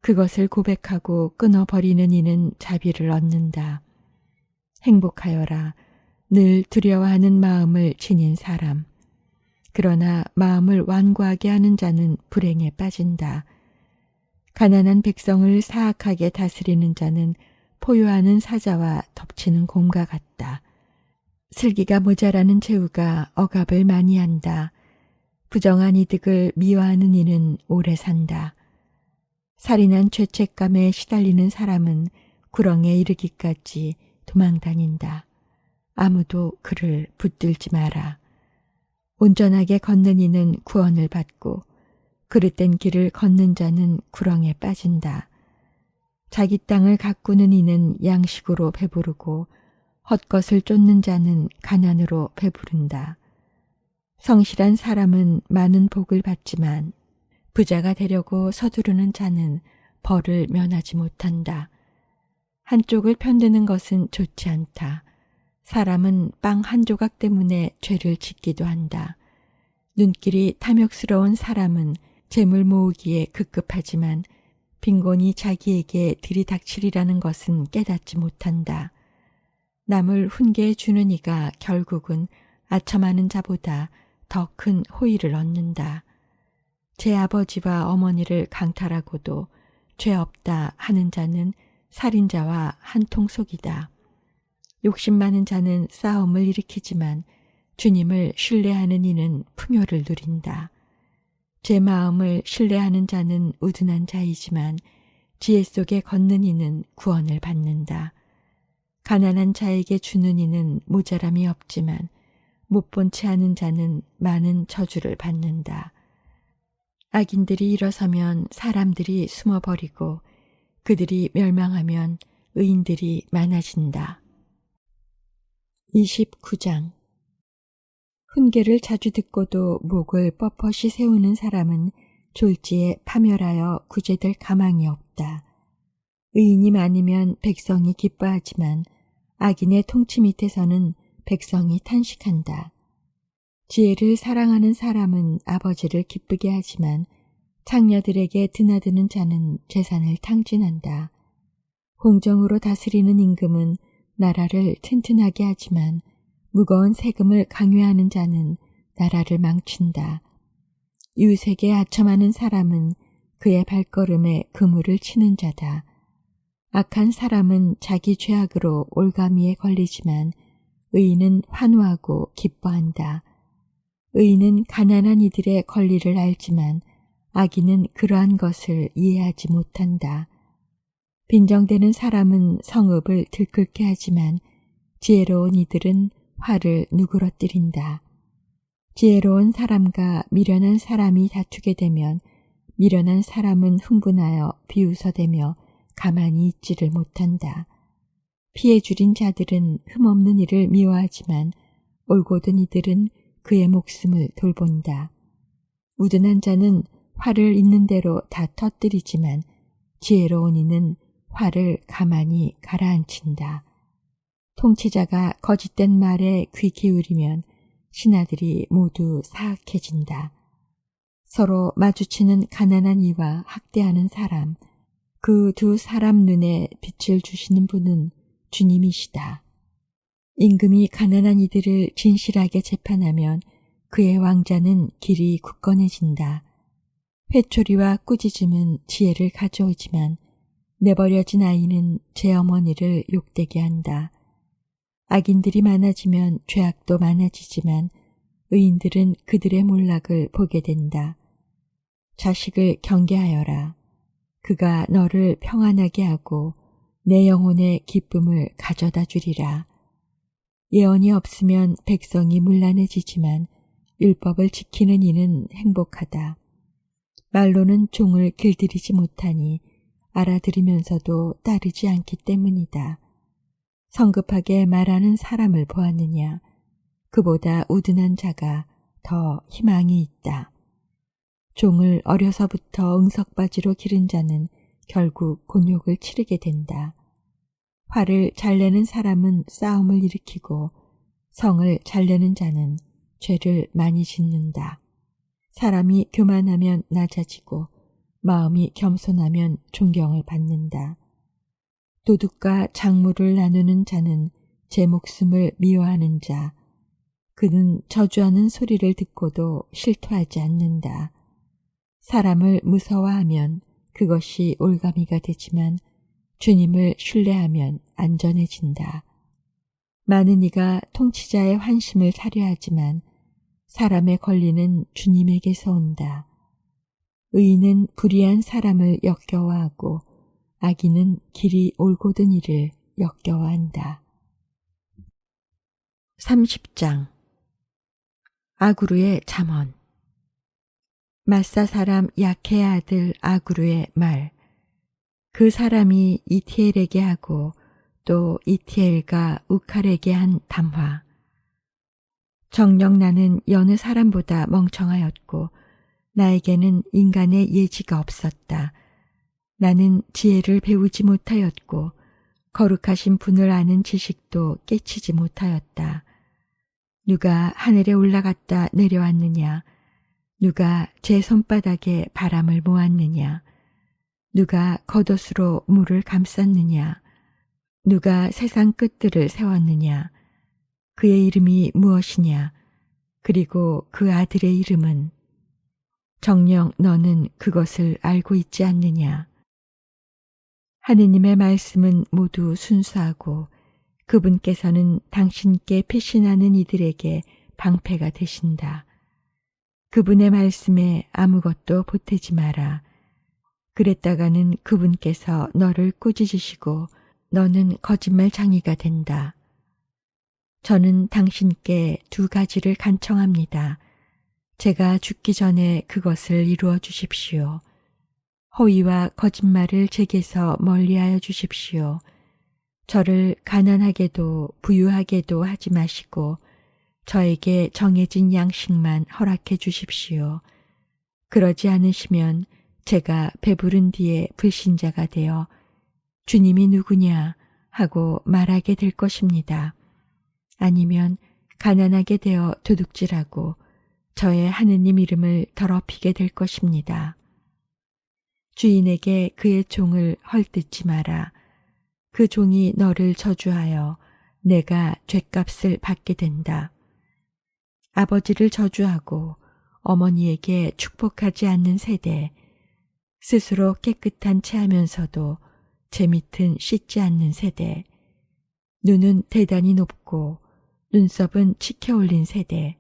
그것을 고백하고 끊어버리는 이는 자비를 얻는다. 행복하여라. 늘 두려워하는 마음을 지닌 사람. 그러나 마음을 완고하게 하는 자는 불행에 빠진다. 가난한 백성을 사악하게 다스리는 자는 포효하는 사자와 덮치는 곰과 같다. 슬기가 모자라는 제후가 억압을 많이 한다. 부정한 이득을 미워하는 이는 오래 산다. 살인한 죄책감에 시달리는 사람은 구렁에 이르기까지 도망다닌다. 아무도 그를 붙들지 마라. 온전하게 걷는 이는 구원을 받고 그릇된 길을 걷는 자는 구렁에 빠진다. 자기 땅을 가꾸는 이는 양식으로 배부르고 헛것을 쫓는 자는 가난으로 배부른다. 성실한 사람은 많은 복을 받지만 부자가 되려고 서두르는 자는 벌을 면하지 못한다. 한쪽을 편드는 것은 좋지 않다. 사람은 빵 한 조각 때문에 죄를 짓기도 한다. 눈길이 탐욕스러운 사람은 재물 모으기에 급급하지만 빈곤이 자기에게 들이닥치리라는 것은 깨닫지 못한다. 남을 훈계해 주는 이가 결국은 아첨하는 자보다 더 큰 호의를 얻는다. 제 아버지와 어머니를 강탈하고도 죄 없다 하는 자는 살인자와 한통속이다. 욕심 많은 자는 싸움을 일으키지만 주님을 신뢰하는 이는 풍요를 누린다. 제 마음을 신뢰하는 자는 우둔한 자이지만 지혜 속에 걷는 이는 구원을 받는다. 가난한 자에게 주는 이는 모자람이 없지만 못 본 채 하는 자는 많은 저주를 받는다. 악인들이 일어서면 사람들이 숨어버리고 그들이 멸망하면 의인들이 많아진다. 29장. 훈계를 자주 듣고도 목을 뻣뻣이 세우는 사람은 졸지에 파멸하여 구제될 가망이 없다. 의인이 많으면 백성이 기뻐하지만 악인의 통치 밑에서는 백성이 탄식한다. 지혜를 사랑하는 사람은 아버지를 기쁘게 하지만 창녀들에게 드나드는 자는 재산을 탕진한다. 공정으로 다스리는 임금은 나라를 튼튼하게 하지만 무거운 세금을 강요하는 자는 나라를 망친다. 유색에 아첨하는 사람은 그의 발걸음에 그물을 치는 자다. 악한 사람은 자기 죄악으로 올가미에 걸리지만 의인은 환호하고 기뻐한다. 의인은 가난한 이들의 권리를 알지만 악인은 그러한 것을 이해하지 못한다. 빈정대는 사람은 성읍을 들끓게 하지만 지혜로운 이들은 화를 누그러뜨린다. 지혜로운 사람과 미련한 사람이 다투게 되면 미련한 사람은 흥분하여 비웃어대며 가만히 있지를 못한다. 피해 줄인 자들은 흠없는 일을 미워하지만 올곧은 이들은 그의 목숨을 돌본다. 우둔한 자는 화를 있는 대로 다 터뜨리지만 지혜로운 이는 화를 가만히 가라앉힌다. 통치자가 거짓된 말에 귀 기울이면 신하들이 모두 사악해진다. 서로 마주치는 가난한 이와 학대하는 사람, 그 두 사람 눈에 빛을 주시는 분은 주님이시다. 임금이 가난한 이들을 진실하게 재판하면 그의 왕자는 길이 굳건해진다. 회초리와 꾸짖음은 지혜를 가져오지만 내버려진 아이는 제 어머니를 욕되게 한다. 악인들이 많아지면 죄악도 많아지지만 의인들은 그들의 몰락을 보게 된다. 자식을 경계하여라. 그가 너를 평안하게 하고 내 영혼의 기쁨을 가져다 주리라. 예언이 없으면 백성이 문란해지지만 율법을 지키는 이는 행복하다. 말로는 종을 길들이지 못하니 알아들으면서도 따르지 않기 때문이다. 성급하게 말하는 사람을 보았느냐? 그보다 우둔한 자가 더 희망이 있다. 종을 어려서부터 응석바지로 기른 자는 결국 곤욕을 치르게 된다. 화를 잘 내는 사람은 싸움을 일으키고 성을 잘 내는 자는 죄를 많이 짓는다. 사람이 교만하면 낮아지고 마음이 겸손하면 존경을 받는다. 도둑과 작물을 나누는 자는 제 목숨을 미워하는 자, 그는 저주하는 소리를 듣고도 실토하지 않는다. 사람을 무서워하면 그것이 올가미가 되지만 주님을 신뢰하면 안전해진다. 많은 이가 통치자의 환심을 사려 하지만 사람의 권리는 주님에게서 온다. 의인은 불의한 사람을 역겨워하고 악인은 길이 올곧은 이를 역겨워한다. 30장. 아구르의 잠언. 마사 사람 야케의 아들 아구르의 말. 그 사람이 이티엘에게 하고 또 이티엘과 우칼에게 한 담화. 정녕 나는 여느 사람보다 멍청하였고 나에게는 인간의 예지가 없었다. 나는 지혜를 배우지 못하였고 거룩하신 분을 아는 지식도 깨치지 못하였다. 누가 하늘에 올라갔다 내려왔느냐? 누가 제 손바닥에 바람을 모았느냐? 누가 겉옷으로 물을 감쌌느냐? 누가 세상 끝들을 세웠느냐? 그의 이름이 무엇이냐? 그리고 그 아들의 이름은? 정녕 너는 그것을 알고 있지 않느냐? 하느님의 말씀은 모두 순수하고 그분께서는 당신께 피신하는 이들에게 방패가 되신다. 그분의 말씀에 아무것도 보태지 마라. 그랬다가는 그분께서 너를 꾸짖으시고 너는 거짓말쟁이가 된다. 저는 당신께 두 가지를 간청합니다. 제가 죽기 전에 그것을 이루어 주십시오. 허위와 거짓말을 제게서 멀리하여 주십시오. 저를 가난하게도 부유하게도 하지 마시고 저에게 정해진 양식만 허락해 주십시오. 그러지 않으시면 제가 배부른 뒤에 불신자가 되어 주님이 누구냐 하고 말하게 될 것입니다. 아니면 가난하게 되어 도둑질하고 저의 하느님 이름을 더럽히게 될 것입니다. 주인에게 그의 종을 헐뜯지 마라. 그 종이 너를 저주하여 내가 죗값을 받게 된다. 아버지를 저주하고 어머니에게 축복하지 않는 세대, 스스로 깨끗한 채 하면서도 제 밑은 씻지 않는 세대, 눈은 대단히 높고 눈썹은 치켜 올린 세대,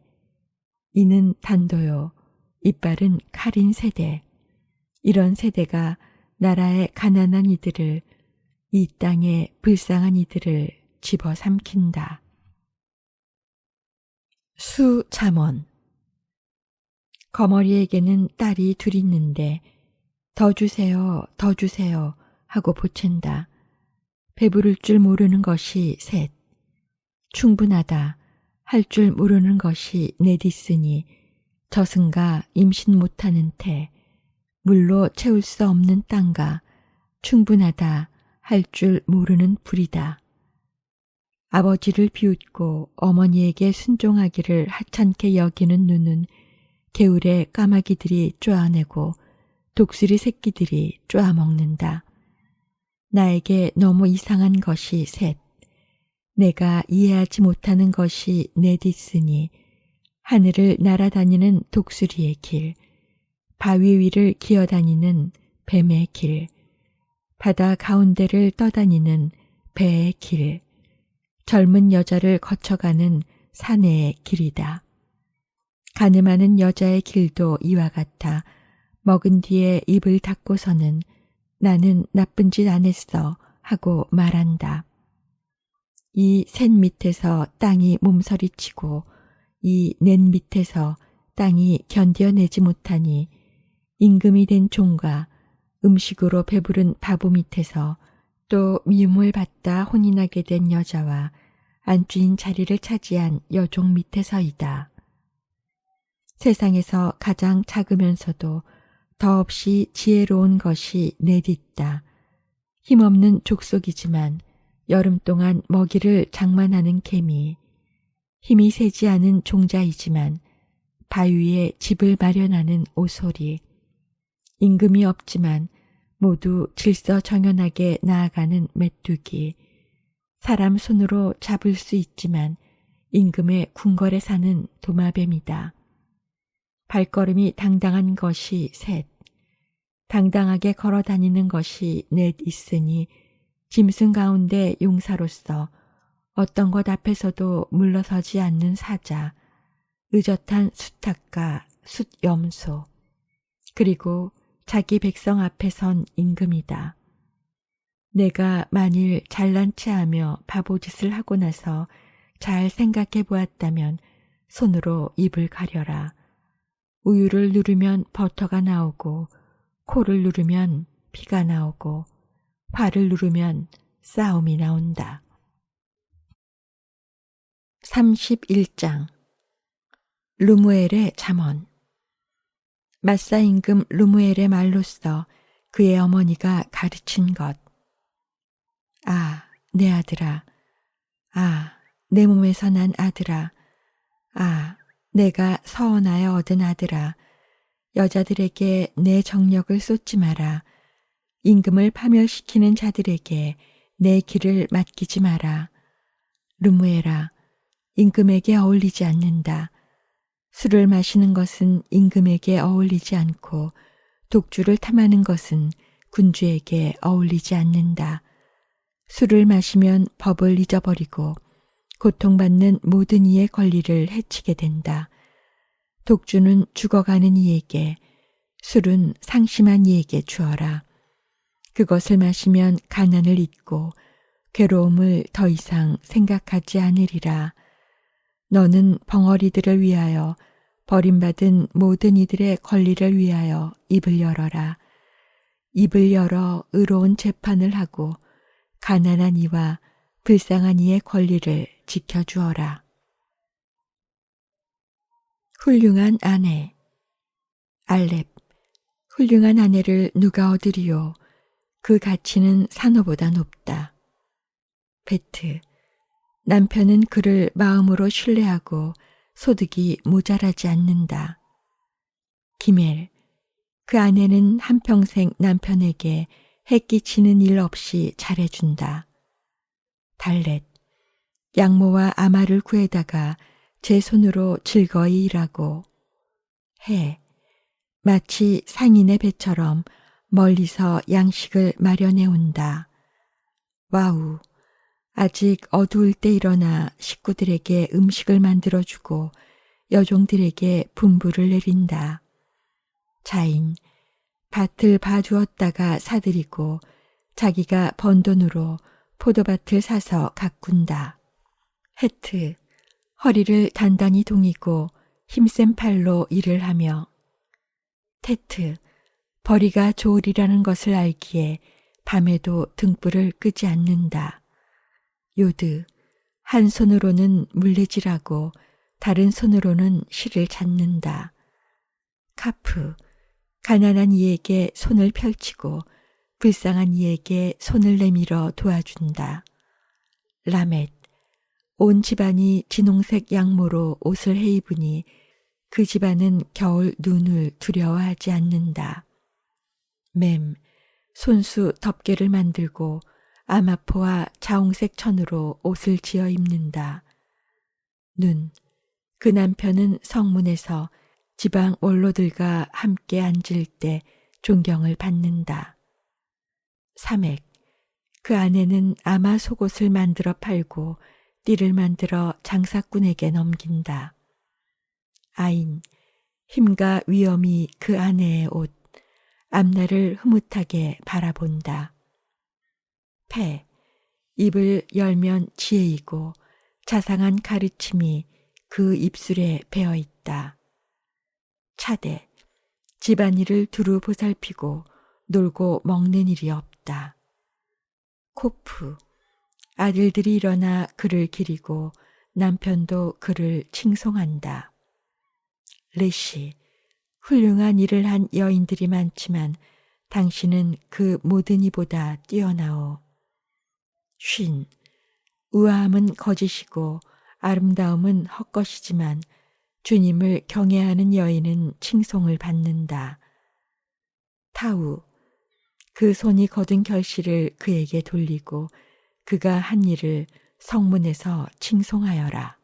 이는 단도요, 이빨은 칼인 세대, 이런 세대가 나라의 가난한 이들을, 이 땅의 불쌍한 이들을 집어삼킨다. 수잠언. 거머리에게는 딸이 둘 있는데 더 주세요, 더 주세요 하고 보챈다. 배부를 줄 모르는 것이 셋. 충분하다 할 줄 모르는 것이 넷 있으니 저승과 임신 못하는 태, 물로 채울 수 없는 땅과 충분하다 할 줄 모르는 불이다. 아버지를 비웃고 어머니에게 순종하기를 하찮게 여기는 눈은 개울에 까마귀들이 쪼아내고 독수리 새끼들이 쪼아먹는다. 나에게 너무 이상한 것이 셋. 내가 이해하지 못하는 것이 넷 있으니 하늘을 날아다니는 독수리의 길, 바위 위를 기어다니는 뱀의 길, 바다 가운데를 떠다니는 배의 길, 젊은 여자를 거쳐가는 사내의 길이다. 가늠하는 여자의 길도 이와 같아 먹은 뒤에 입을 닫고서는 나는 나쁜 짓 안 했어 하고 말한다. 이 셋 밑에서 땅이 몸서리치고 이 넷 밑에서 땅이 견뎌내지 못하니 임금이 된 종과 음식으로 배부른 바보 밑에서 또 미움을 받다 혼이 나게 된 여자와 안주인 자리를 차지한 여종 밑에서이다. 세상에서 가장 작으면서도 더없이 지혜로운 것이 넷 있다. 힘없는 족속이지만 여름 동안 먹이를 장만하는 개미, 힘이 세지 않은 종자이지만 바위에 집을 마련하는 오소리, 임금이 없지만 모두 질서정연하게 나아가는 메뚜기, 사람 손으로 잡을 수 있지만 임금의 궁궐에 사는 도마뱀이다. 발걸음이 당당한 것이 셋, 당당하게 걸어 다니는 것이 넷 있으니 짐승 가운데 용사로서 어떤 것 앞에서도 물러서지 않는 사자, 의젓한 수탉과 숫염소, 그리고 자기 백성 앞에 선 임금이다. 내가 만일 잘난 체하며 바보짓을 하고 나서 잘 생각해 보았다면 손으로 입을 가려라. 우유를 누르면 버터가 나오고 코를 누르면 피가 나오고 화를 누르면 싸움이 나온다. 31장. 루무엘의 잠언. 마사 임금 루무엘의 말로써 그의 어머니가 가르친 것. 아, 내 아들아. 아, 내 몸에서 난 아들아. 아, 내가 서원하여 얻은 아들아. 여자들에게 내 정력을 쏟지 마라. 임금을 파멸시키는 자들에게 내 길을 맡기지 마라. 루무엘아, 임금에게 어울리지 않는다. 술을 마시는 것은 임금에게 어울리지 않고 독주를 탐하는 것은 군주에게 어울리지 않는다. 술을 마시면 법을 잊어버리고 고통받는 모든 이의 권리를 해치게 된다. 독주는 죽어가는 이에게, 술은 상심한 이에게 주어라. 그것을 마시면 가난을 잊고 괴로움을 더 이상 생각하지 않으리라. 너는 벙어리들을 위하여 버림받은 모든 이들의 권리를 위하여 입을 열어라. 입을 열어 의로운 재판을 하고 가난한 이와 불쌍한 이의 권리를 지켜주어라. 훌륭한 아내. 알렙. 훌륭한 아내를 누가 얻으리요? 그 가치는 산호보다 높다. 베트. 남편은 그를 마음으로 신뢰하고 소득이 모자라지 않는다. 기멜. 그 아내는 한평생 남편에게 해끼치는 일 없이 잘해준다. 달렛. 양모와 아마를 구해다가 제 손으로 즐거이 일하고. 해. 마치 상인의 배처럼 멀리서 양식을 마련해 온다. 와우. 아직 어두울 때 일어나 식구들에게 음식을 만들어주고 여종들에게 분부를 내린다. 자인. 밭을 봐주었다가 사들이고 자기가 번 돈으로 포도밭을 사서 가꾼다. 헤트. 허리를 단단히 동이고 힘센 팔로 일을 하며. 테트. 벌이가 좋으리라는 것을 알기에 밤에도 등불을 끄지 않는다. 요드. 한 손으로는 물레질하고 다른 손으로는 실을 잡는다. 카프. 가난한 이에게 손을 펼치고 불쌍한 이에게 손을 내밀어 도와준다. 라멧. 온 집안이 진홍색 양모로 옷을 해입으니 그 집안은 겨울 눈을 두려워하지 않는다. 맴. 손수 덮개를 만들고 아마포와 자홍색 천으로 옷을 지어 입는다. 눈. 그 남편은 성문에서 지방 원로들과 함께 앉을 때 존경을 받는다. 사맥. 그 아내는 아마 속옷을 만들어 팔고 띠를 만들어 장사꾼에게 넘긴다. 아인. 힘과 위엄이 그 아내의 옷, 앞날을 흐뭇하게 바라본다. 패. 입을 열면 지혜이고 자상한 가르침이 그 입술에 배어 있다. 차대. 집안일을 두루 보살피고 놀고 먹는 일이 없다. 코프. 아들들이 일어나 그를 기리고 남편도 그를 칭송한다. 레시. 훌륭한 일을 한 여인들이 많지만 당신은 그 모든 이보다 뛰어나오. 쉰. 우아함은 거짓이고 아름다움은 헛것이지만 주님을 경외하는 여인은 칭송을 받는다. 타우. 그 손이 거둔 결실을 그에게 돌리고 그가 한 일을 성문에서 칭송하여라.